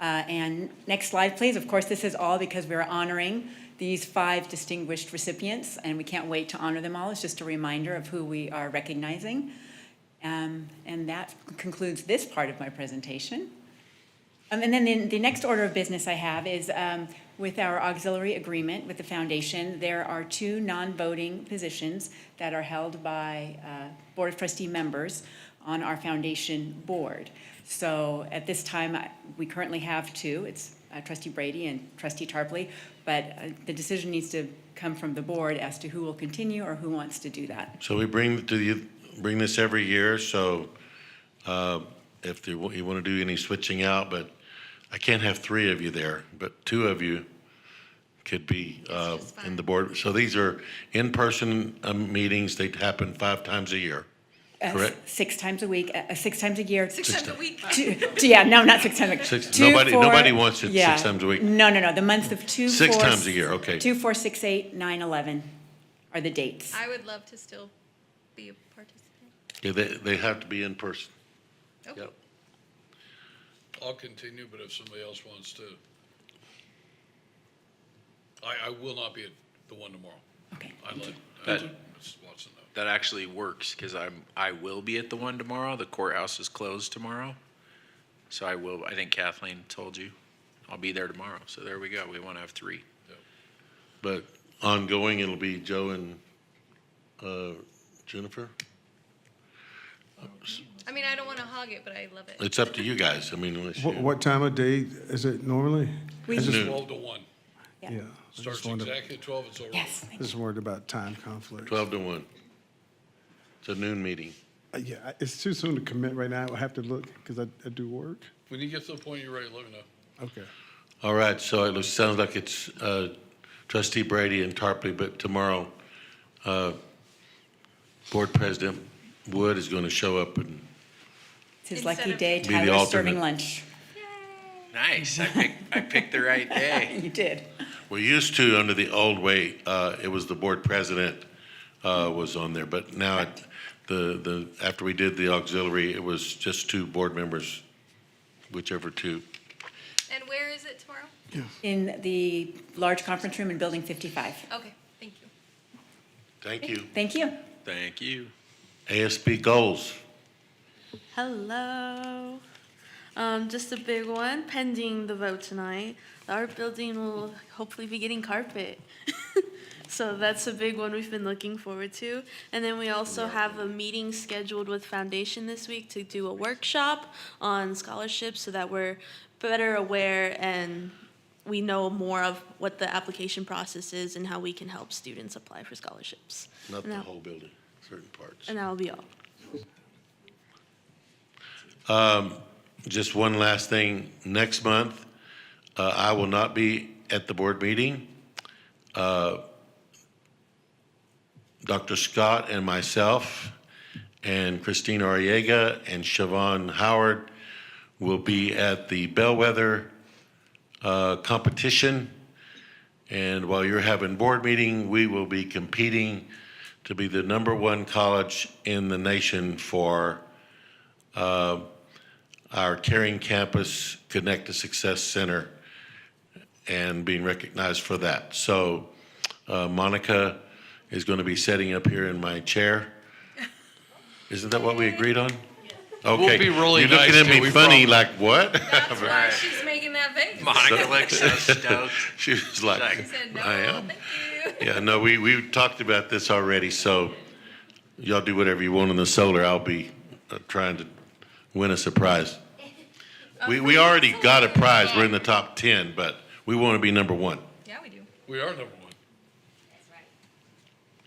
And next slide, please. Of course, this is all because we're honoring these 5 distinguished recipients, and we can't wait to honor them all. It's just a reminder of who we are recognizing. And that concludes this part of my presentation. And then the next order of business I have is with our auxiliary agreement with the foundation. There are 2 non-voting positions that are held by Board of Trustee members on our foundation board. So at this time, we currently have 2. It's Trustee Brady and Trustee Tarpley, but the decision needs to come from the board as to who will continue or who wants to do that. So we bring this every year, so if you want to do any switching out, but I can't have 3 of you there, but 2 of you could be in the board. So these are in-person meetings. They happen 5 times a year, correct? 6 times a week, 6 times a year. 6 times a week. Yeah, no, not 6 times a week. Nobody wants it 6 times a week. No. The months of 2, 6 4, times a year, okay. 2, 4, 6, 8, 9, 11 are the dates. I would love to still be a participant. Yeah, they have to be in person. Okay. Yep. I'll continue, but if somebody else wants to. I will not be at the one tomorrow. Okay. Ms. Watson know. That actually works, because I will be at the one tomorrow. The courthouse is closed tomorrow. So I think Kathleen told you, I'll be there tomorrow. So there we go. We want to have 3. But ongoing, it'll be Joe and Jennifer? I mean, I don't want to hog it, but I love it. It's up to you guys. I mean, unless you. What time of day is it normally? We- I just- 12 to 1. Yeah. Yeah. I Starts just wondered- exactly at 12, it's over. Yes. Just worried about time conflict. 12 to 1. It's a noon meeting. Yeah, it's too soon to commit right now. I have to look because I do work. When you get to the point you're ready, let me know. Okay. All right, so it sounds like it's Trustee Brady and Tarpley, but tomorrow, Board President Wood is going to show up and It's his Instead lucky of- day. Be the Tyler's serving alternate. lunch. Nice. I picked the right day. You did. we used to, under the old way, it was the Board President was on there, but now after we did the auxiliary, it was just 2 board members, whichever 2. And where is it tomorrow? In the large conference room in Building 55. Okay, thank you. Thank you. Thank you. Thank you. ASB goals. Hello. Just a big one, pending the vote tonight. The art building will hopefully be getting carpet. So that's a big one we've been looking forward to. And then we also have a meeting scheduled with Foundation this week to do a workshop on scholarships so that we're better aware and we know more of what the application process is and how we can help students apply for scholarships. Not And the that- whole building, certain parts. And that'll be all. Just one last thing. Next month, I will not be at the board meeting. Dr. Scott and myself and Christina Arriaga and Siobhan Howard will be at the Bellwether competition. And while you're having board meeting, we will be competing to be the #1 college in the nation for our Caring Campus Connect to Success Center and being recognized for that. So Monica is going to be sitting up here in my chair. Isn't that what we agreed on? Okay. We'll be really You're looking nice at to you, me we funny, promise. like what? That's why she's making that face. Monica looks so stoked. She was like, She said, no, I am. thank you. Yeah, no, we talked about this already, so y'all do whatever you want in the solar. I'll be trying to win a surprise. We already got a prize. We're in the top 10, but we want to be #1. Yeah, we do. We are #1.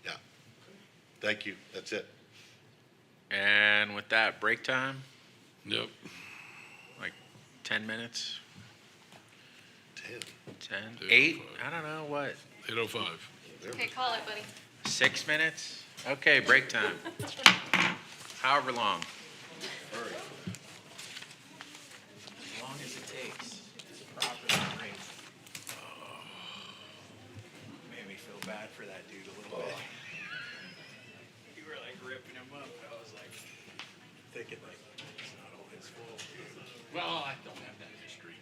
Yeah. Thank you. That's it. And with that, break time, Yep. like 10 minutes, 10. 10, 8, I don't know, what, 8:05. Okay, call it, buddy. 6 minutes? Okay, break time. However long. As long as it takes. It's a proper break. Made me feel bad for that dude a little bit. You were like ripping him up. I was like thinking like, it's not all his fault. Well, I don't have that history.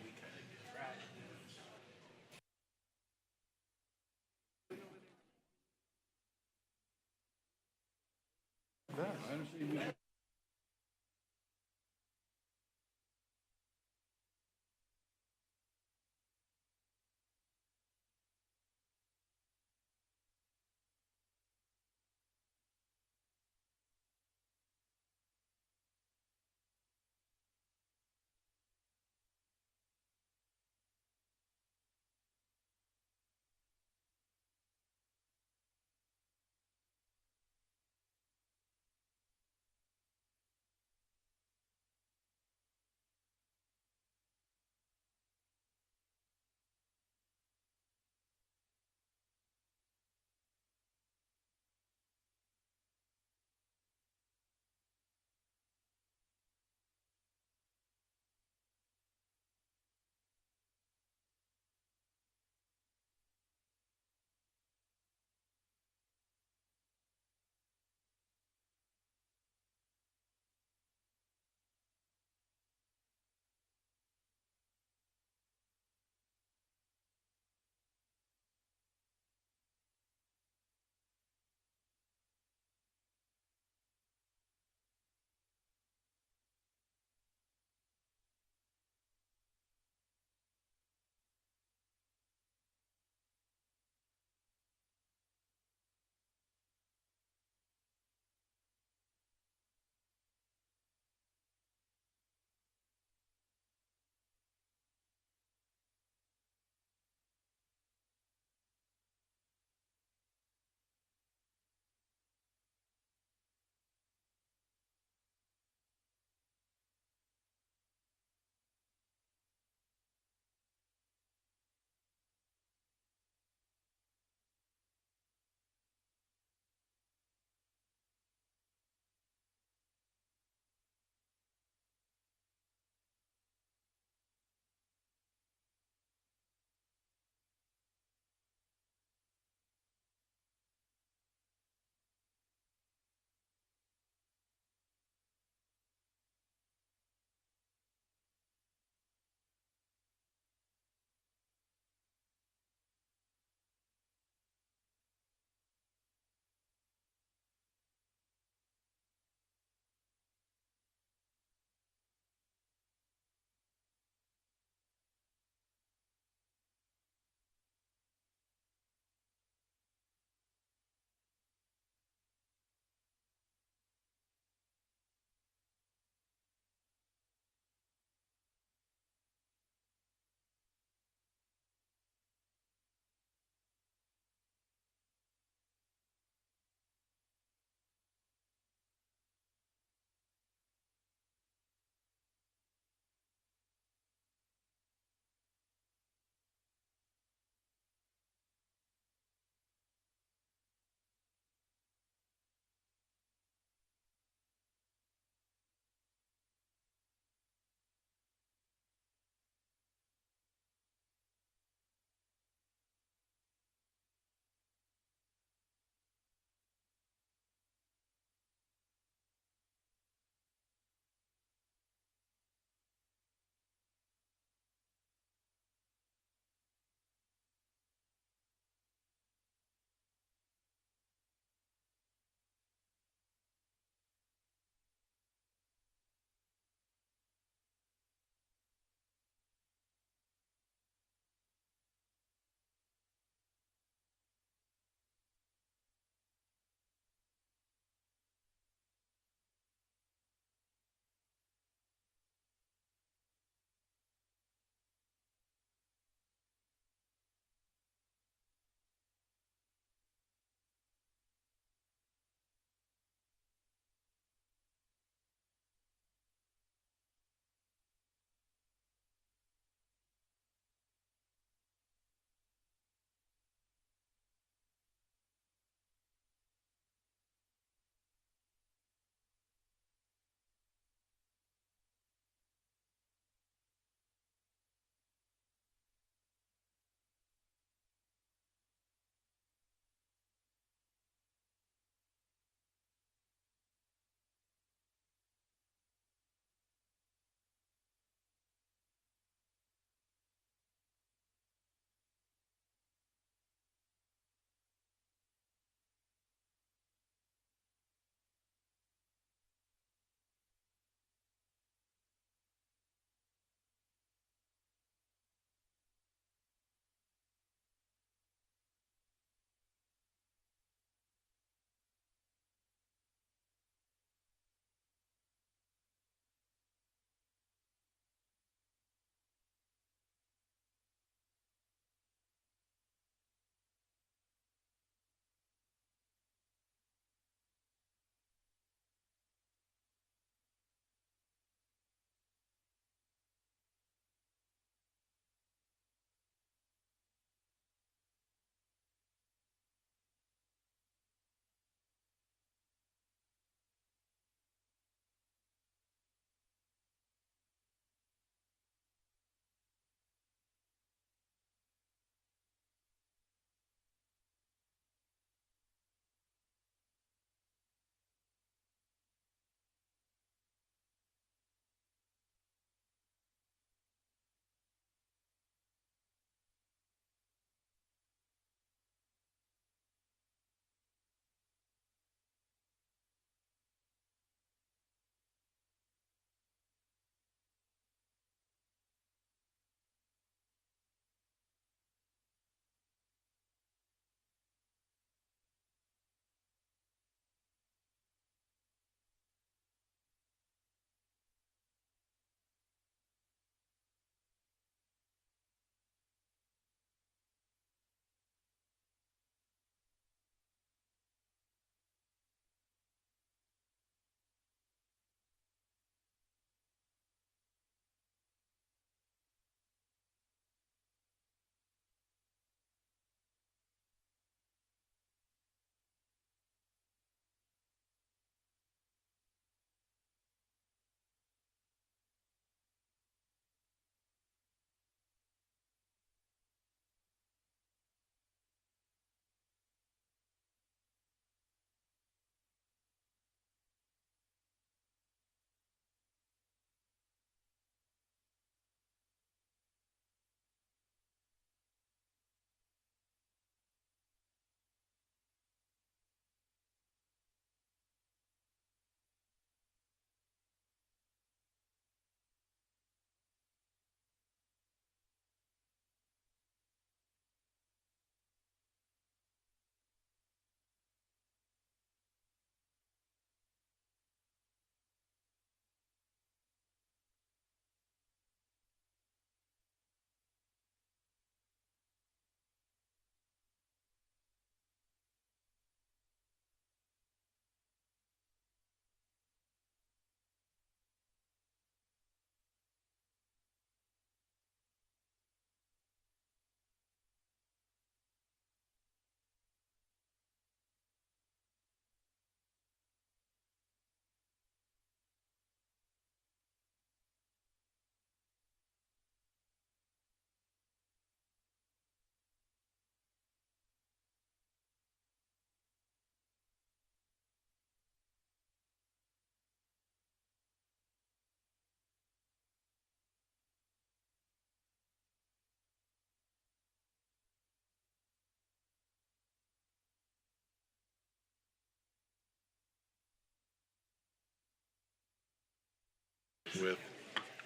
with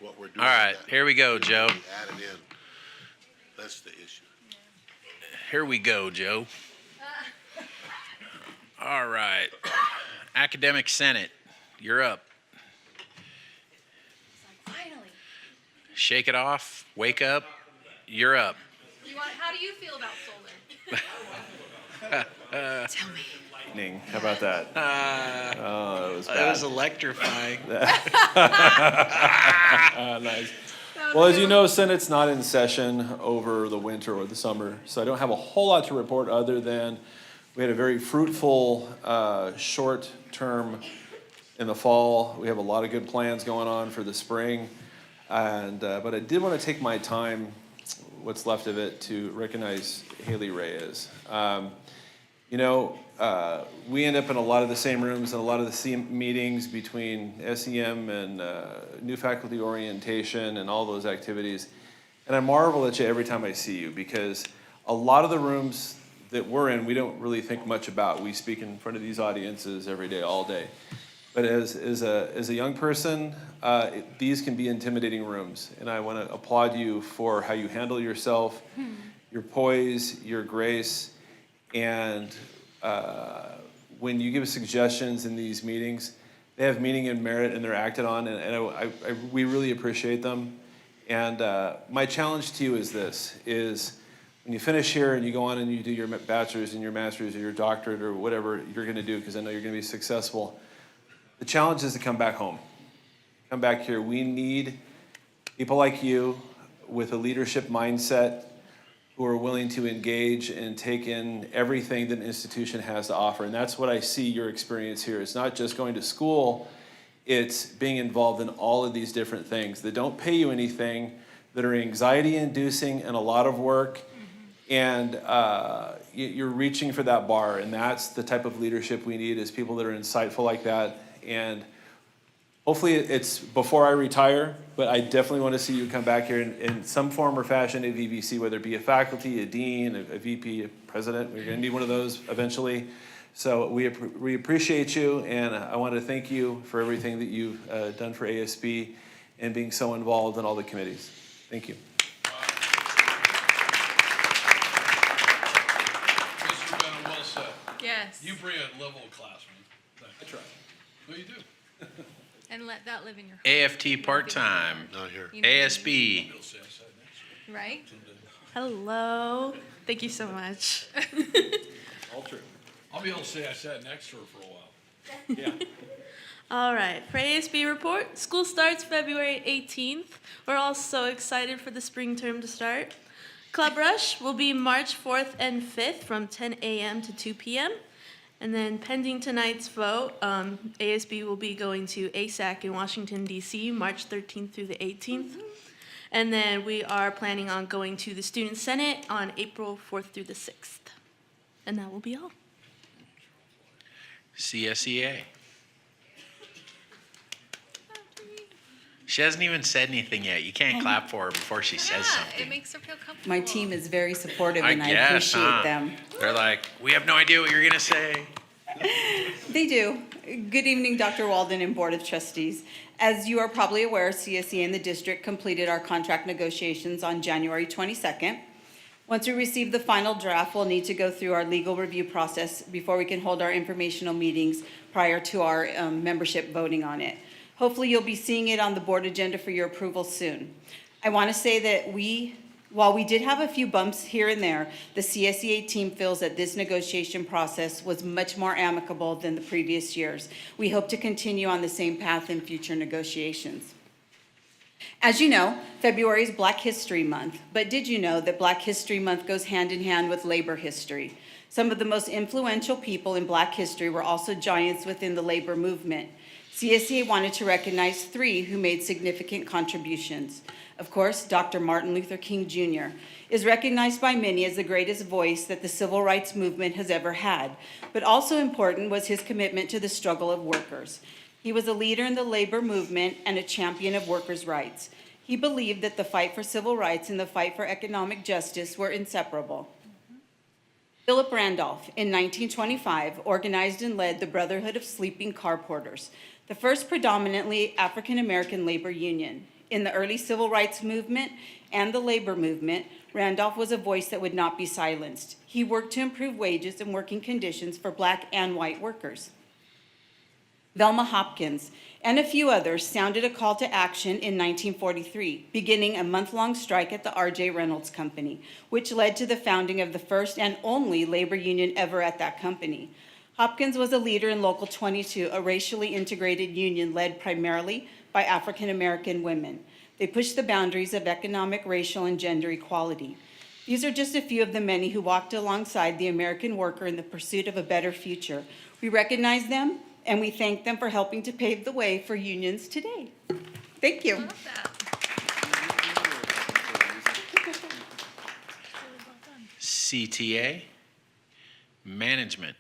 what we're doing. All right, here we go, Joe. Added in. That's the issue. Here we go, Joe. All right. Academic Senate, you're up. Finally. Shake it off, wake up, you're up. How do you feel about solar? Tell me. Lightning. How about that? Oh, it was bad. It was electrifying. Nice. Well, as you know, Senate's not in session over the winter or the summer, so I don't have a whole lot to report other than we had a very fruitful short term in the fall. We have a lot of good plans going on for the spring, and but I did want to take my time, what's left of it, to recognize Haley Reyes. You know, we end up in a lot of the same rooms and a lot of the same meetings between SEM and new faculty orientation and all those activities. And I marvel at you every time I see you, because a lot of the rooms that we're in, we don't really think much about. We speak in front of these audiences every day, all day. But as a young person, these can be intimidating rooms. And I want to applaud you for how you handle yourself, your poise, your grace, and when you give suggestions in these meetings, they have meaning and merit and they're acted on, and we really appreciate them. And my challenge to you is this, is when you finish here and you go on and you do your bachelor's and your master's or your doctorate or whatever you're gonna do, because I know you're gonna be successful, the challenge is to come back home. Come back here. We need people like you with a leadership mindset who are willing to engage and take in everything that an institution has to offer. And that's what I see your experience here. It's not just going to school, it's being involved in all of these different things that don't pay you anything, that are anxiety inducing and a lot of work. And you're reaching for that bar, and that's the type of leadership we need, is people that are insightful like that. And hopefully it's before I retire, but I definitely want to see you come back here in some form or fashion at VVC, whether it be a faculty, a dean, a VP, a president. We're going to need one of those eventually. So we appreciate you, and I want to thank you for everything that you've done for ASB and being so involved in all the committees. Thank you. Mr. Bennett, well said. Yes. You bring a level of class, man. I try. No, you do. And let that live in your heart. AFT part-time. Not here. ASB. Right? Hello. Thank you so much. All true. I'll be able to say I sat next to her for a while. Yeah. All right, for ASB report, school starts February 18th. We're all so excited for the spring term to start. Club Rush will be March 4th and 5th from 10 a.m. to 2 p.m. And then pending tonight's vote, ASB will be going to ASAC in Washington, D.C., March 13th through the 18th. And then we are planning on going to the Student Senate on April 4th through the 6th. And that will be all. CSEA. She hasn't even said anything yet. You can't clap for her before she says something. It makes her feel comfortable. My team is very supportive, I and I guess, appreciate huh? them. They're like, we have no idea what you're going to say. They do. Good evening, Dr. Walden and Board of Trustees. As you are probably aware, CSE and the district completed our contract negotiations on January 22nd. Once we receive the final draft, we'll need to go through our legal review process before we can hold our informational meetings prior to our membership voting on it. Hopefully you'll be seeing it on the board agenda for your approval soon. I want to say that while we did have a few bumps here and there, the CSEA team feels that this negotiation process was much more amicable than the previous years. We hope to continue on the same path in future negotiations. As you know, February is Black History Month, but did you know that Black History Month goes hand in hand with labor history? Some of the most influential people in Black history were also giants within the labor movement. CSEA wanted to recognize 3 who made significant contributions. Of course, Dr. Martin Luther King Jr. is recognized by many as the greatest voice that the civil rights movement has ever had, but also important was his commitment to the struggle of workers. He was a leader in the labor movement and a champion of workers' rights. He believed that the fight for civil rights and the fight for economic justice were inseparable. Philip Randolph, in 1925, organized and led the Brotherhood of Sleeping Car Porters. the first predominantly African-American labor union. In the early civil rights movement and the labor movement, Randolph was a voice that would not be silenced. He worked to improve wages and working conditions for Black and white workers. Velma Hopkins and a few others sounded a call to action in 1943, beginning a month-long strike at the R.J. Reynolds Company, which led to the founding of the first and only labor union ever at that company. Hopkins was a leader in Local 22, a racially integrated union led primarily by African-American women. They pushed the boundaries of economic, racial, and gender equality. These are just a few of the many who walked alongside the American worker in the pursuit of a better future. We recognize them, and we thank them for helping to pave the way for unions today. Thank you. CTA, management.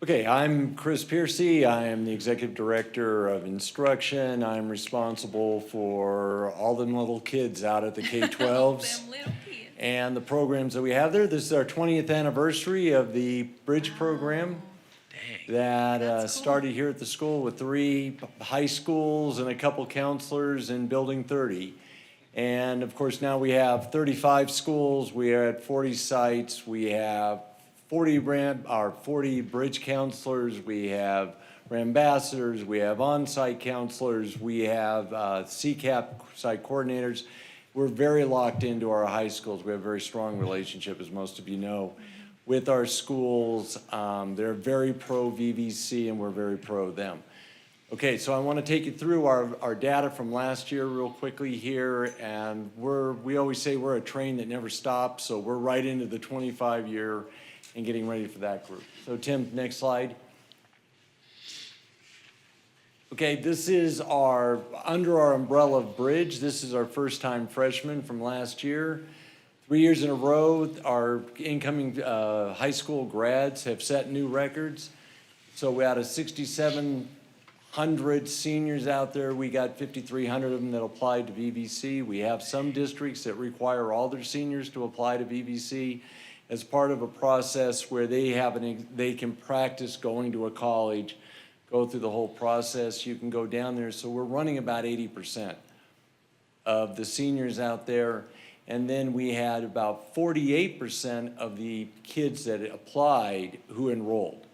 Okay, I'm Chris Piercy. I am the Executive Director of Instruction. I'm responsible for all them little kids out at the K-12s and the programs that we have there. This is our 20th anniversary of the Bridge program that started here at the school with 3 high schools and a couple counselors in Building 30. And of course, now we have 35 schools. We are at 40 sites. We have 40 bridge counselors, we have ambassadors, we have on-site counselors, we have CCAP site coordinators. We're very locked into our high schools. We have a very strong relationship, as most of you know, with our schools. They're very pro VVC and we're very pro them. Okay, so I want to take you through our data from last year real quickly here, and we always say we're a train that never stops, so we're right into the 25-year and getting ready for that group. So Tim, next slide. Okay, this is under our umbrella of Bridge, this is our first-time freshmen from last year. 3 years in a row, our incoming high school grads have set new records. So we out of 6,700 seniors out there, we got 5,300 of them that applied to VVC. We have some districts that require all their seniors to apply to VVC as part of a process where they can practice going to a college, go through the whole process. You can go down there. So we're running about 80% of the seniors out there. And then we had about 48% of the kids that applied who enrolled.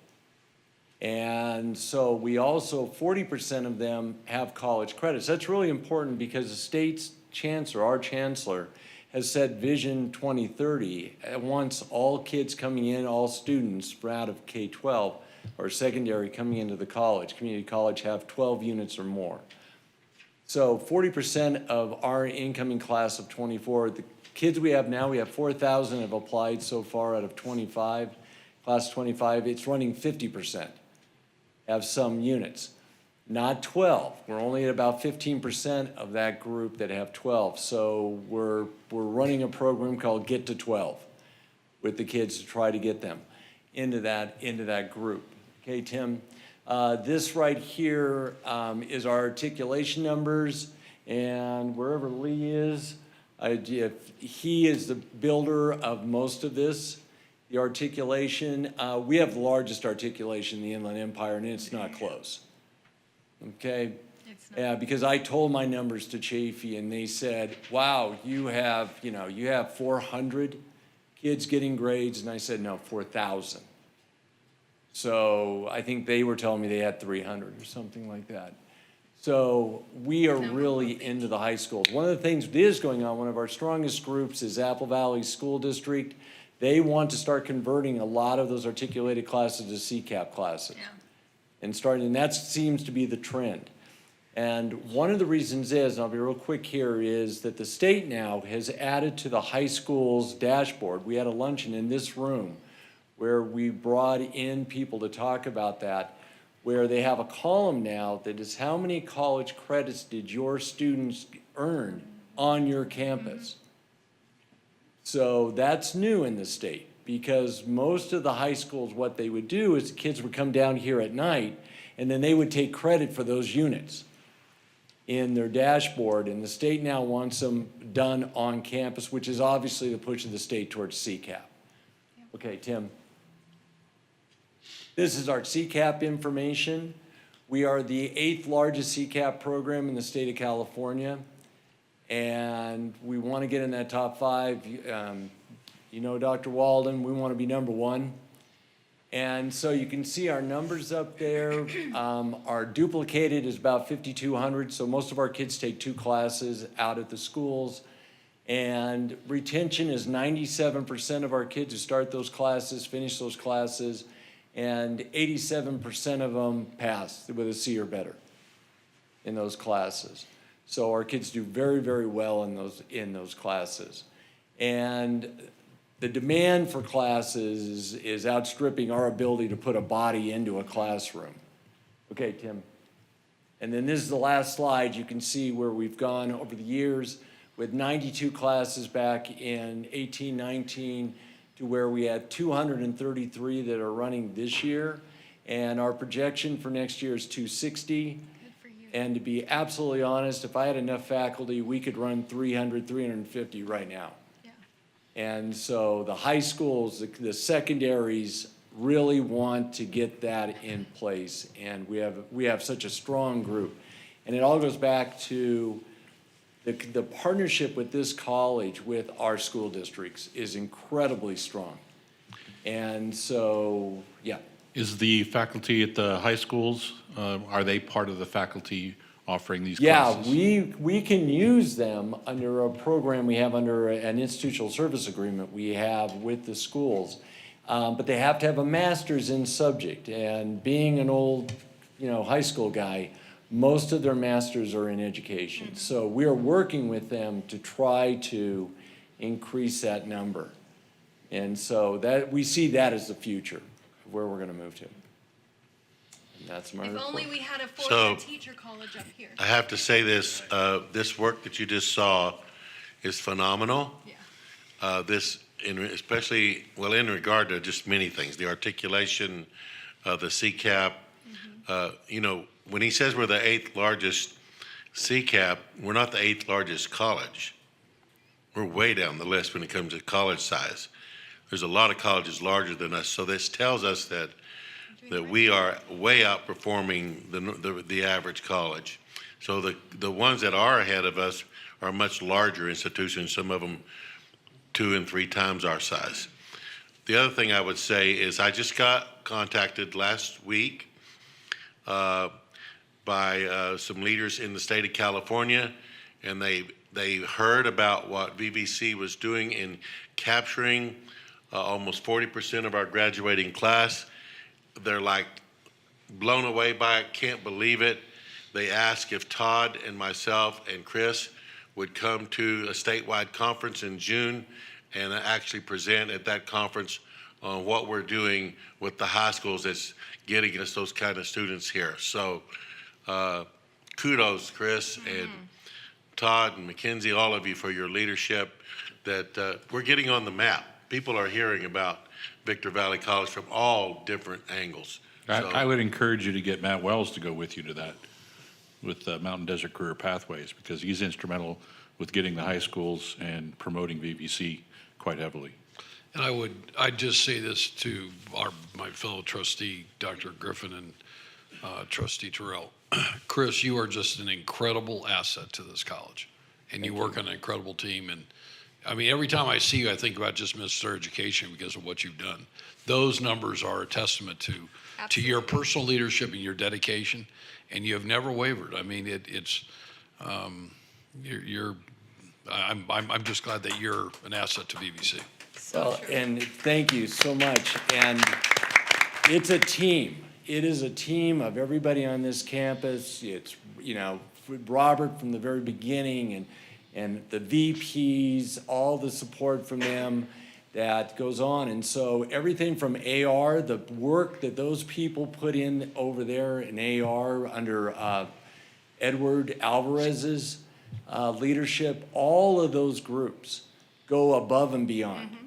And so we also, 40% of them have college credits. That's really important because the state's chancellor, our chancellor, has said Vision 2030 wants all kids coming in, all students out of K-12 or secondary coming into the college, community college, have 12 units or more. So 40% of our incoming class of 24, the kids we have now, we have 4,000 have applied so far out of 25, class 25, it's running 50%, have some units. Not 12. We're only at about 15% of that group that have 12. So we're running a program called Get to 12 with the kids to try to get them into that group. Okay, Tim. This right here is our articulation numbers, and wherever Lee is, he is the builder of most of this. The articulation, we have the largest articulation in the Inland Empire, and it's not close. Okay, because I told my numbers to Chafee and they said, wow, you have 400 kids getting grades, and I said, no, 4,000. So I think they were telling me they had 300 or something like that. So we are really into the high schools. One of the things that is going on, one of our strongest groups is Apple Valley School District. They want to start converting a lot of those articulated classes to CCAP classes. Yeah. And that seems to be the trend. And one of the reasons is, and I'll be real quick here, is that the state now has added to the high school's dashboard. We had a luncheon in this room where we brought in people to talk about that, where they have a column now that is how many college credits did your students earn on your campus? So that's new in the state, because most of the high schools, what they would do is the kids would come down here at night and then they would take credit for those units in their dashboard, and the state now wants them done on campus, which is obviously the push of the state towards CCAP. Okay, Tim. This is our CCAP information. We are the 8th largest CCAP program in the state of California, and we want to get in that top 5. You know, Dr. Walden, we want to be number 1. And so you can see our numbers up there. Our duplicated is about 5,200, so most of our kids take 2 classes out at the schools. And retention is 97% of our kids who start those classes, finish those classes, and 87% of them pass with a C or better in those classes. So our kids do very, very well in those classes. And the demand for classes is outstripping our ability to put a body into a classroom. Okay, Tim. And then this is the last slide. You can see where we've gone over the years with 92 classes back in 18-19 to where we had 233 that are running this year. And our projection for next year is 260. And to be absolutely honest, if I had enough faculty, we could run 300, 350 right now. And so the high schools, the secondaries really want to get that in place. And we have such a strong group. And it all goes back to the partnership with this college with our school districts is incredibly strong. And so, yeah. Is the faculty at the high schools, are they part of the faculty offering these Yeah, classes? we can use them under a program we have under an institutional service agreement we have with the schools. But they have to have a master's in subject. And being an old, high school guy, most of their masters are in education. So we are working with them to try to increase that number. And so that we see that as the future of where we're going to move to. And that's my If report. only we had a So- four-year teacher college up here. I have to say this, this work that you just saw is phenomenal. Especially, in regard to just many things, the articulation, the CCAP, when he says we're the 8th largest CCAP, we're not the 8th largest college. We're way down the list when it comes to college size. There's a lot of colleges larger than us, so this tells us that we are way outperforming the average college. So the ones that are ahead of us are much larger institutions, some of them 2 and 3 times our size. The other thing I would say is I just got contacted last week by some leaders in the state of California, and they heard about what VVC was doing in capturing almost 40% of our graduating class. They're like blown away by it, can't believe it. They asked if Todd and myself and Chris would come to a statewide conference in June and actually present at that conference on what we're doing with the high schools that's getting us those kind of students here. So kudos, Chris and Todd and Mackenzie, all of you for your leadership that we're getting on the map. People are hearing about Victor Valley College from all different angles. I would encourage you to get Matt Wells to go with you to that, with Mountain Desert Career Pathways, because he's instrumental with getting the high schools and promoting VVC quite heavily. And I'd just say this to my fellow trustee, Dr. Griffin and Trustee Terrell. Chris, you are just an incredible asset to this college, and you work on an incredible team. And I mean, every time I see you, I think about just Mr. Education because of what you've done. Those numbers are a testament to your personal leadership and your dedication, and you have never wavered. I mean, I'm just glad that you're an asset to VVC. Well, and thank you so much. And it's a team. It is a team of everybody on this campus. It's, Robert from the very beginning and the VPs, all the support from them that goes on. And so everything from AR, the work that those people put in over there in AR under Edward Alvarez's leadership, all of those groups go above and beyond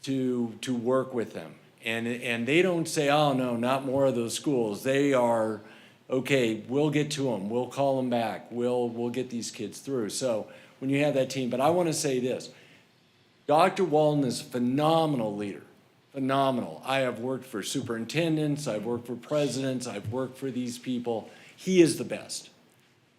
to work with them. And they don't say, oh, no, not more of those schools. They are, okay, we'll get to them. We'll call them back. We'll get these kids through. So when you have that team, but I want to say this. Dr. Walden is a phenomenal leader, phenomenal. I have worked for superintendents, I've worked for presidents, I've worked for these people. He is the best.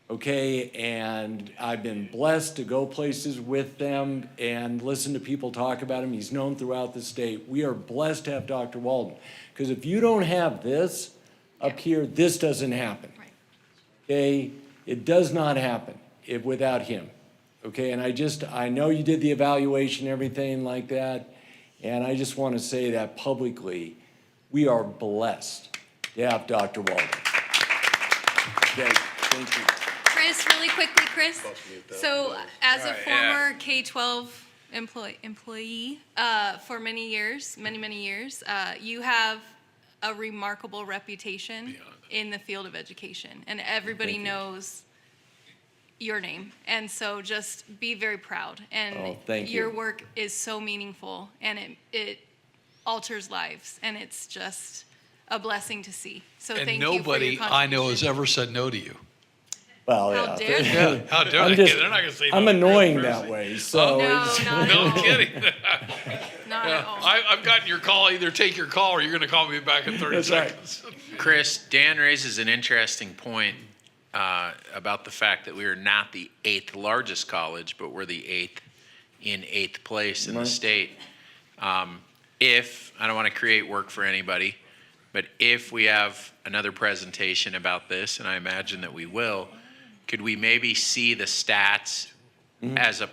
Okay, and I've been blessed to go places with them and listen to people talk about him. He's known throughout the state. We are blessed to have Dr. Walden, because if you don't have this up here, this doesn't happen. Okay, it does not happen without him. Okay, and I know you did the evaluation, everything like that, and I just want to say that publicly, we are blessed to have Dr. Walden. Okay, thank you. Chris, really quickly, Chris. So as a former K-12 employee for many years, many years, you have a remarkable reputation in the field of education, and everybody knows your name. And so just be very proud. And thank your you. work is so meaningful, and it alters lives, and it's just a blessing to see. So And thank you for your nobody I know has contribution. ever said no to you. Well, How yeah. dare they? Yeah, how dare I'm they? just- They're not gonna say no. I'm to annoying Chris. that way, so. No, it's- not No, at I'm all. kidding. Not at all. I've gotten your call, either take your call or you're gonna call me back in 30 That's right. seconds. Chris, Dan raises an interesting point about the fact that we are not the 8th largest college, but we're the 8th in 8th place in the Right. state. If, I don't want to create work for anybody, but if we have another presentation about this, and I imagine that we will, could we maybe see the stats as a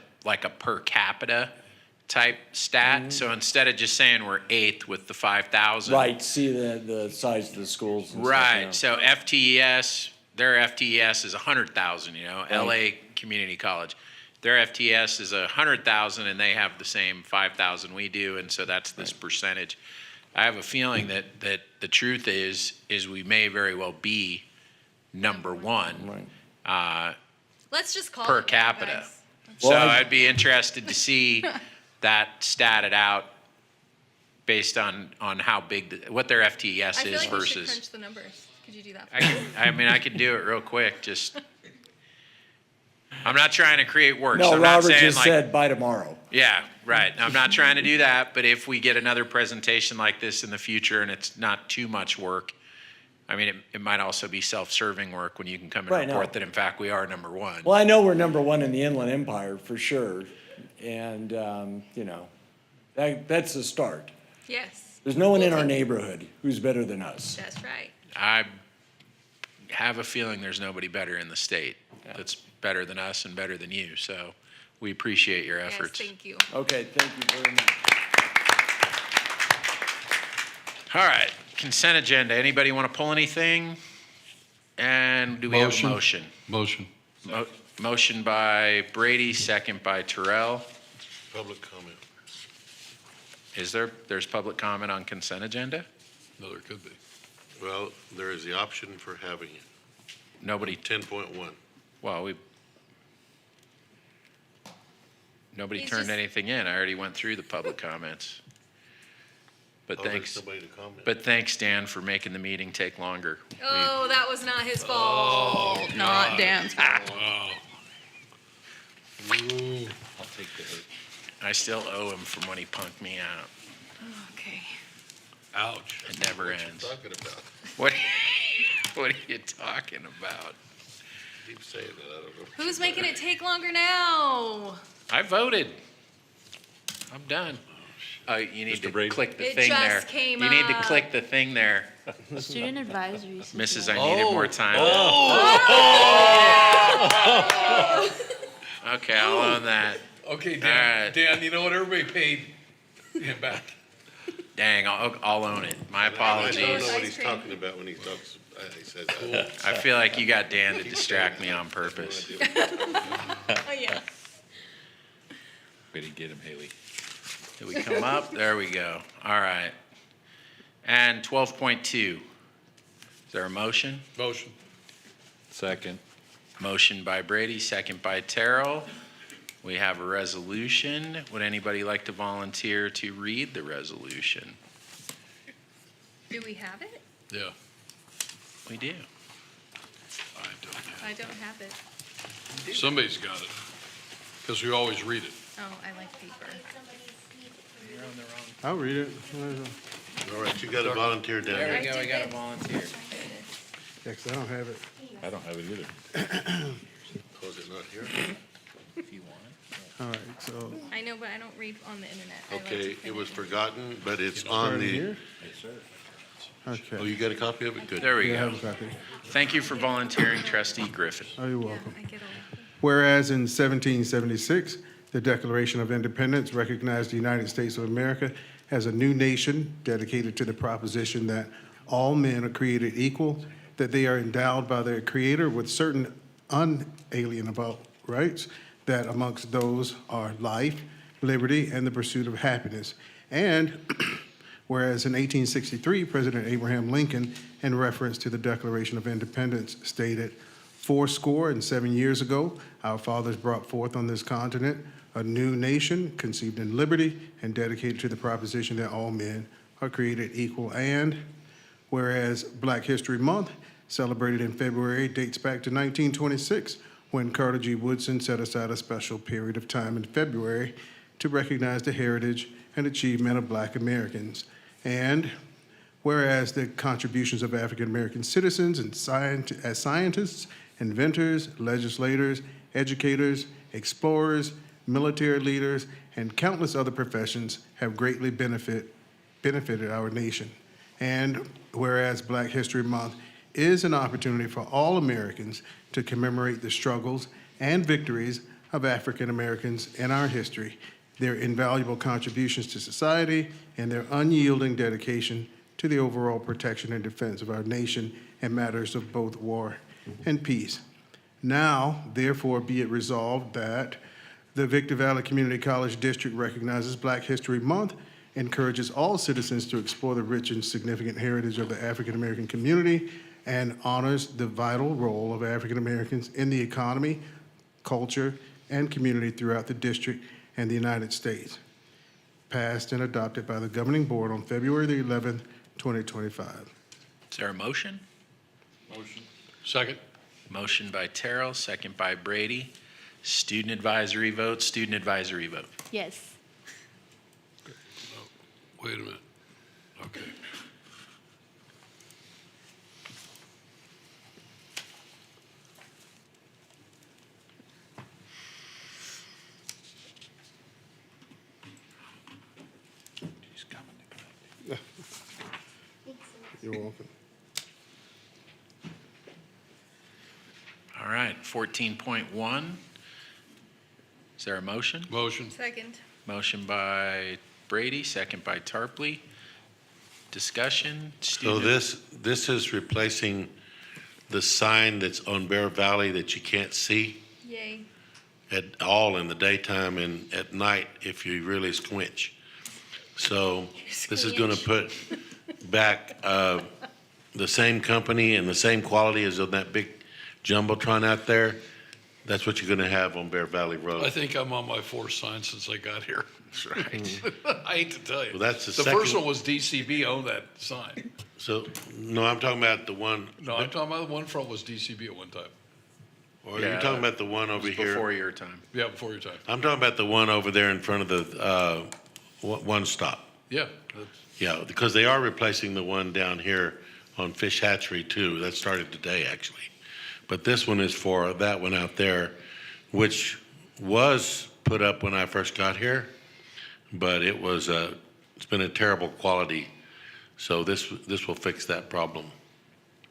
per capita type stat? So instead of just saying we're 8th with the 5,000. Right, see the size of the schools and stuff, Right. yeah. So FTES, their FTES is 100,000, Right. LA Community College. Their FTS is 100,000 and they have the same 5,000 we do. And so that's this percentage. I have a feeling that the truth is we may very well be number one. Let's just call Per it that, capita. guys. So Well, I'd be interested to see that statted out based on how big, what their FTES I feel is like we should versus. crunch the numbers. Could you do that? I could do it real quick, just. I'm not trying to create work. so No, I'm not Robert saying just like, said by tomorrow. Yeah, right. I'm not trying to do that, but if we get another presentation like this in the future and it's not too much work, I mean, it might also be self-serving work when you can come and Right, no. report that in fact we are number one. Well, I know we're number one in the Inland Empire for sure, and, that's a start. Yes, There's no one in our neighborhood who's better than us. that's right. I have a feeling there's nobody better in the state that's better than us and better than you, so we appreciate your efforts. Yes, thank you. Okay, thank you very much. All right, consent agenda. Anybody want to pull anything? And do we have a motion? Motion. Motion by Brady, second by Terrell. Public comment. There's public comment on consent agenda? No, there could be. Well, there is the option for having it. Nobody, 10.1. well, nobody He's turned just- anything in. I already went through the public comments. But Oh, there's thanks, somebody to comment. but thanks, Dan, for making the meeting take longer. Oh, that was not his fault. Not Dan's fault. Wow. I'll take the hit. I still owe him from when he punked me out. Okay. Ouch. It never ends. Talking about. What are you talking about? Keep saying that, I don't know. Who's making it take longer now? I voted. I'm done. Oh, you need Mr. to Brady? click the It thing just there. came You need to up. click the thing there. Student advisory. Mrs., I needed more time. Okay, I'll own that. Okay, All Dan, right. Dan, you know what? Everybody paid him back. Dang, I'll own it. My I don't apologies. know what he's talking about when he talks, he says that. I feel like you got Dan to distract me on purpose. Oh, yeah. Way to get him, Haley. Did we come up? There we go. All right. And 12.2. Is there a motion? Motion. Second. Motion by Brady, second by Terrell. We have a resolution. Would anybody like to volunteer to read the resolution? Do we have it? Yeah. We do. I don't have it. Somebody's got it, because we always read it. Oh, I like paper. You're on the wrong. I'll read it. All right, you got a volunteer down There there. we go, we got a volunteer. Yeah, 'cause I don't have it. I don't have it either. Oh, is it not here? If you want. All right, so. I know, but I don't read on the internet. I like to Okay, print it was in. forgotten, but it's Start on it the, here? Okay. oh, you got a copy of it? Good. There we Yeah, I go. have a copy. Thank you for volunteering, Trustee Griffin. Oh, you're welcome. I get all. Whereas in 1776, the Declaration of Independence recognized the United States of America as a new nation dedicated to the proposition that all men are created equal, that they are endowed by their Creator with certain unalienable rights, that amongst those are life, liberty, and the pursuit of happiness. And whereas in 1863, President Abraham Lincoln, in reference to the Declaration of Independence, stated, 7 years ago, our fathers brought forth on this continent a new nation conceived in liberty and dedicated to the proposition that all men are created equal. And whereas Black History Month, celebrated in February, dates back to 1926, when Carter G. Woodson set aside a special period of time in February to recognize the heritage and achievement of Black Americans. And whereas the contributions of African American citizens and as scientists, inventors, legislators, educators, explorers, military leaders, and countless other professions have greatly benefited our nation. And whereas Black History Month is an opportunity for all Americans to commemorate the struggles and victories of African Americans in our history, their invaluable contributions to society, and their unyielding dedication to the overall protection and defense of our nation in matters of both war and peace. Now, therefore, be it resolved that the Victor Valley Community College District recognizes Black History Month, encourages all citizens to explore the rich and significant heritage of the African American community, and honors the vital role of African Americans in the economy, culture, and community throughout the district and the United States. Passed and adopted by the governing board on February the 11th, 2025. Is there a motion? Motion. Second. Motion by Terrell, second by Brady. Student advisory vote, student advisory vote. Yes. Wait a minute. Okay. You're welcome. All right, 14.1. Is there a motion? Motion. Second. Motion by Brady, second by Tarpley. Discussion? So this is replacing the sign that's on Bear Valley that you can't see Yay. at all in the daytime and at night if you really squinch. So this is gonna put back, the same company and the same quality as on that big jumbotron out there. That's what you're gonna have on Bear Valley Road. I think I'm on my fourth sign since I got here. That's right. I hate to tell you. Well, that's the first second- one was DCB owned that sign. So, no, I'm talking about the one, No, I'm talking about the one front was DCB at one time. or you're talking about the one over here? Before your time. Yeah, before your time. I'm talking about the one over there in front of the, One Stop. Yeah. Yeah, because they are replacing the one down here on Fish Hatchery too. That started today, actually. But this one is for that one out there, which was put up when I first got here, but it's been a terrible quality. So this will fix that problem.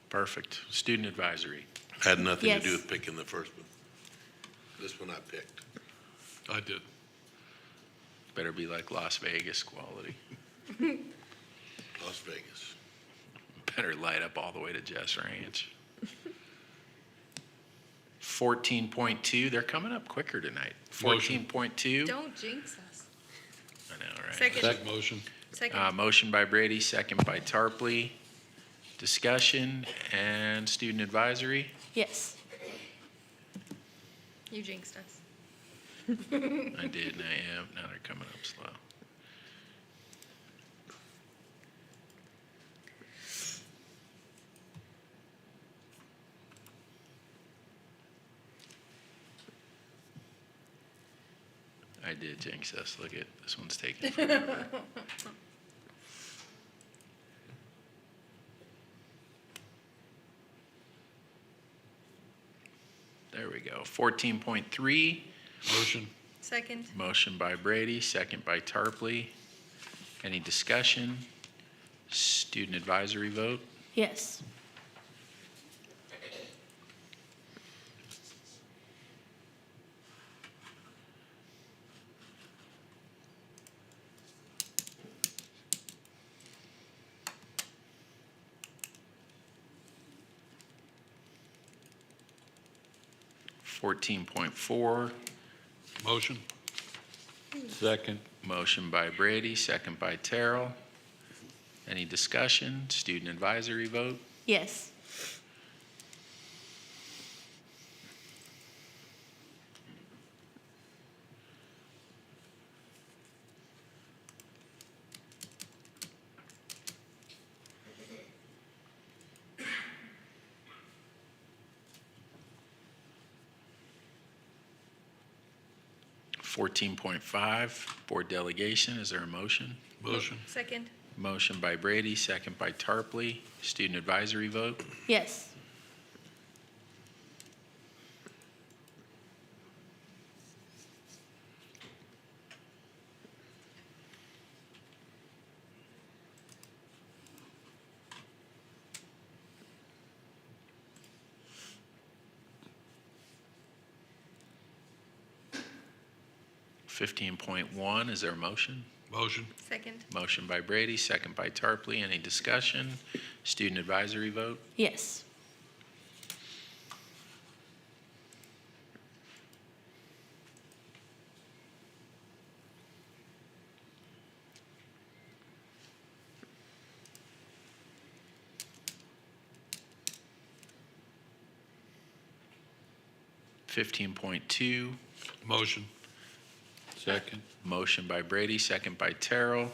Perfect. Student advisory. Had nothing to do Yes. with picking the first one. This one I picked. I did. Better be like Las Vegas quality. Las Vegas. Better light up all the way to Jess Ranch. 14.2, they're coming up quicker tonight. Motion. 14.2. Don't jinx us. I know, right? Second. Motion. Second. Motion by Brady, second by Tarpley. Discussion and student advisory. Yes. You jinxed us. I did, and I am. Now they're coming up slow. I did jinx us. Look at, this one's taking forever. There we go. 14.3. Motion. Second. Motion by Brady, second by Tarpley. Any discussion? Student advisory vote? Yes. Fourteen point four. Motion. Second. Motion by Brady, second by Terrell. Any discussion? Student advisory vote? Yes. Fourteen point five, board delegation. Is there a motion? Motion. Second. Motion by Brady, second by Tarpley. Student advisory vote? Yes. Fifteen point one, is there a motion? Motion. Second. Motion by Brady, second by Tarpley. Any discussion? Student advisory vote? Yes. Fifteen point two. Motion. Second. Motion by Brady, second by Terrell.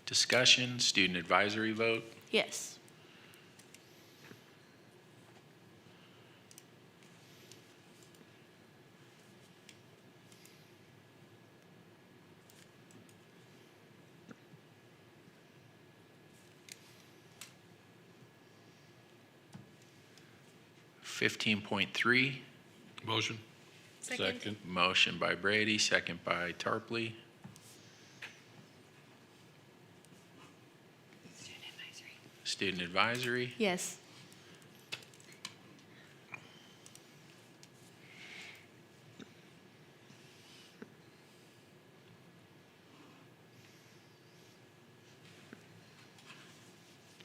Discussion, student advisory vote? Yes. Fifteen point three. Motion. Second. Motion by Brady, second by Tarpley. Student advisory? Yes.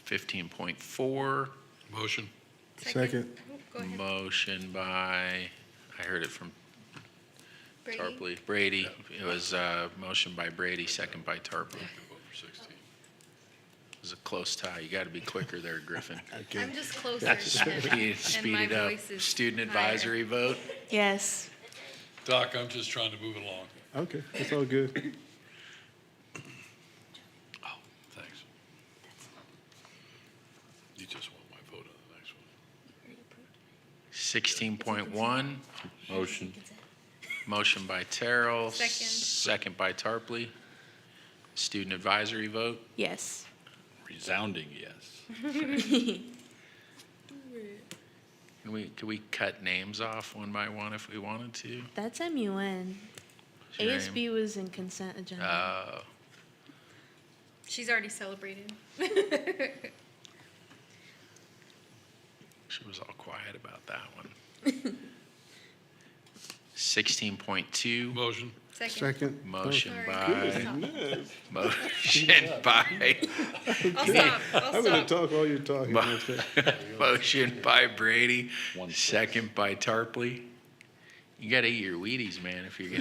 Fifteen point four. Motion. Second. Go ahead. Motion by, I heard it from Brady. Tarpley. Brady. It was motion by Brady, second by Tarpley. It was a close tie. You got to be quicker there, Griffin. I'm just closer. Speed my it up. voice is Student higher. advisory vote? Yes. Doc, I'm just trying to move it along. Okay, it's all good. Oh, thanks. You just want my vote on the next one. 16.1. Motion. Motion by Terrell. Second. Second by Tarpley. Student advisory vote? Yes. Resounding yes. Can we cut names off one by one if we wanted to? That's MUN. Your name? ASB was in consent agenda. She's already celebrated. She was all quiet about that one. 16.2. Motion. Second. Motion Sorry. by, motion by, I'll stop. I'm gonna talk while you're talking. Mo- motion by Brady, second by Tarpley. You gotta eat your Wheaties, man, if you're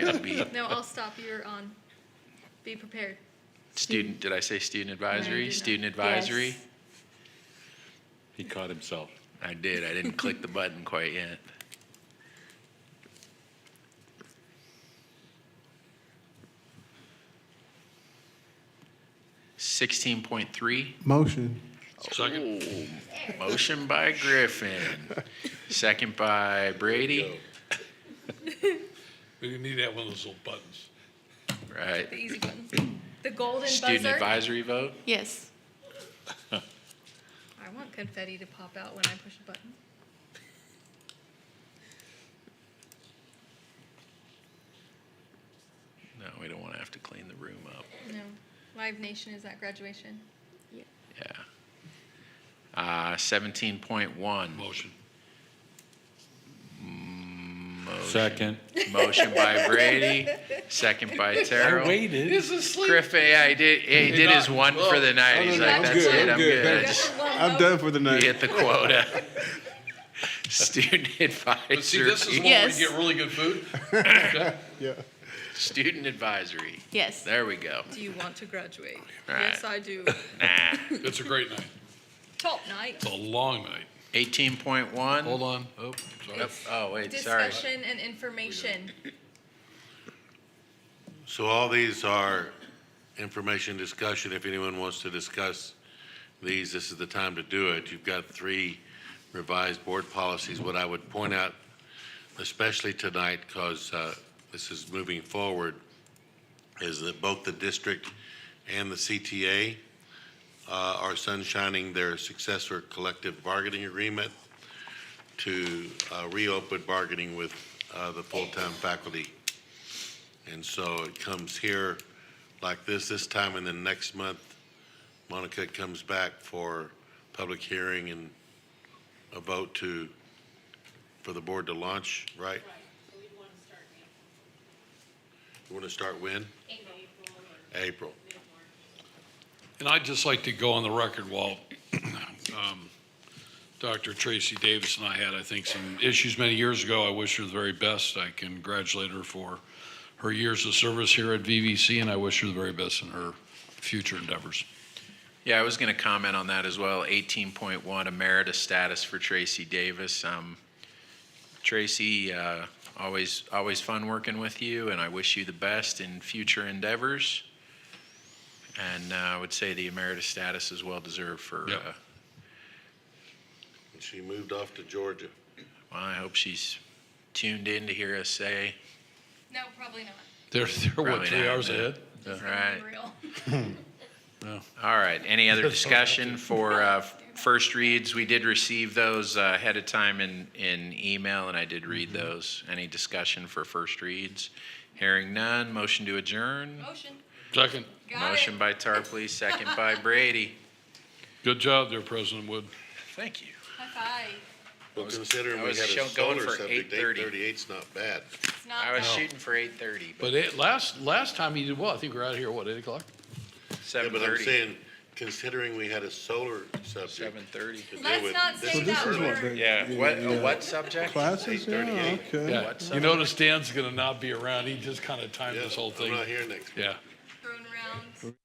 gonna be No, I'll stop. You're on. Be prepared. student, did I say student No, advisory? you did not. Student advisory? Yes. He caught himself. I did, I didn't click the button quite yet. Sixteen point three. Motion. Second. Motion by Griffin, second by Brady. We We need to have one of those little buttons. Right. The easy buttons. The golden Student buzzer. advisory vote? Yes. I want confetti to pop out when I push a button. No, we don't want to have to clean the room up. No. Live Nation is at graduation. Yeah. 17.1. Motion. Second. Motion by Brady, second by Terrell. He's asleep. Griffin, yeah, he did his one for the night. He's like, that's it, I'm good. I'm done for the You night. hit the quota. Student But see, this is advisory. one where you get really good food. Okay. Yeah. Student advisory. Yes. There we go. Do you want to graduate? All right. Yes, I do. Nah. It's a great night. Top night. It's a long night. 18.1. Hold on. Oh, sorry. Oh, wait, sorry. Discussion and information. So all these are information discussion. If anyone wants to discuss these, this is the time to do it. You've got 3 revised board policies. What I would point out, especially tonight, because this is moving forward, is that both the district and the CTA are sunshining their successor collective bargaining agreement to reopen bargaining with the full-time faculty. And so it comes here like this time, and then next month, Monica comes back for public hearing and a vote for the board to launch, right? Right, so we'd want to start in You want to start when? April. And I'd just like to go on the record while Dr. Tracy Davis and I had, I think, some issues many years ago. I wish her the very best. I congratulate her for her years of service here at VVC, and I wish her the very best in her future endeavors. Yeah, I was going to comment on that as well. 18.1, emeritus status for Tracy Davis. Tracy, always fun working with you, and I wish you the best in future endeavors. And I would say the emeritus status is well deserved for. Yep. And she moved off to Georgia. Well, I hope she's tuned in to hear us say. No, probably not. They're what, Probably 3 not, hours no. ahead? Right. Real. No. All right. Any other discussion for first reads? We did receive those ahead of time in email, and I did read those. Any discussion for first reads? Hearing none. Motion to adjourn. Motion. Second. Motion by Tarpley, second by Brady. Good job there, President Wood. Thank you. High five. Well, considering I we was had a going solar for subject, 8:30. 8:38's not bad. It's not I was bad. shooting for 8:30, But last time you did well. I think we were out here, what, 8 o'clock? Yeah, but I'm 7:30. saying, considering we had a solar subject 7:30. to deal Let's with. not this say is that early. word. Yeah. What subject? Classes, yeah, 8:38. okay. Yeah. What You notice Dan's going to not be around. He just kind of timed Yeah, this whole I'm thing. not here next week. Yeah. Thrown around.